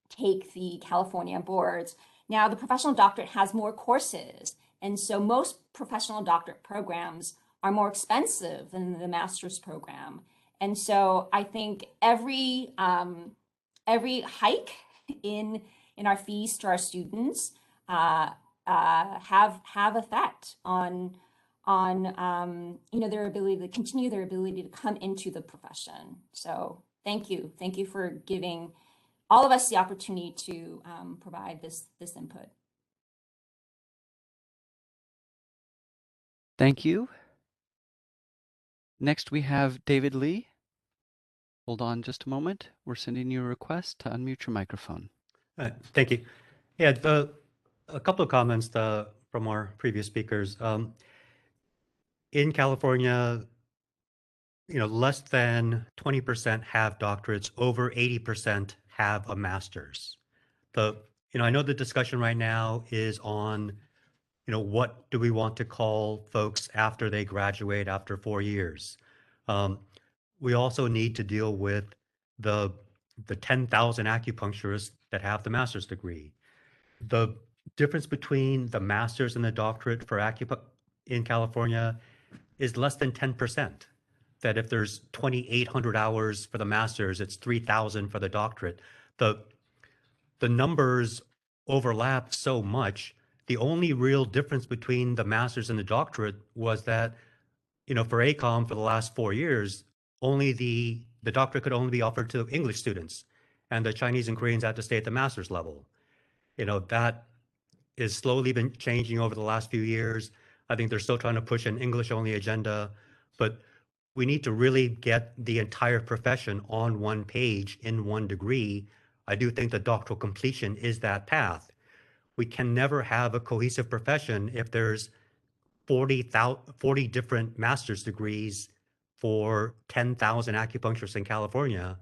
take the California boards. Now, the professional doctorate has more courses, and so most professional doctorate programs are more expensive than the master's program. And so I think every hike in our fees to our students have effect on their ability to continue, their ability to come into the profession. So thank you for giving all of us the opportunity to provide this input. Thank you. Next, we have David Lee. Hold on just a moment. We're sending you a request to unmute your microphone. Thank you. Yeah, a couple of comments from our previous speakers. In California, less than 20% have doctorates, over 80% have a master's. I know the discussion right now is on, what do we want to call folks after they graduate after 4 years? We also need to deal with the 10,000 acupuncturists that have the master's degree. The difference between the master's and the doctorate for in California is less than 10%. That if there's 2,800 hours for the master's, it's 3,000 for the doctorate. The numbers overlap so much. The only real difference between the master's and the doctorate was that, for ACOM for the last 4 years, only the doctorate could only be offered to English students, and the Chinese and Koreans had to stay at the master's level. That is slowly been changing over the last few years. I think they're still trying to push an English-only agenda, but we need to really get the entire profession on one page in one degree. I do think that doctoral completion is that path. We can never have a cohesive profession if there's 40 different master's degrees for 10,000 acupuncturists in California.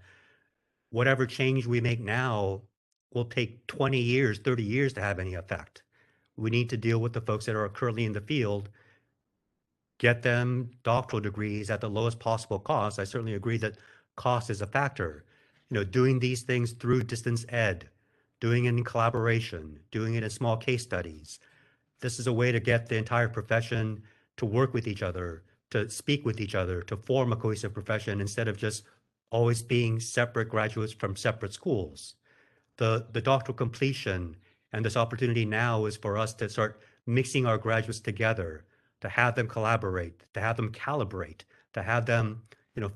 Whatever change we make now will take 20 years, 30 years to have any effect. We need to deal with the folks that are currently in the field, get them doctoral degrees at the lowest possible cost. I certainly agree that cost is a factor. Doing these things through distance ed, doing it in collaboration, doing it in small case studies. This is a way to get the entire profession to work with each other, to speak with each other, to form a cohesive profession instead of just always being separate graduates from separate schools. The doctoral completion and this opportunity now is for us to start mixing our graduates together, to have them collaborate, to have them calibrate, to have them,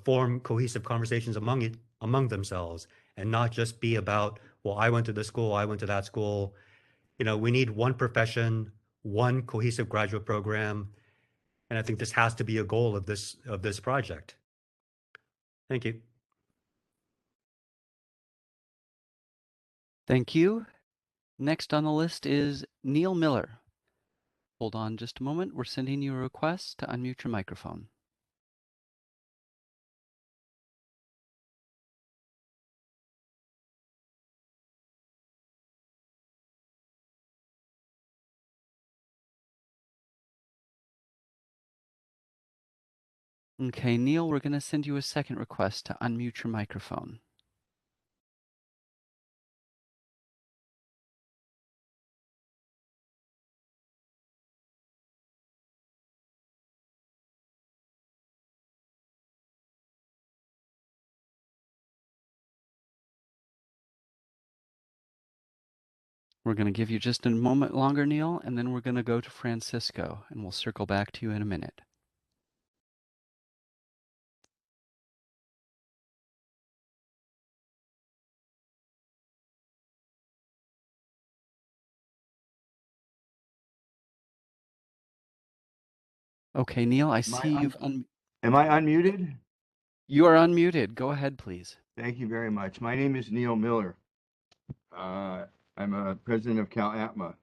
form cohesive conversations among themselves, and not just be about, well, I went to this school, I went to that school. We need one profession, one cohesive graduate program, and I think this has to be a goal of this project. Thank you. Thank you. Next on the list is Neil Miller. Hold on just a moment. We're sending you a request to unmute your microphone. Okay, Neil, we're going to send you a second request to unmute your microphone. We're going to give you just a moment longer, Neil, and then we're going to go to Francisco, and we'll circle back to you in a minute. Okay, Neil, I see you've Am I unmuted? You are unmuted. Go ahead, please. Thank you very much. My name is Neil Miller. I'm a president of CalAtma.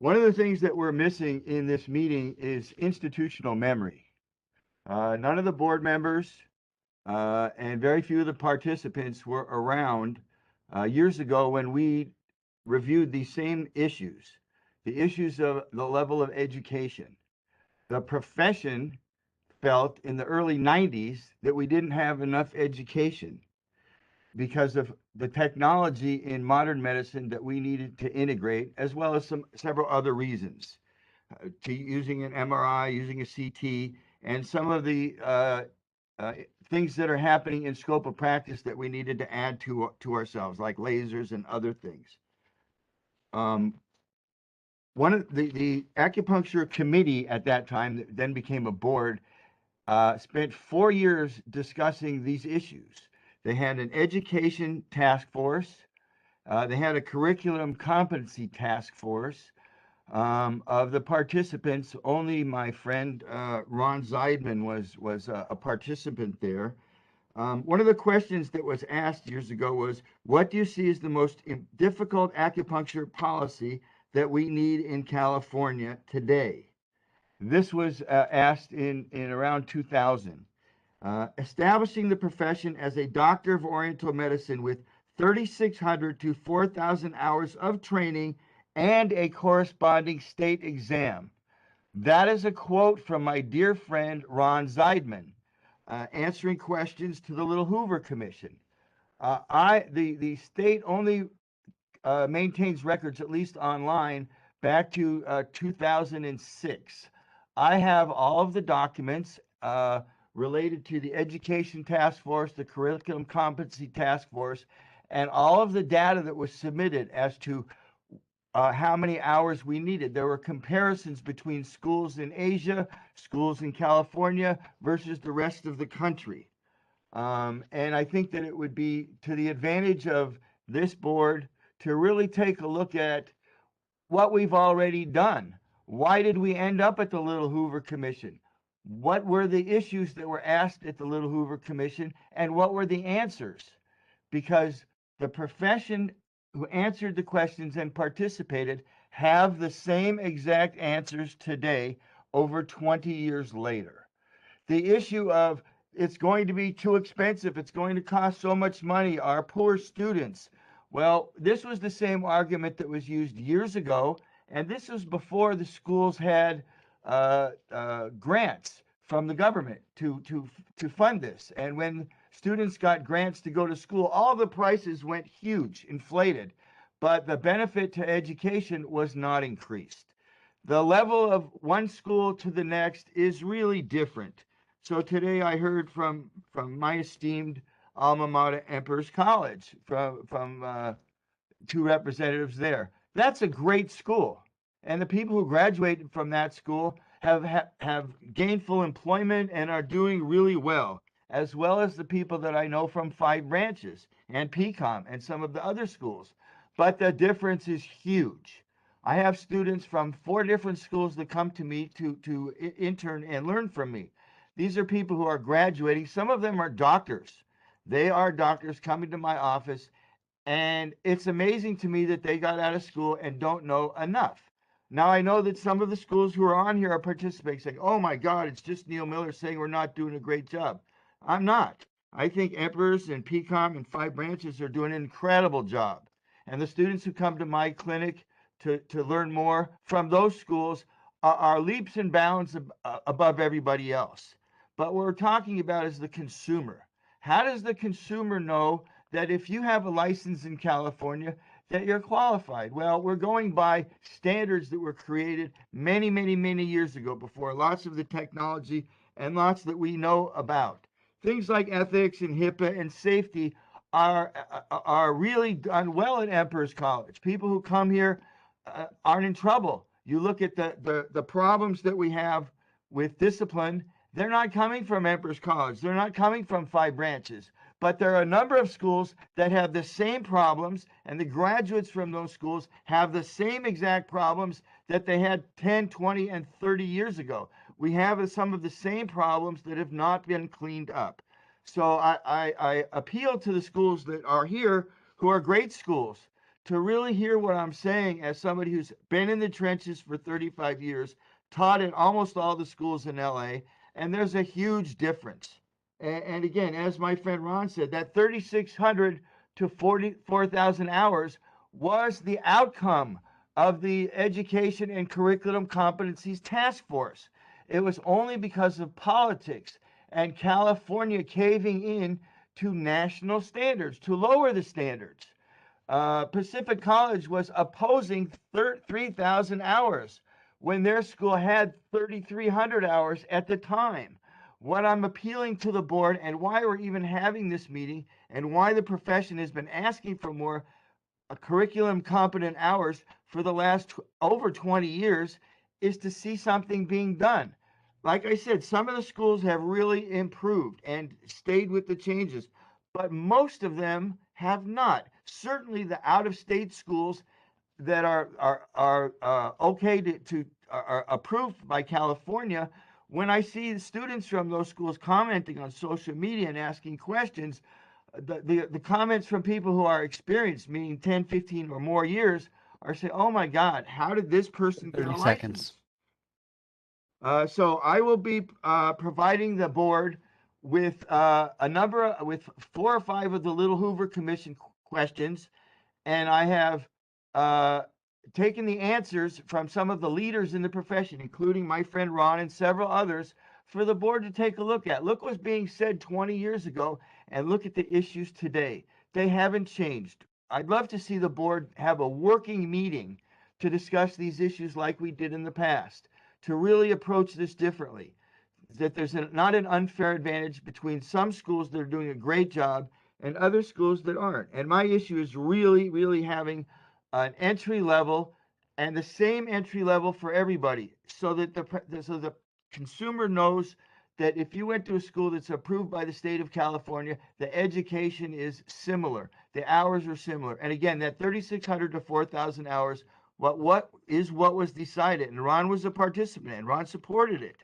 One of the things that we're missing in this meeting is institutional memory. None of the board members and very few of the participants were around years ago when we reviewed these same issues, the issues of the level of education. The profession felt in the early 90s that we didn't have enough education because of the technology in modern medicine that we needed to integrate, as well as several other reasons, to using an MRI, using a CT, and some of the things that are happening in scope of practice that we needed to add to ourselves, like lasers and other things. One of the acupuncture committee at that time, that then became a board, spent 4 years discussing these issues. They had an education task force. They had a curriculum competency task force. Of the participants, only my friend Ron Zeidman was a participant there. One of the questions that was asked years ago was, what do you see as the most difficult acupuncture policy that we need in California today? This was asked in around 2000. Establishing the profession as a doctor of Oriental medicine with 3,600 to 4,000 hours of training and a corresponding state exam. That is a quote from my dear friend Ron Zeidman, answering questions to the Little Hoover Commission. The state only maintains records, at least online, back to 2006. I have all of the documents related to the Education Task Force, the Curriculum Competency Task Force, and all of the data that was submitted as to how many hours we needed. There were comparisons between schools in Asia, schools in California versus the rest of the country. And I think that it would be to the advantage of this board to really take a look at what we've already done. Why did we end up at the Little Hoover Commission? What were the issues that were asked at the Little Hoover Commission, and what were the answers? Because the profession who answered the questions and participated have the same exact answers today, over 20 years later. The issue of it's going to be too expensive, it's going to cost so much money, our poor students. Well, this was the same argument that was used years ago, and this was before the schools had grants from the government to fund this. And when students got grants to go to school, all the prices went huge, inflated, but the benefit to education was not increased. The level of one school to the next is really different. So today I heard from my esteemed alma mater, Emperor's College, from two representatives there. That's a great school, and the people who graduated from that school have gainful employment and are doing really well as the people that I know from Five Branches and PCOM and some of the other schools. But the difference is huge. I have students from 4 different schools that come to me to intern and learn from me. These are people who are graduating. Some of them are doctors. They are doctors coming to my office, and it's amazing to me that they got out of school and don't know enough. Now, I know that some of the schools who are on here are participating, saying, oh my God, it's just Neil Miller saying we're not doing a great job. I'm not. I think Emperors and PCOM and Five Branches are doing an incredible job. And the students who come to my clinic to learn more from those schools are leaps and bounds above everybody else. But what we're talking about is the consumer. How does the consumer know that if you have a license in California, that you're qualified? Well, we're going by standards that were created many, many, many years ago, before lots of the technology and lots that we know about. Things like ethics and HIPAA and safety are really done well at Emperor's College. People who come here aren't in trouble. You look at the problems that we have with discipline, they're not coming from Emperor's College. They're not coming from 5 branches. But there are a number of schools that have the same problems, and the graduates from those schools have the same exact problems that they had 10, 20, and 30 years ago. We have some of the same problems that have not been cleaned up. So I appeal to the schools that are here, who are great schools, to really hear what I'm saying as somebody who's been in the trenches for 35 years, taught at almost all the schools in LA, and there's a huge difference. And again, as my friend Ron said, that 3,600 to 44,000 hours was the outcome of the Education and Curriculum Competencies Task Force. It was only because of politics and California caving in to national standards, to lower the standards. Pacific College was opposing 3,000 hours when their school had 3,300 hours at the time. What I'm appealing to the board, and why we're even having this meeting, and why the profession has been asking for more curriculum competent hours for the last over 20 years, is to see something being done. Like I said, some of the schools have really improved and stayed with the changes, but most of them have not. Certainly the out-of-state schools that are okay to are approved by California. When I see the students from those schools commenting on social media and asking questions, the comments from people who are experienced, meaning 10, 15 or more years, are saying, oh my God, how did this person get a 30 license? seconds. So I will be providing the board with with 4 or 5 of the Little Hoover Commission questions, and I have taken the answers from some of the leaders in the profession, including my friend Ron and several others, for the board to take a look at. Look what's being said 20 years ago, and look at the issues today. They haven't changed. I'd love to see the board have a working meeting to discuss these issues like we did in the past, to really approach this differently. That there's not an unfair advantage between some schools that are doing a great job and other schools that aren't. And my issue is really having an entry level and the same entry level for everybody, so that the consumer knows that if you went to a school that's approved by the state of California, the education is similar, the hours are similar. And again, that 3,600 to 4,000 hours, what was decided, and Ron was a participant, and Ron supported it.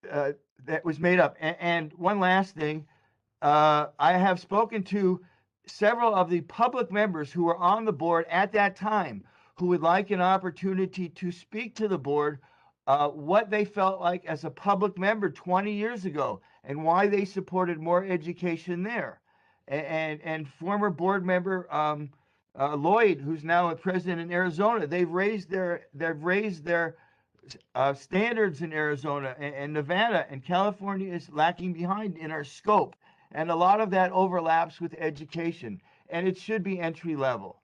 That was made up. And one last thing, I have spoken to several of the public members who were on the board at that time, who would like an opportunity to speak to the board what they felt like as a public member 20 years ago, and why they supported more education there. And former board member Lloyd, who's now a president in Arizona, they've raised their standards in Arizona and Nevada, and California is lacking behind in our scope. And a lot of that overlaps with education, and it should be entry level.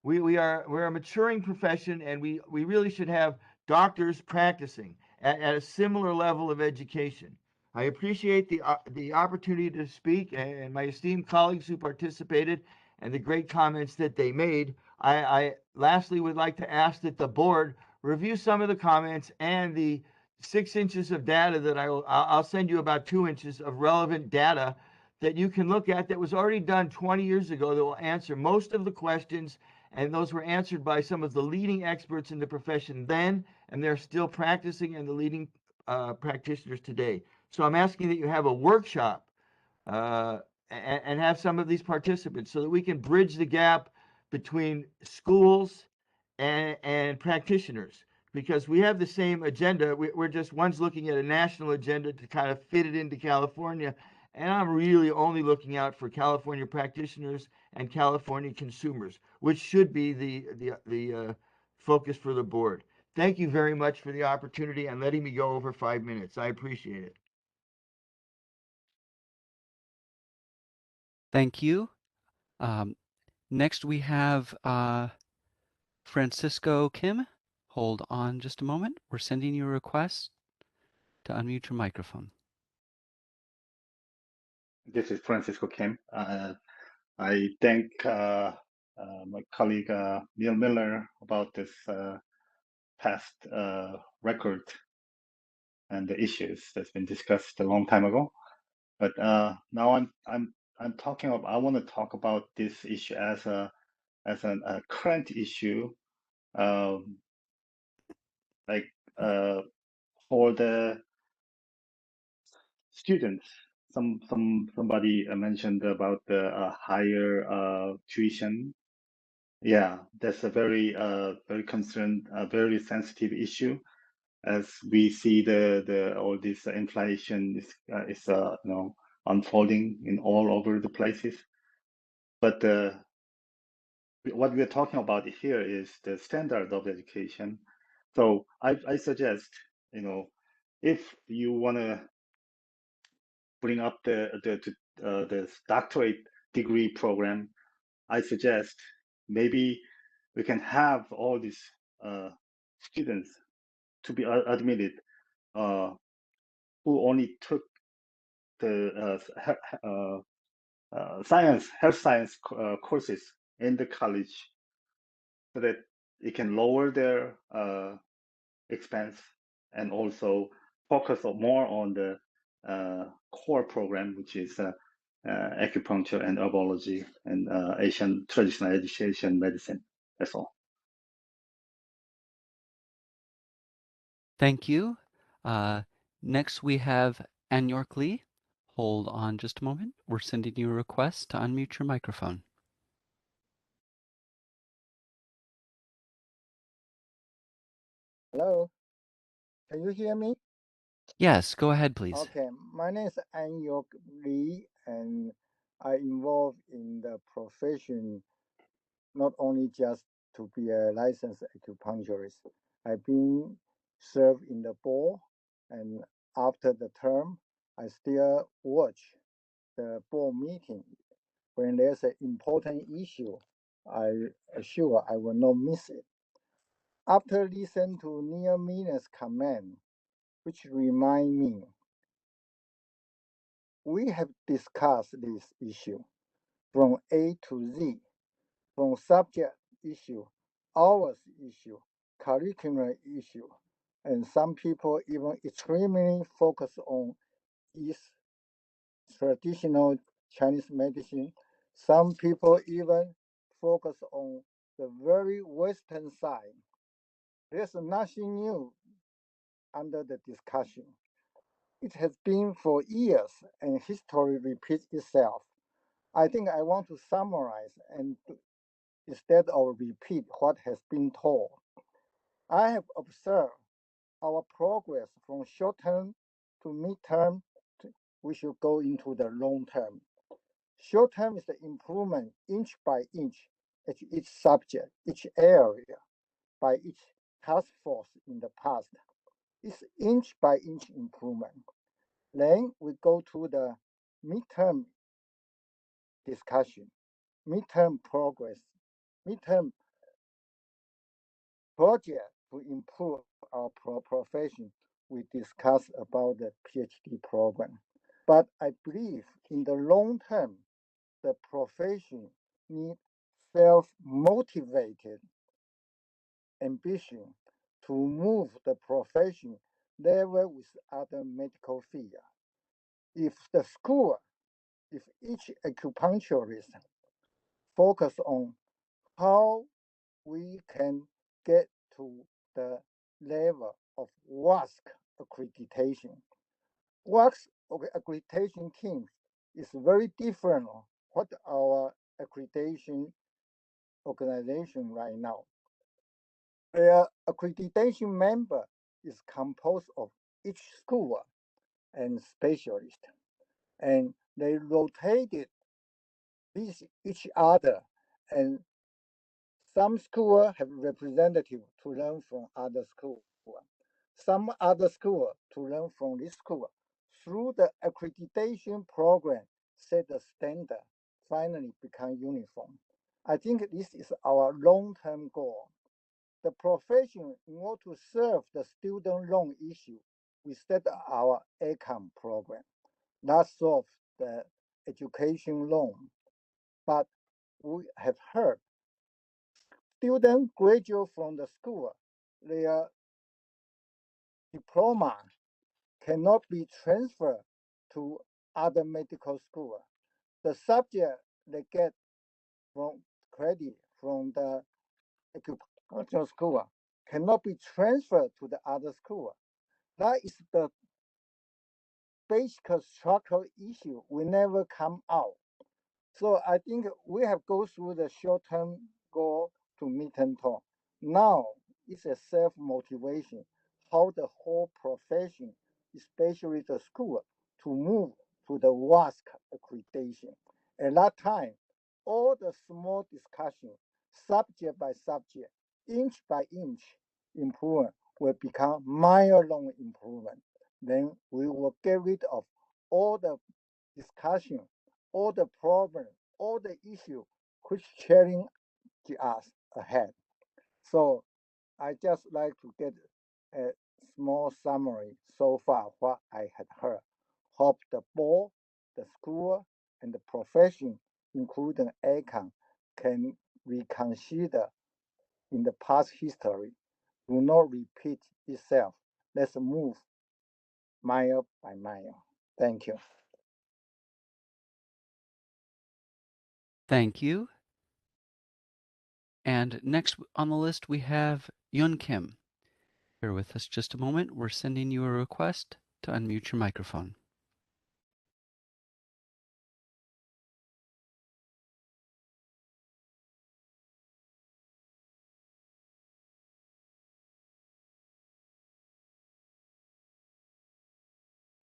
We're a maturing profession, and we really should have doctors practicing at a similar level of education. I appreciate the opportunity to speak, and my esteemed colleagues who participated and the great comments that they made. I lastly would like to ask that the board review some of the comments and the 6 inches of data that I'll send you, about 2 inches of relevant data that you can look at, that was already done 20 years ago, that will answer most of the questions, and those were answered by some of the leading experts in the profession then, and they're still practicing, and the leading practitioners today. So I'm asking that you have a workshop and have some of these participants, so that we can bridge the gap between schools and practitioners, because we have the same agenda. We're just, one's looking at a national agenda to kind of fit it into California, and I'm really only looking out for California practitioners and California consumers, which should be the focus for the board. Thank you very much for the opportunity and letting me go over 5 minutes. I appreciate it. Thank you. Next we have Francisco Kim. Hold on just a moment. We're sending you a request to unmute your microphone. This is Francisco Kim. I thank my colleague Neil Miller about this past record and the issues that's been discussed a long time ago. But now I'm talking about. I want to talk about this issue as a current issue, like for the students. Somebody mentioned about the higher tuition. Yeah, that's a very very concerned, very sensitive issue, as we see the all this inflation is you know, unfolding in all over the places. But what we are talking about here is the standard of education. So I suggest, you know, if you want to bring up the doctorate degree program, I suggest maybe we can have all these students to be admitted who only took the health science courses in the college, so that it can lower their expense and also focus more on the core program, which is acupuncture and herbology and Asian traditional education medicine. That's all. Thank you. Next, we have Ann York Lee. Hold on just a moment. We're sending you a request to unmute your microphone. Hello, can you hear me? Yes, go ahead, please. Okay, my name is An Yok Lee, and I involved in the profession not only just to be a licensed acupuncturist. I've been served in the board, and after the term, I still watch the board meeting. When there's an important issue, I assure I will not miss it. After listening to Neil Miller's comment, which remind me, we have discussed this issue from A to Z, from subject issue, hours issue, curricular issue, and some people even extremely focus on East traditional Chinese medicine. Some people even focus on the very Western side. There's nothing new under the discussion. It has been for years, and history repeats itself. I think I want to summarize and instead of repeat what has been told. I have observed our progress from short term to mid term. We should go into the long term. Short term is the improvement inch by inch at each subject, each area, by each task force in the past. It's inch by inch improvement. Then we go to the midterm discussion, midterm progress, midterm project to improve our profession. We discuss about the PhD program. But I believe in the long term, the profession needs self-motivated ambition to move the profession level with other medical fields. If the school, if each acupuncturist focus on how we can get to the level of WASC accreditation. WASC accreditation team is very different from what our accreditation organization right now. Their accreditation member is composed of each school and specialist, and they rotated each other, and some schools have representatives to learn from other schools. Some other school to learn from this school. Through the accreditation program, set the standard, finally become uniform. I think this is our long-term goal. The profession, in order to serve the student loan issue, we set our ACOM program. That solves the education loan, but we have heard students graduate from the school, their diploma cannot be transferred to other medical school. The subject they get from credit from the acupuncture school cannot be transferred to the other school. That is the basic structural issue we never come out. So I think we have go through the short-term goal to midterm goal. Now it's a self-motivation, how the whole profession, especially the school, to move to the WASC accreditation. At that time, all the small discussion, subject by subject, inch by inch improvement will become mile-long improvement. Then we will get rid of all the discussion, all the problem, all the issue which challenge us ahead. So I just like to get a small summary so far what I had heard. Hope the board, the school, and the profession, including ACON, can reconsider in the past history. Do not repeat itself. Let's move mile by mile. Thank you. Thank you. And next on the list, we have Yun Kim. Bear with us just a moment. We're sending you a request to unmute your microphone.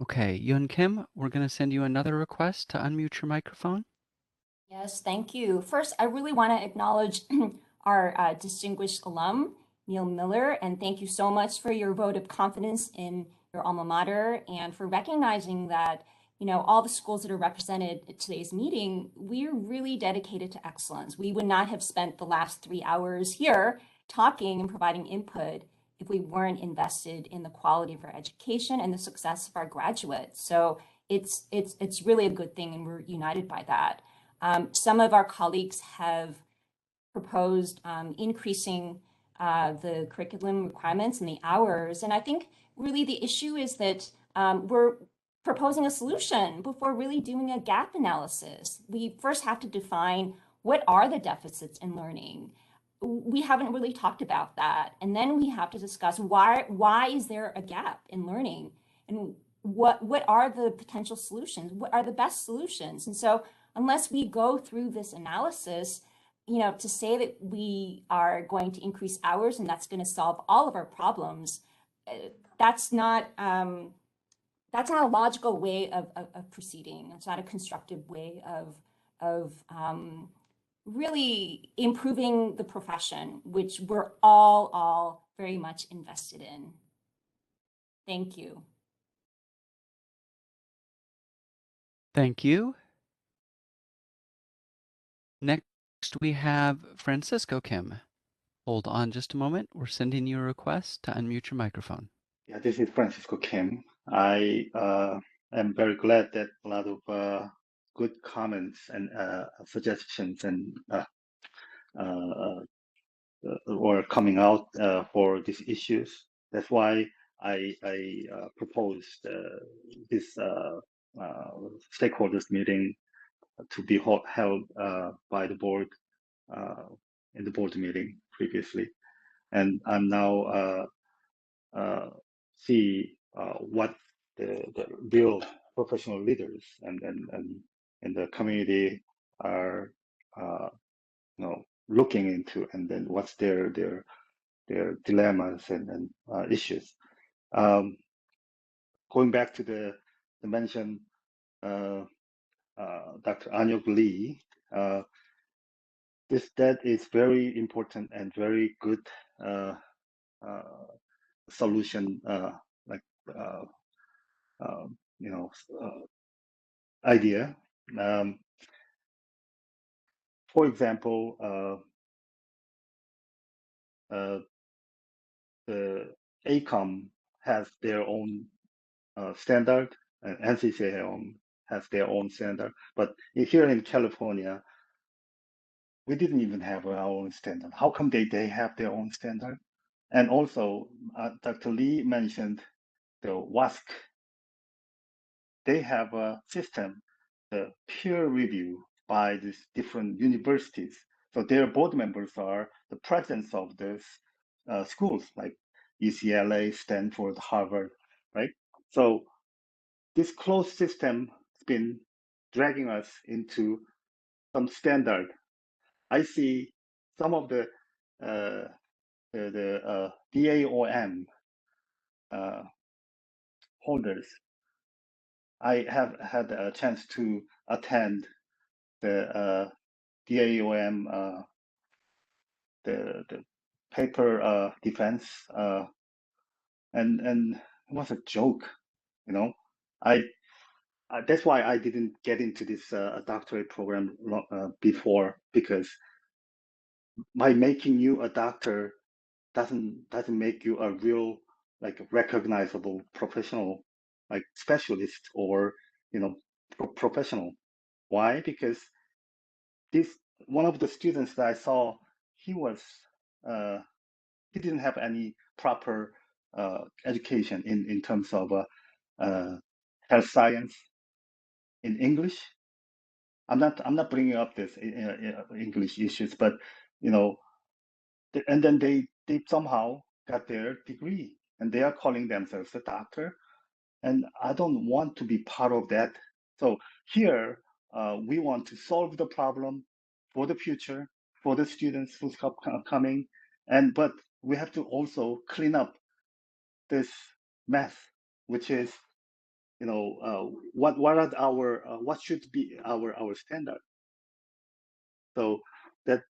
Okay, Yun Kim, we're going to send you another request to unmute your microphone. Yes, thank you. First, I really want to acknowledge our distinguished alum, Neil Miller, and thank you so much for your vote of confidence in your alma mater and for recognizing that, you know, all the schools that are represented at today's meeting, we're really dedicated to excellence. We would not have spent the last 3 hours here talking and providing input if we weren't invested in the quality of our education and the success of our graduates. So it's really a good thing, and we're united by that. Some of our colleagues have proposed increasing the curriculum requirements and the hours. And I think really the issue is that we're proposing a solution before really doing a gap analysis. We first have to define what are the deficits in learning. We haven't really talked about that. And then we have to discuss why is there a gap in learning, and what are the potential solutions? What are the best solutions? And so unless we go through this analysis, you know, to say that we are going to increase hours and that's going to solve all of our problems, that's not a logical way of proceeding. It's not a constructive way of really improving the profession, which we're all very much invested in. Thank you. Thank you. Next, we have Francisco Kim. Hold on just a moment. We're sending you a request to unmute your microphone. Yeah, this is Francisco Kim. I am very glad that a lot of good comments and suggestions and were coming out for these issues. That's why I proposed this stakeholders meeting to be held by the board in the board meeting previously, and I'm now see what the real professional leaders and in the community are looking into, and then what's their dilemmas and issues. Going back to the mention Dr. Anyok Lee, that is very important and very good solution, idea. For example, the ACOM has their own standard, and NCCA has their own standard. But here in California, we didn't even have our own standard. How come they have their own standard? And also, Dr. Lee mentioned the WASC. They have a system, the peer review by these different universities. So their board members are the presidents of those schools like UCLA, Stanford, Harvard, right? So this closed system has been dragging us into some standard. I see some of the DAOM holders. I have had a chance to attend the DAOM, the paper defense, and it was a joke, you know. That's why I didn't get into this doctorate program before, because by making you a doctor doesn't make you a real, like, recognizable professional, like specialist or, you know, professional. Why? Because this one of the students that I saw, he was he didn't have any proper education in terms of health science in English. I'm not bringing up this English issues, but you know, and then they somehow got their degree and they are calling themselves a doctor, and I don't want to be part of that. So here we want to solve the problem for the future, for the students who's coming, but we have to also clean up this mess, which is, you know, what are our what should be our standard. So that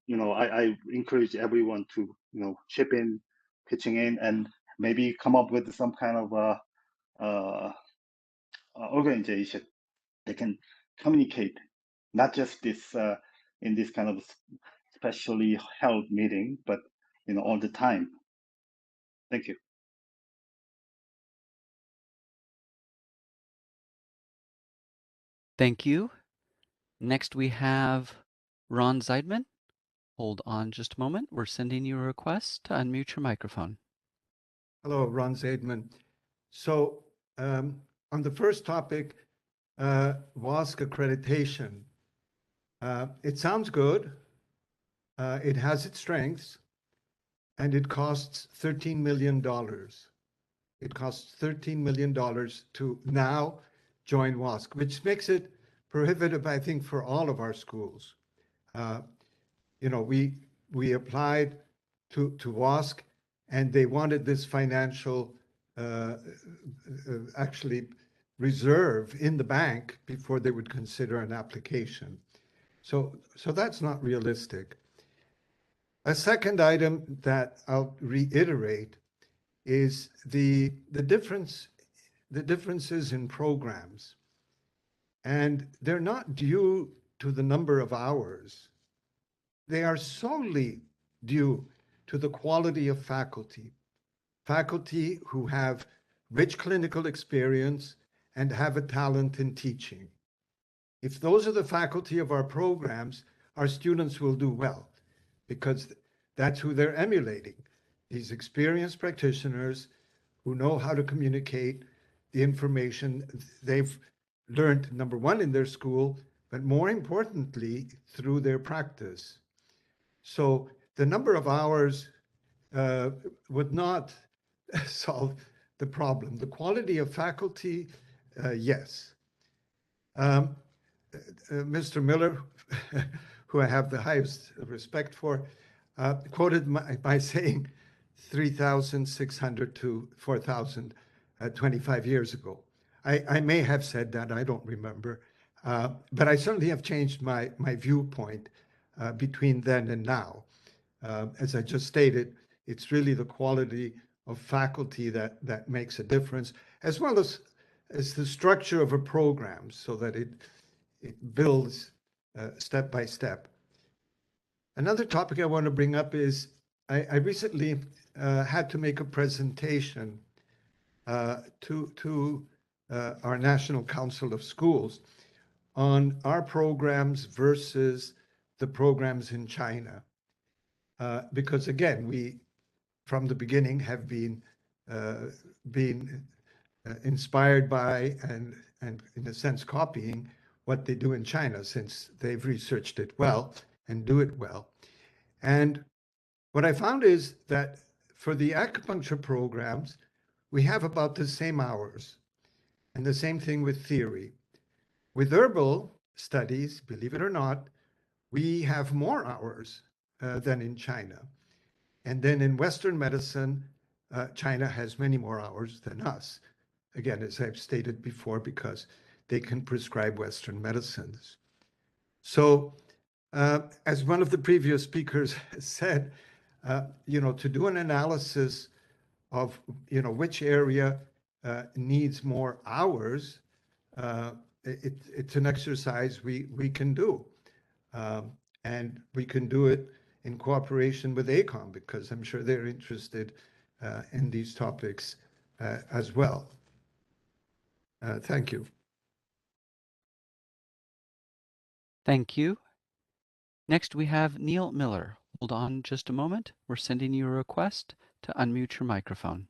you know, I encourage everyone to, you know, chip in, pitching in, and maybe come up with some kind of organization that can communicate, not just this in this kind of specially held meeting, but, you know, all the time. Thank you. Thank you. Next, we have Ron Zeidman. Hold on just a moment. We're sending you a request to unmute your microphone. Hello, Ron Zaidman. So on the first topic, WASC accreditation, it sounds good. It has its strengths, and it costs $13 million. It costs $13 million to now join WASC, which makes it prohibitive, I think, for all of our schools. You know, we applied to WASC, and they wanted this financial actually reserve in the bank before they would consider an application. So that's not realistic. A second item that I'll reiterate is the differences in programs. And they're not due to the number of hours. They are solely due to the quality of faculty who have rich clinical experience and have a talent in teaching. If those are the faculty of our programs, our students will do well, because that's who they're emulating. These experienced practitioners who know how to communicate the information they've learned, number one, in their school, but more importantly, through their practice. So the number of hours would not solve the problem. The quality of faculty, yes. Mr. Miller, who I have the highest respect for, quoted by saying 3,600 to 4,000 25 years ago. I may have said that, I don't remember, but I certainly have changed my viewpoint between then and now. As I just stated, it's really the quality of faculty that makes a difference, as well as the structure of a program, so that it builds step by step. Another topic I want to bring up is I recently had to make a presentation to our National Council of Schools, on our programs versus the programs in China. Because again, we, from the beginning, have been inspired by and in a sense copying what they do in China, since they've researched it well and do it well. And what I found is that for the acupuncture programs, we have about the same hours, and the same thing with theory. With herbal studies, believe it or not, we have more hours than in China. And then in Western medicine, China has many more hours than us. Again, as I've stated before, because they can prescribe Western medicines. So, as one of the previous speakers said, to do an analysis of, which area needs more hours, it's an exercise we can do. And we can do it in cooperation with ACOM, because I'm sure they're interested in these topics as well. Thank you. Thank you. Next, we have Neil Miller. Hold on just a moment. We're sending you a request to unmute your microphone.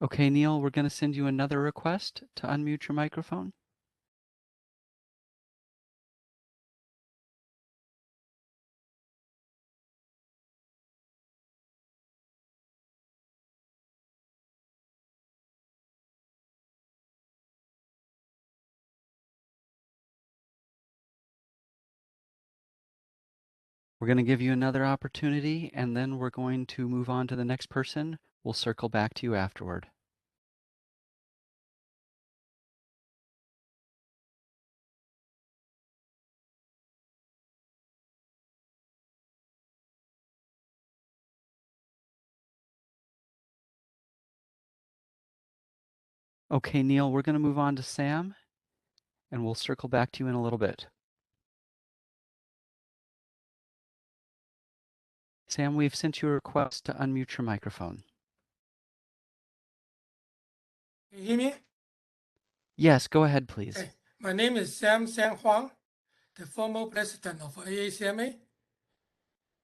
Okay, Neil, we're going to send you another request to unmute your microphone. We're going to give you another opportunity, and then we're going to move on to the next person. We'll circle back to you afterward. Okay, Neil, we're going to move on to Sam, and we'll circle back to you in a little bit. Sam, we've sent you a request to unmute your microphone. Can you hear me? Yes, go ahead, please. Okay. My name is Sam Huang, the former president of AACMA.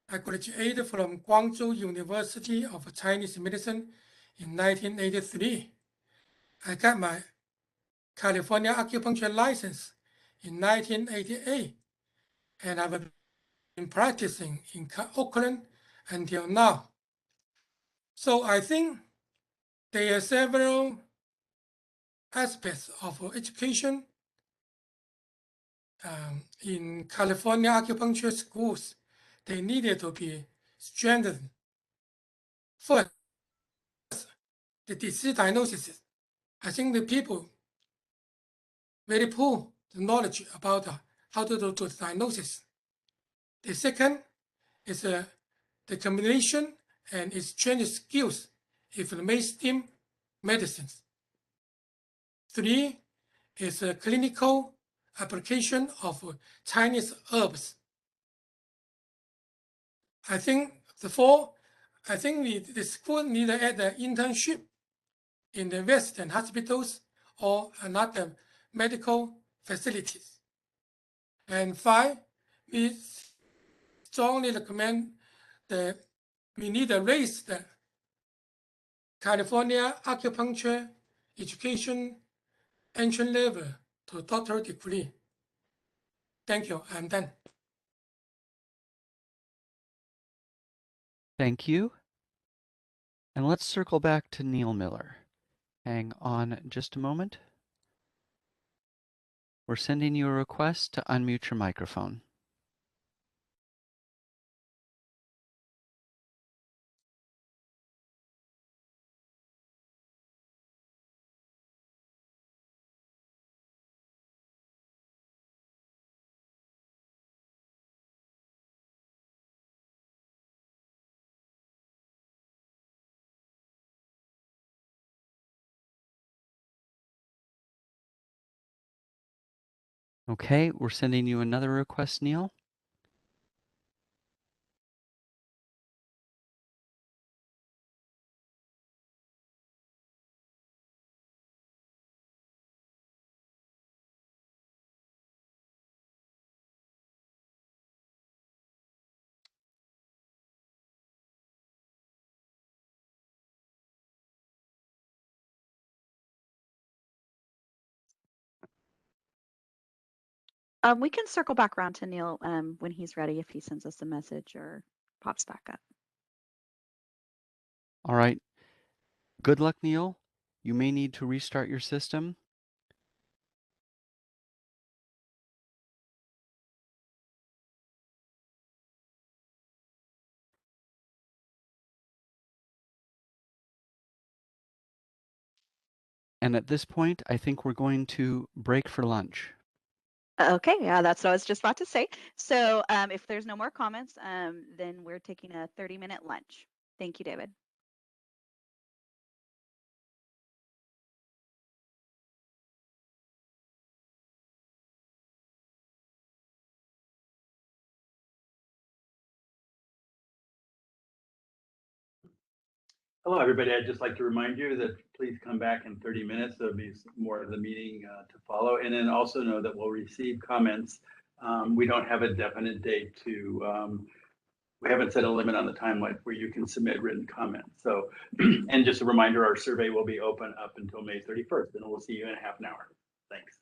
I graduated from Guangzhou University of Chinese Medicine in 1983. I got my California acupuncture license in 1988, and I've been practicing in Oakland until now. So I think there are several aspects of education in California acupuncture schools. They needed to be strengthened. First, the disease diagnosis. I think the people very poor the knowledge about how to do the diagnosis. The second is the combination and exchange skills if the mainstream medicines. Three is a clinical application of Chinese herbs. I think the school need to add an internship in the Western hospitals or another medical facilities. And five, we strongly recommend that we need to raise the California acupuncture education entry level to doctoral degree. Thank you. I'm done. Thank you. And let's circle back to Neil Miller. Hang on just a moment. We're sending you a request to unmute your microphone. Okay, we're sending you another request, Neil. We can circle back around to Neil when he's ready if he sends us a message or pops back up. All right. Good luck, Neil. You may need to restart your system. And at this point, I think we're going to break for lunch. Okay, yeah, that's what I was just about to say. So if there's no more comments, then we're taking a 30-minute lunch. Thank you, David. Hello, everybody. I'd just like to remind you that please come back in 30 minutes. There'll be more of the meeting to follow. And then also know that we'll receive comments. We don't have a definite date to, we haven't set a limit on the timeline where you can submit written comments. So, and just a reminder, our survey will be open up until May 31st, and we'll see you in half an hour. Thanks.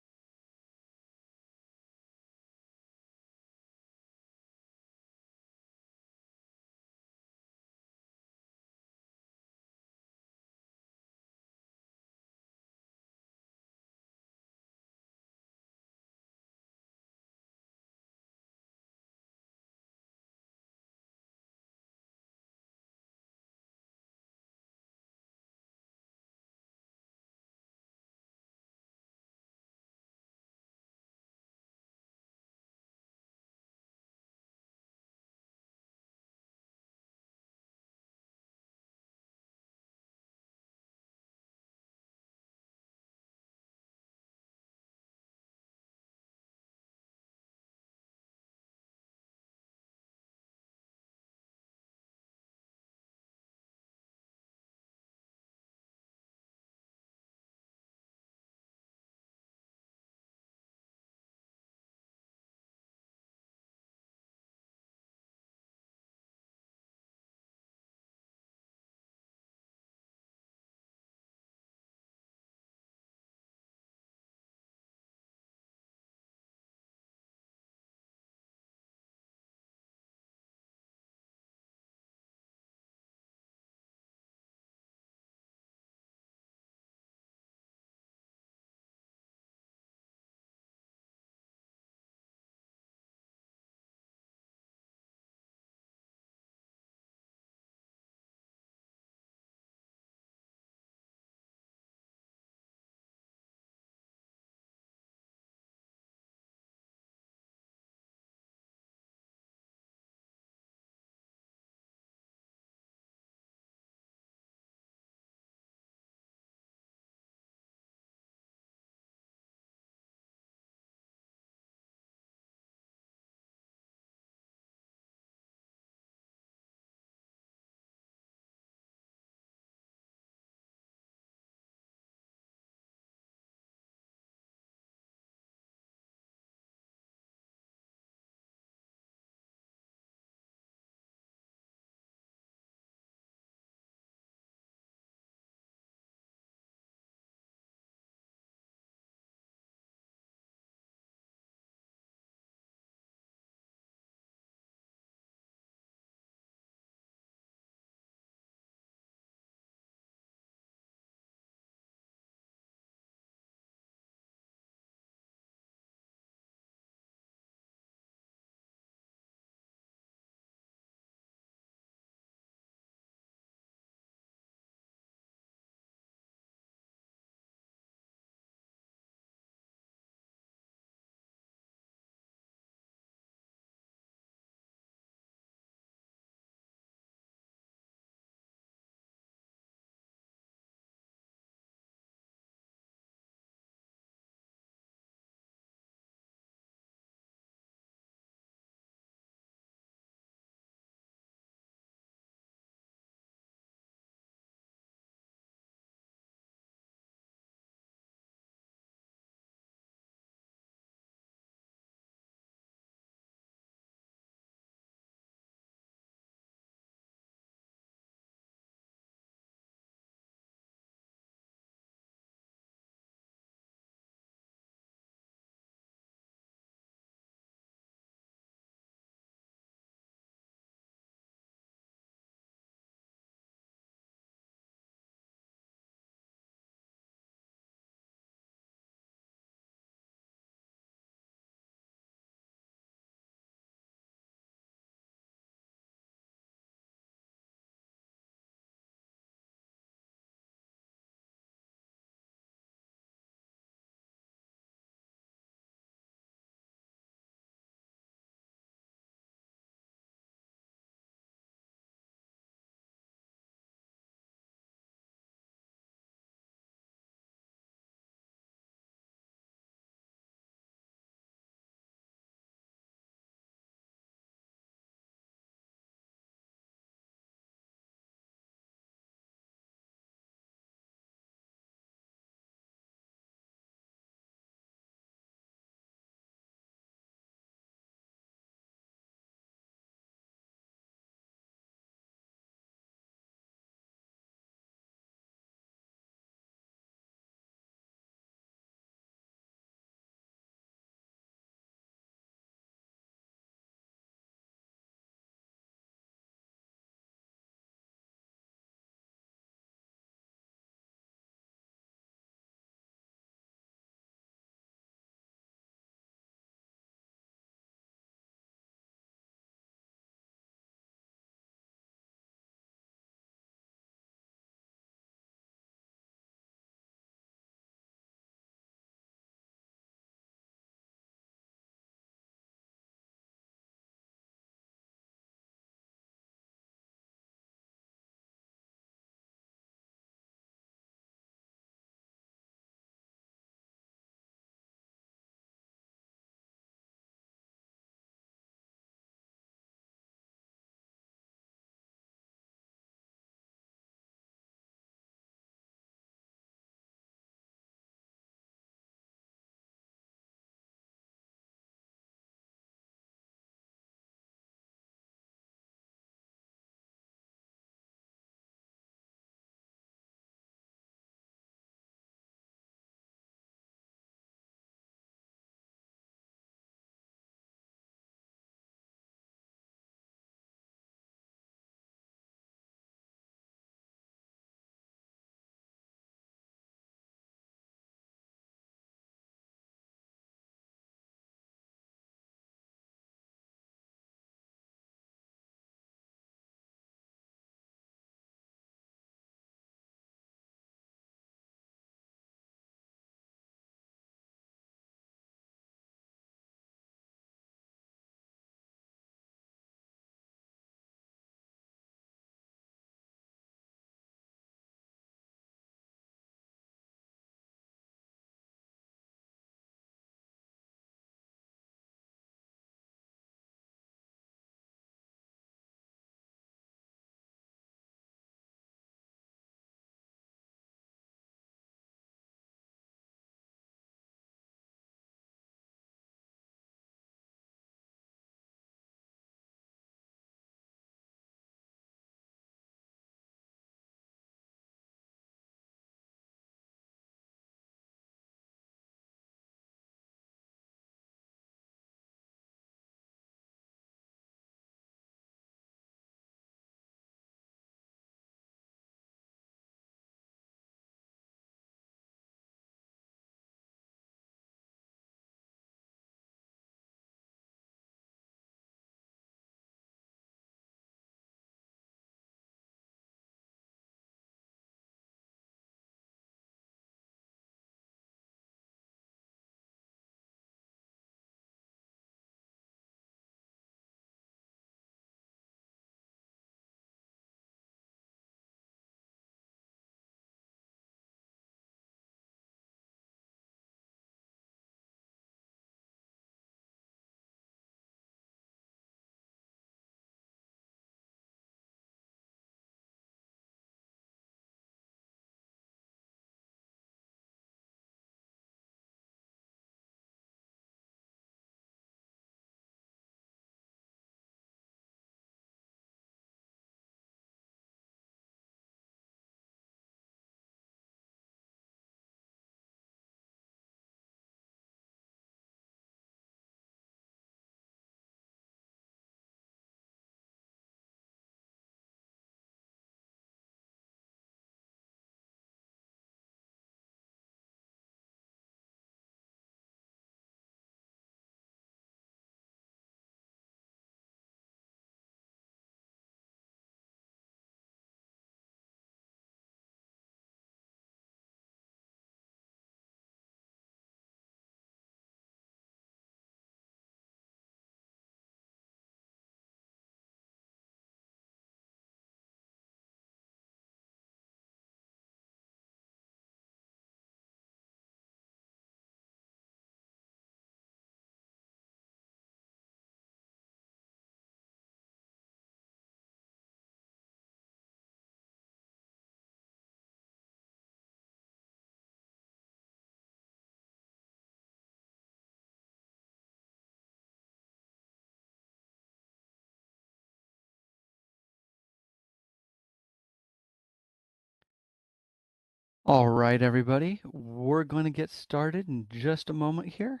All right, everybody, we're going to get started in just a moment here.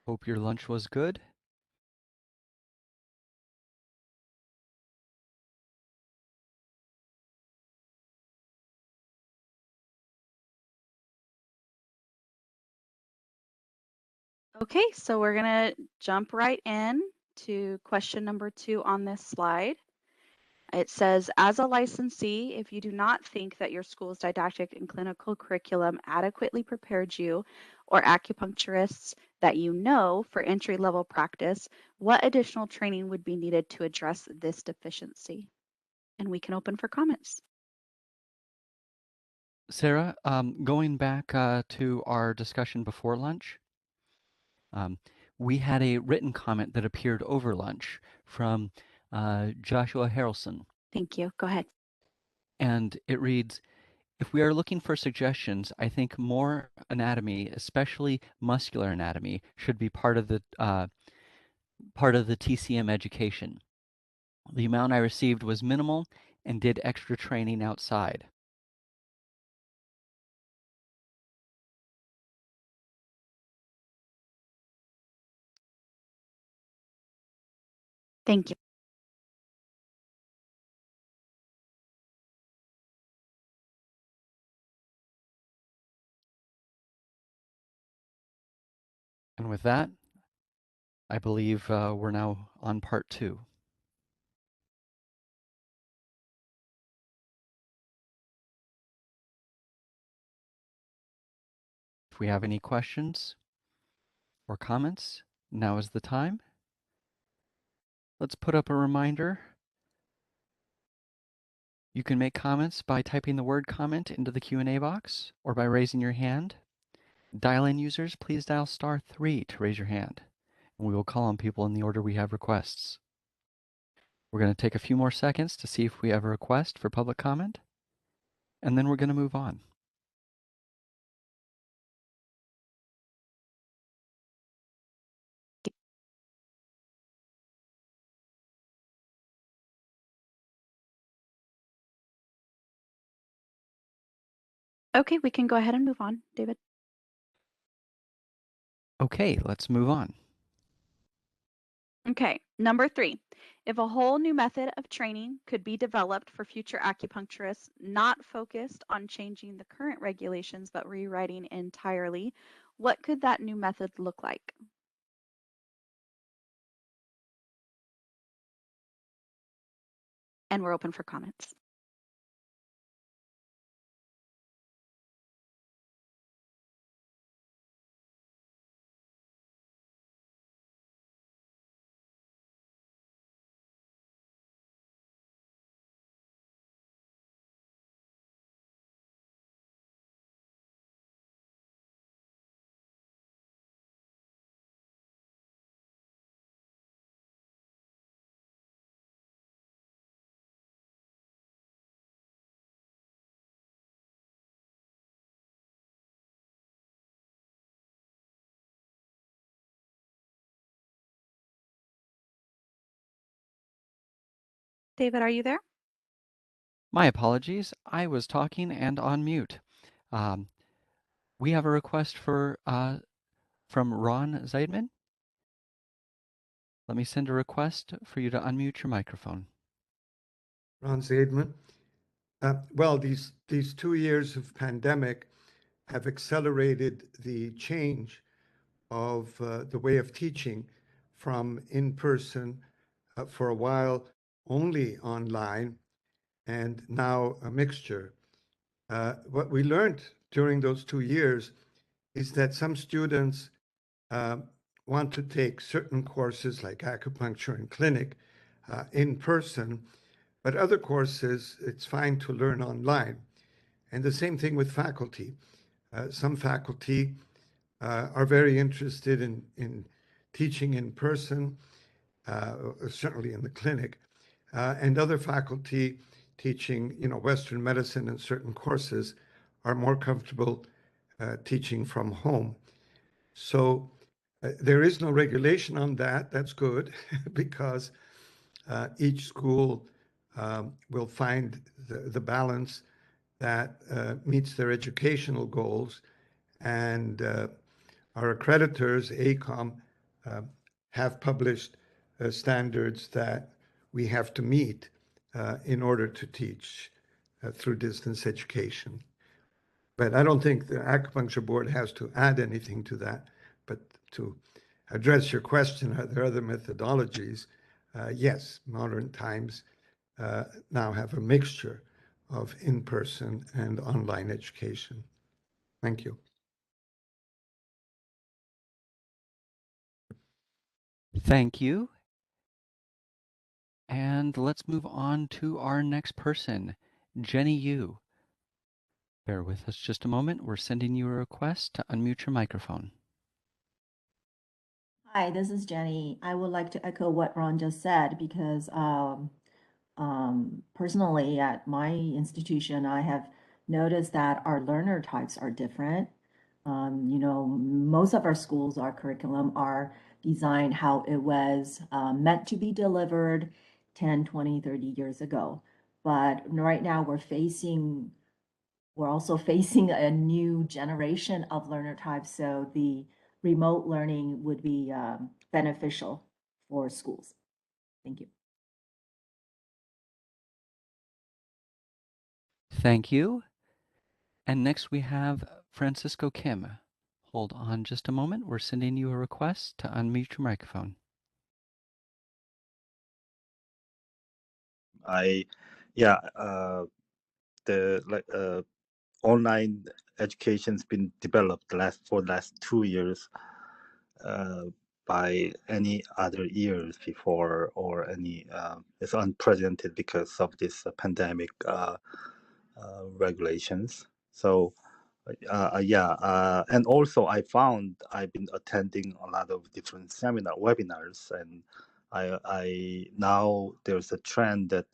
Hope your lunch was good. Okay, so we're gonna jump right in to question number 2 on this slide. It says, as a licensee, if you do not think that your school's didactic and clinical curriculum adequately prepared you or acupuncturists that you know for entry-level practice, what additional training would be needed to address this deficiency? And we can open for comments. Sarah, going back to our discussion before lunch, we had a written comment that appeared over lunch from Joshua Harrelson. Thank you. Go ahead. And it reads, if we are looking for suggestions, I think more anatomy, especially muscular anatomy, should be part of the TCM education. The amount I received was minimal and did extra training outside. Thank you. And with that, I believe we're now on part 2. If we have any questions or comments, now is the time. Let's put up a reminder. You can make comments by typing the word comment into the Q&A box or by raising your hand. Dial-in users, please dial *3 to raise your hand, and we will call on people in the order we have requests. We're going to take a few more seconds to see if we have a request for public comment, and then we're going to move on. Okay, we can go ahead and move on, David. Okay, let's move on. Okay, number 3. If a whole new method of training could be developed for future acupuncturists, not focused on changing the current regulations, but rewriting entirely, what could that new method look like? And we're open for comments. David, are you there? My apologies, I was talking and on mute. We have a request for from Ron Zeidman. Let me send a request for you to unmute your microphone. Ron Zeidman. Well, these 2 years of pandemic have accelerated the change of the way of teaching from in-person for a while only online and now a mixture. What we learned during those 2 years is that some students want to take certain courses like acupuncture and clinic in person, but other courses, it's fine to learn online. And the same thing with faculty. Some faculty are very interested in teaching in person, certainly in the clinic, and other faculty teaching, Western medicine and certain courses are more comfortable teaching from home. So there is no regulation on that. That's good because each school will find the balance that meets their educational goals. And our accreditors, ACOM, have published standards that we have to meet in order to teach through distance education. But I don't think the Acupuncture Board has to add anything to that. But to address your question, are there other methodologies? Yes, modern times now have a mixture of in-person and online education. Thank you. Thank you. And let's move on to our next person, Jenny Yu. Bear with us just a moment. We're sending you a request to unmute your microphone. Hi, this is Jenny. I would like to echo what Ron just said because personally at my institution, I have noticed that our learner types are different. You know, most of our schools, our curriculum are designed how it was meant to be delivered 10, 20, 30 years ago. But right now we're also facing a new generation of learner types. So the remote learning would be beneficial for schools. Thank you. Thank you. And next we have Francisco Kim. Hold on just a moment. We're sending you a request to unmute your microphone. The online education's been developed for the last 2 years by any other years before, or any it's unprecedented because of this pandemic regulations. So and also I've been attending a lot of different webinars, and I now there's a trend that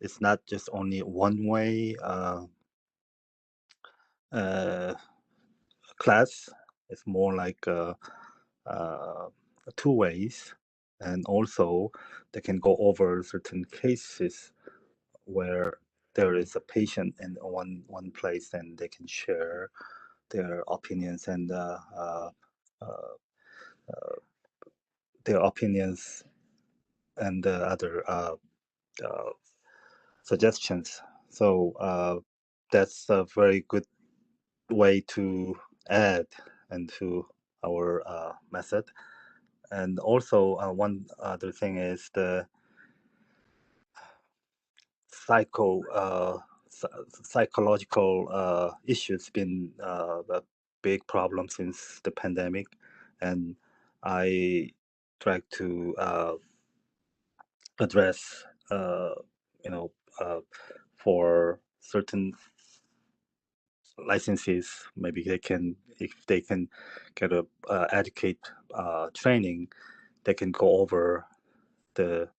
it's not just only one way class. It's more like two ways, and also they can go over certain cases where there is a patient in one place, and they can share their opinions and their opinions and other suggestions. So that's a very good way to add into our method. And also one other thing is the psychological issues been a big problem since the pandemic, and I try to address you know for certain licenses, maybe if they can get a adequate training, they can go over the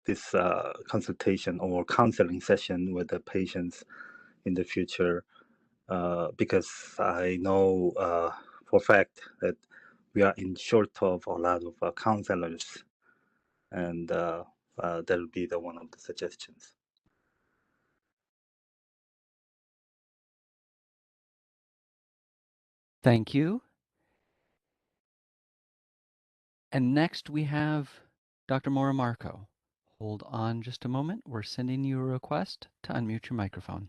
this consultation or counseling session with the patients in the future, because I know for a fact that we are in short of a lot of counselors, and that'll be one of the suggestions. Thank you. And next we have Dr. Morimarco. Hold on just a moment. We're sending you a request to unmute your microphone.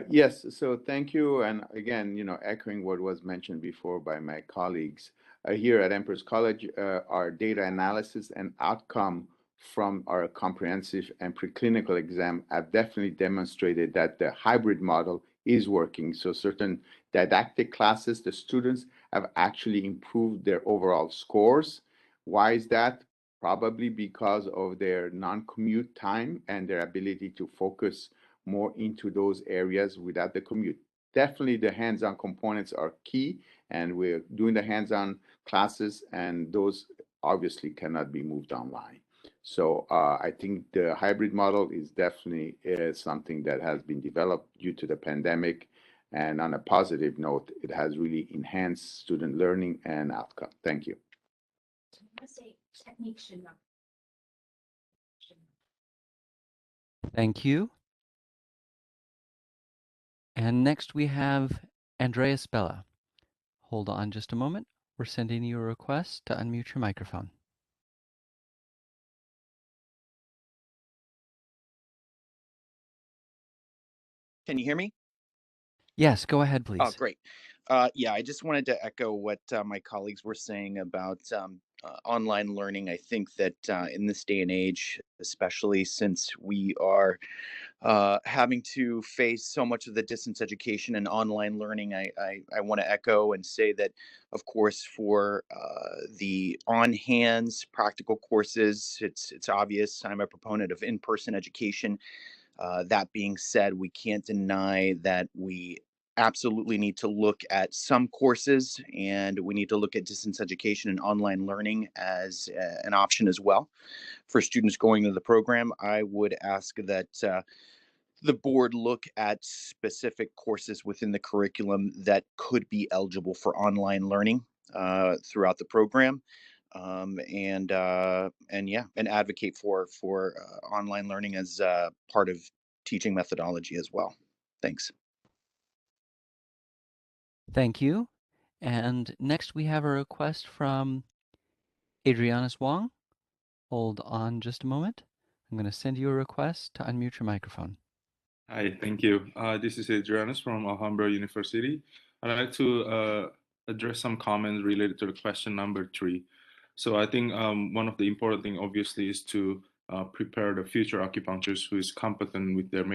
Yes, so thank you. And again, echoing what was mentioned before by my colleagues, here at Empress College, our data analysis and outcome from our comprehensive and preclinical exam have definitely demonstrated that the hybrid model is working. So certain didactic classes, the students have actually improved their overall scores. Why is that? Probably because of their non-commute time and their ability to focus more into those areas without the commute. Definitely the hands-on components are key, and we're doing the hands-on classes, and those obviously cannot be moved online. So I think the hybrid model is definitely something that has been developed due to the pandemic, and on a positive note, it has really enhanced student learning and outcome. Thank you. Thank you. And next we have Andreas Bella. Hold on just a moment. We're sending you a request to unmute your microphone. Can you hear me? Yes, go ahead, Oh, please. great. Yeah, I just wanted to echo what my colleagues were saying about online learning. I think that in this day and age, especially since we are having to face so much of the distance education and online learning, I want to echo and say that, of course, for the on-hands practical courses, it's obvious I'm a proponent of in-person education. That being said, we can't deny that we absolutely need to look at some courses and we need to look at distance education and online learning as an option as well. For students going to the program, I would ask that the board look at specific courses within the curriculum that could be eligible for online learning throughout the program. And yeah, and advocate for online learning as part of teaching methodology as well. Thanks. Thank you. And next we have a request from Adrianus Wong. Hold on just a moment. I'm going to send you a request to unmute your microphone. Hi, thank you. This is Adrianus from Alhambra University. I'd like to address some comments related to the question number 3. So I think one of the important thing, obviously, is to prepare the future acupuncturists who is competent with their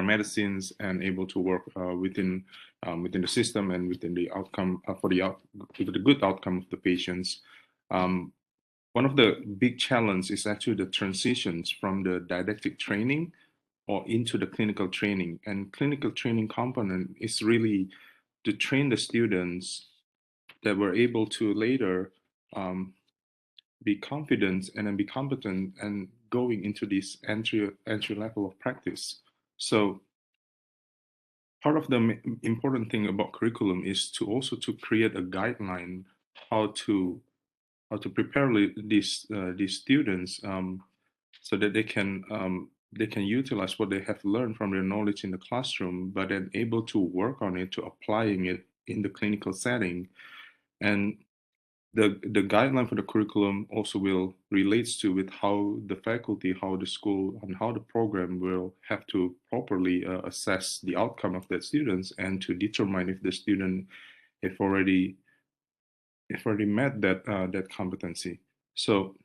medicines and able to work within the system and within the outcome for the good outcome of the patients. One of the big challenges is actually the transitions from the didactic training or into the clinical training. And clinical training component is really to train the students that were able to later be confident and then be competent and going into this entry level of practice. So part of the important thing about curriculum is to also to create a guideline how to prepare these students so that they can utilize what they have learned from their knowledge in the classroom, but then able to work on it, to applying it in the clinical setting. And the guideline for the curriculum also will relates to with how the faculty, how the school, and how the program will have to properly assess the outcome of the students and to determine if the student have already met that competency. So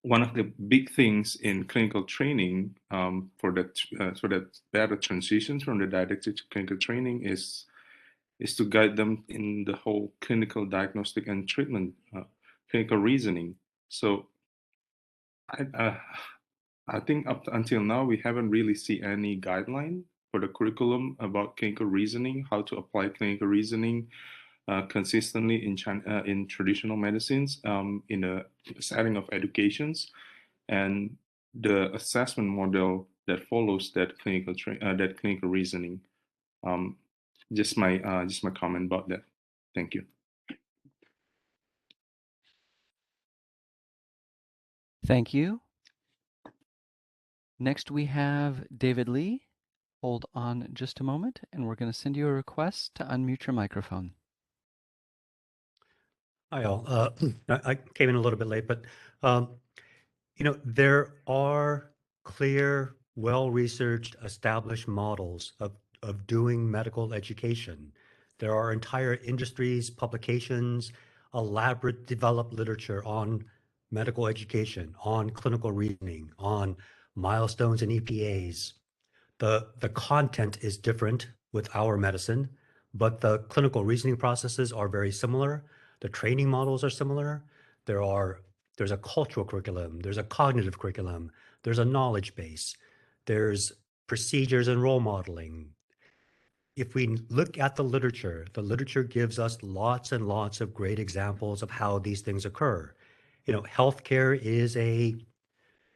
one of the big things in clinical training for that better transitions from the didactic to clinical training is to guide them in the whole clinical diagnostic and treatment, clinical reasoning. So I think up until now we haven't really seen any guideline for the curriculum about clinical reasoning, how to apply clinical reasoning consistently in traditional medicines in a setting of educations, and the assessment model that follows that clinical reasoning. Just my comment about that. Thank you. Thank you. Next we have David Lee. Hold on just a moment, and we're going to send you a request to unmute your microphone. Hi, all. I came in a little bit late, but there are clear, well-researched, established models of doing medical education. There are entire industries, publications, elaborate developed literature on medical education, on clinical reasoning, on milestones and EPAs. The content is different with our medicine, but the clinical reasoning processes are very similar. The training models are similar. There's a cultural curriculum, there's a cognitive curriculum, there's a knowledge base, there's procedures and role modeling. If we look at the literature gives us lots and lots of great examples of how these things occur. Healthcare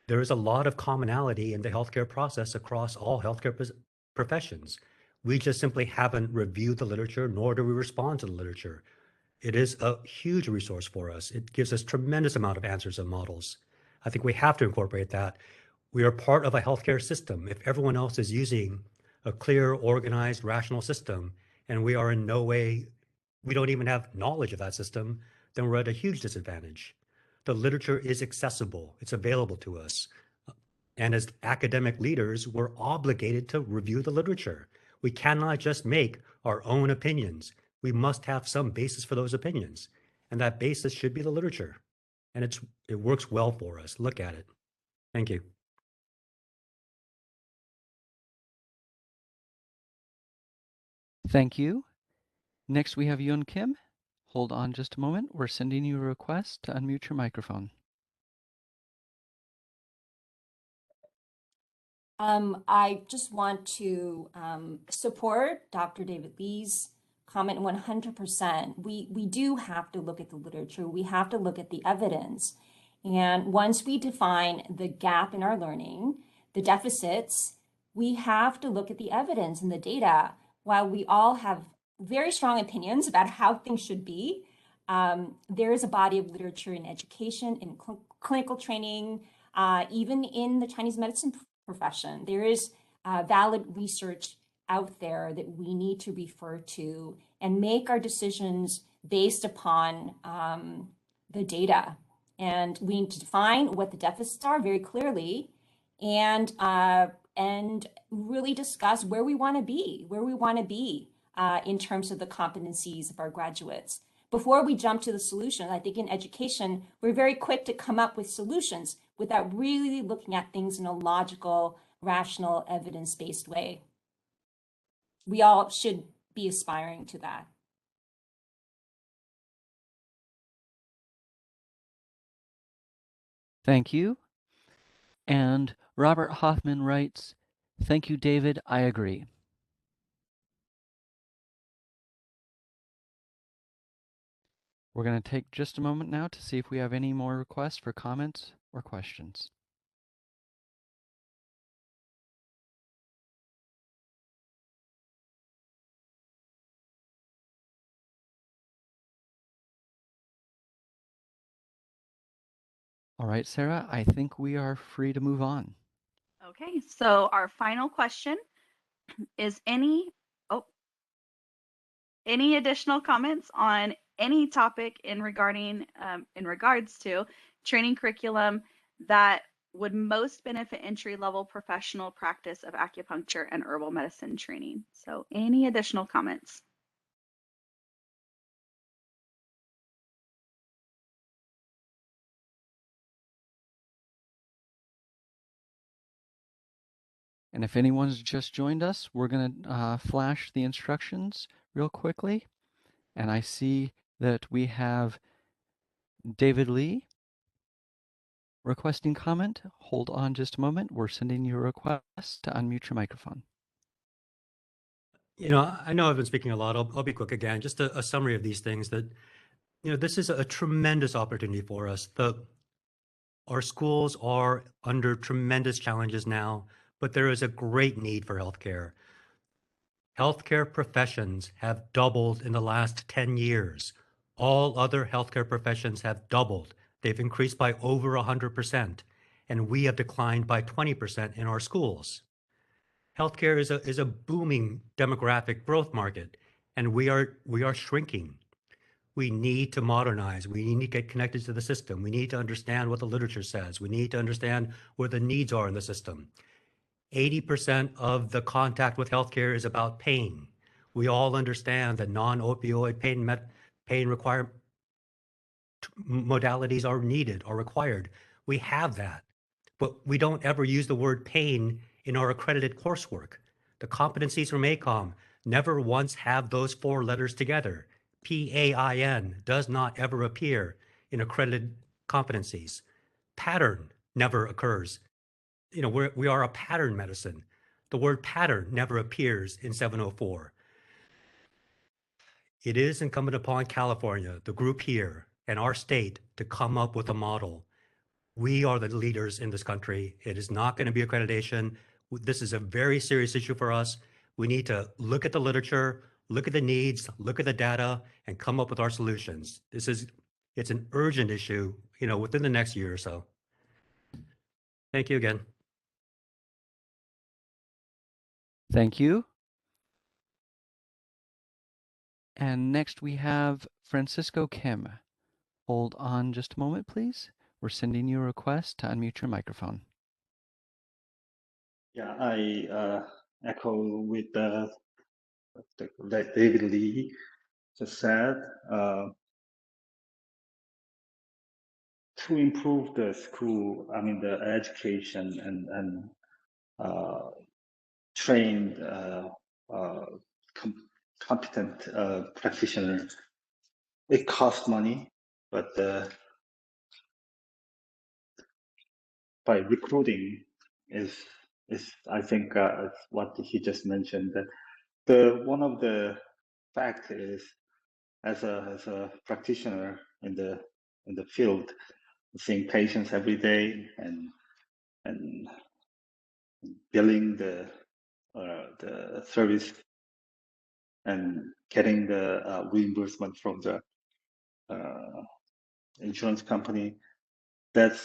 there is a lot of commonality in the healthcare process across all healthcare professions. We just simply haven't reviewed the literature, nor do we respond to the literature. It is a huge resource for us. It gives us tremendous amount of answers and models. I think we have to incorporate that. We are part of a healthcare system. If everyone else is using a clear, organized, rational system, and we are in no way, we don't even have knowledge of that system, then we're at a huge disadvantage. The literature is accessible, it's available to us. And as academic leaders, we're obligated to review the literature. We cannot just make our own opinions. We must have some basis for those opinions. And that basis should be the literature. And it works well for us. Look at it. Thank you. Thank you. Next, we have Yoon Kim. Hold on just a moment. We're sending you a request to unmute your microphone. I just want to support Dr. David Lee's comment 100%. We do have to look at the literature. We have to look at the evidence. And once we define the gap in our learning, the deficits, we have to look at the evidence and the data. While we all have very strong opinions about how things should be, there is a body of literature in education, in clinical training, even in the Chinese medicine profession. There is valid research out there that we need to refer to and make our decisions based upon the data. And we need to define what the deficits are very clearly and really discuss where we want to be, in terms of the competencies of our graduates. Before we jump to the solution, I think in education, we're very quick to come up with solutions without really looking at things in a logical, rational, evidence-based way. We all should be aspiring to that. Thank you. And Robert Hoffman writes, "Thank you, David. I agree." We're going to take just a moment now to see if we have any more requests for comments or questions. All right, Sarah, I think we are free to move on. Okay, so our final question is any additional comments on any topic in regards to training curriculum that would most benefit entry-level professional practice of acupuncture and herbal medicine training? So any additional comments? And if anyone's just joined us, we're going to flash the instructions real quickly. And I see that we have David Lee requesting comment. Hold on just a moment. We're sending you a request to unmute your microphone. You know, I know I've been speaking a lot. I'll be quick again. Just a summary of these things that, you know, this is a tremendous opportunity for us. Our schools are under tremendous challenges now, but there is a great need for healthcare. Healthcare professions have doubled in the last 10 years. All other healthcare professions have doubled. They've increased by over 100%, and we have declined by 20% in our schools. Healthcare is a booming demographic growth market, and we are shrinking. We need to modernize. We need to get connected to the system. We need to understand what the literature says. We need to understand where the needs are in the system. 80% of the contact with healthcare is about pain. We all understand that non-opioid pain modalities are needed or required. We have that, but we don't ever use the word pain in our accredited coursework. The competencies from ACOM never once have those four letters together. PAIN does not ever appear in accredited competencies. Pattern never occurs. You know, we are a pattern medicine. The word pattern never appears in 704. It is incumbent upon California, the group here, and our state to come up with a model. We are the leaders in this country. It is not going to be accreditation. This is a very serious issue for us. We need to look at the literature, look at the needs, look at the data, and come up with our solutions. It's an urgent issue, you know, within the next year or so. Thank you again. Thank you. And next we have Francisco Kim. Hold on just a moment, please. We're sending you a request to unmute your microphone. Yeah, I echo with that David Lee just said. To improve the school, I mean the education and trained competent practitioners, it costs money, but by recruiting is I think what he just mentioned, that the one of the fact is as a practitioner in the field, seeing patients every day and billing the service and getting the reimbursement from the insurance company, that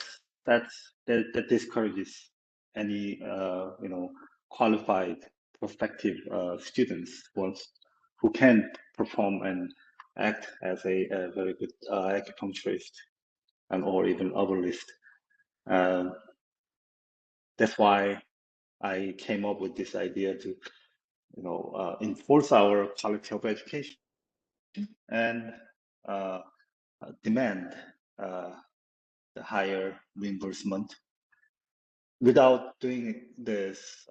discourages any qualified prospective students who can perform and act as a very good acupuncturist and or even herbalist. That's why I came up with this idea to enforce our quality of education and demand the higher reimbursement. Without doing this,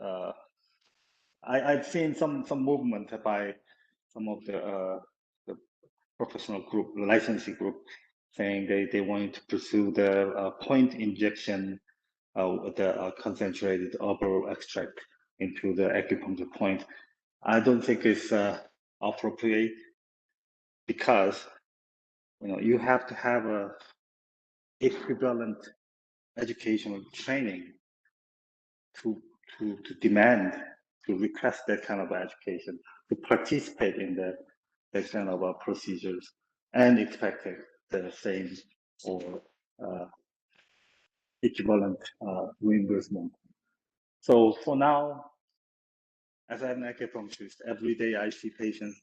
I've seen some movement by some of the professional group, the licensing group, saying they wanted to pursue the point injection, the concentrated herbal extract into the acupuncture point. I don't think it's appropriate, because you have to have a equivalent educational training to demand, to request that kind of education, to participate in that kind of procedures, and expect the same or equivalent reimbursement. So for now, as an acupuncturist, every day I see patients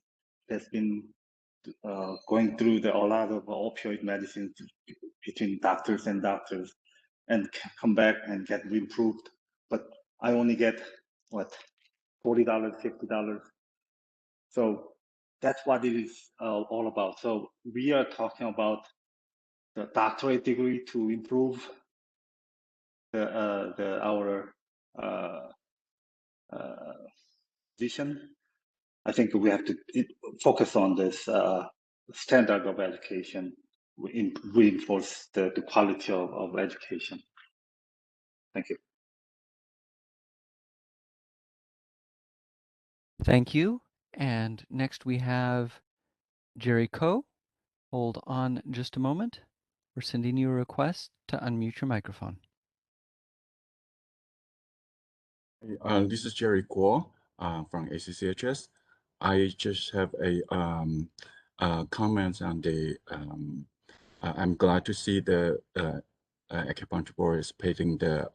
that's been going through a lot of opioid medicine between doctors and come back and get improved. But I only get what, $40, $50. So that's what it is all about. So we are talking about the doctorate degree to improve our vision. I think we have to focus on this standard of education, reinforce the quality of education. Thank you. Thank you. And next we have Jerry Ko. Hold on just a moment. We're sending you a request to unmute your microphone. This is Jerry Guo from ACCHS. I just have a comment on the. I'm glad to see the acupuncture board is putting the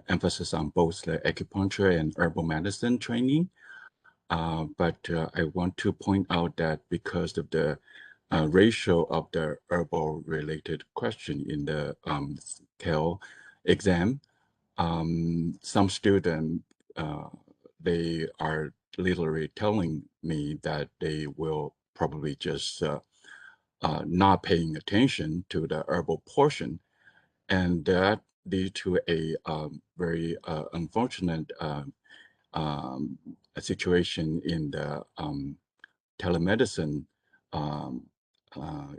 emphasis on both the acupuncture and herbal medicine training. But I want to point out that because of the ratio of the herbal related question in the CAL exam, some students, they are literally telling me that they will probably just not paying attention to the herbal portion, and that lead to a very unfortunate a situation in the telemedicine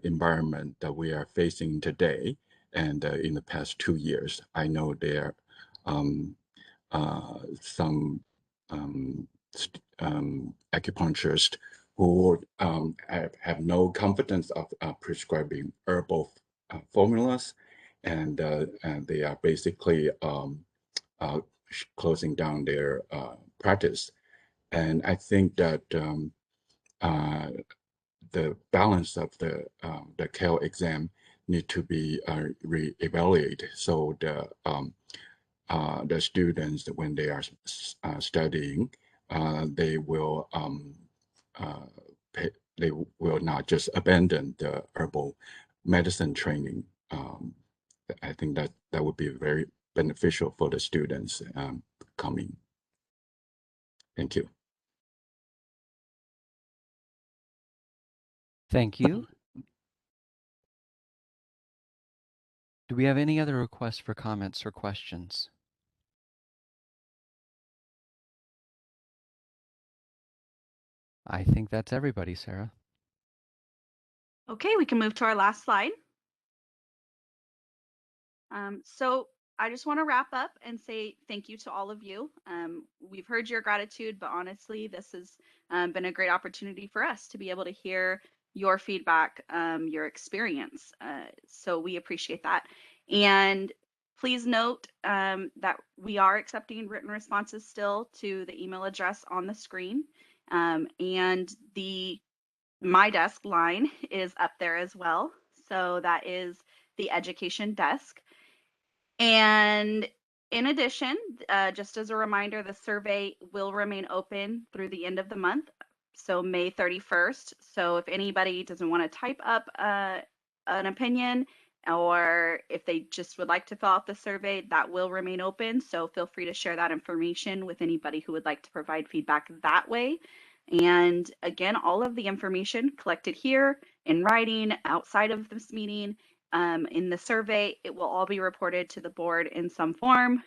environment that we are facing today and in the past 2 years. I know there some acupuncturists who have no confidence of prescribing herbal formulas, and they are basically closing down their practice. And I think that the balance of the CAL exam need to be re-evaluated. So the students when they are studying, they will they will not just abandon the herbal medicine training. I think that that would be very beneficial for the students coming. Thank you. Thank you. Do we have any other requests for comments or questions? I think that's everybody, Sarah. Okay, we can move to our last slide. So I just want to wrap up and say thank you to all of you. We've heard your gratitude, but honestly, this has been a great opportunity for us to be able to hear your feedback, your experience. So we appreciate that. And please note that we are accepting written responses still to the email address on the screen. And the My Desk line is up there as well. So that is the education desk. And in addition, just as a reminder, the survey will remain open through the end of the month, so May 31st. So if anybody doesn't want to type up an opinion, or if they just would like to fill out the survey, that will remain open. So feel free to share that information with anybody who would like to provide feedback that way. And again, all of the information collected here in writing outside of this meeting, in the survey, it will all be reported to the board in some form.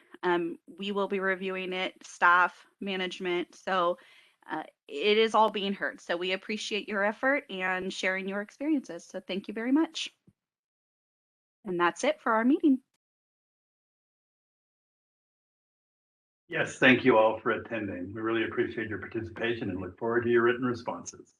We will be reviewing it, staff, management. So it is all being heard. So we appreciate your effort and sharing your experiences. So thank you very much. And that's it for our meeting. Yes, thank you all for attending. We really appreciate your participation and look forward to your written responses.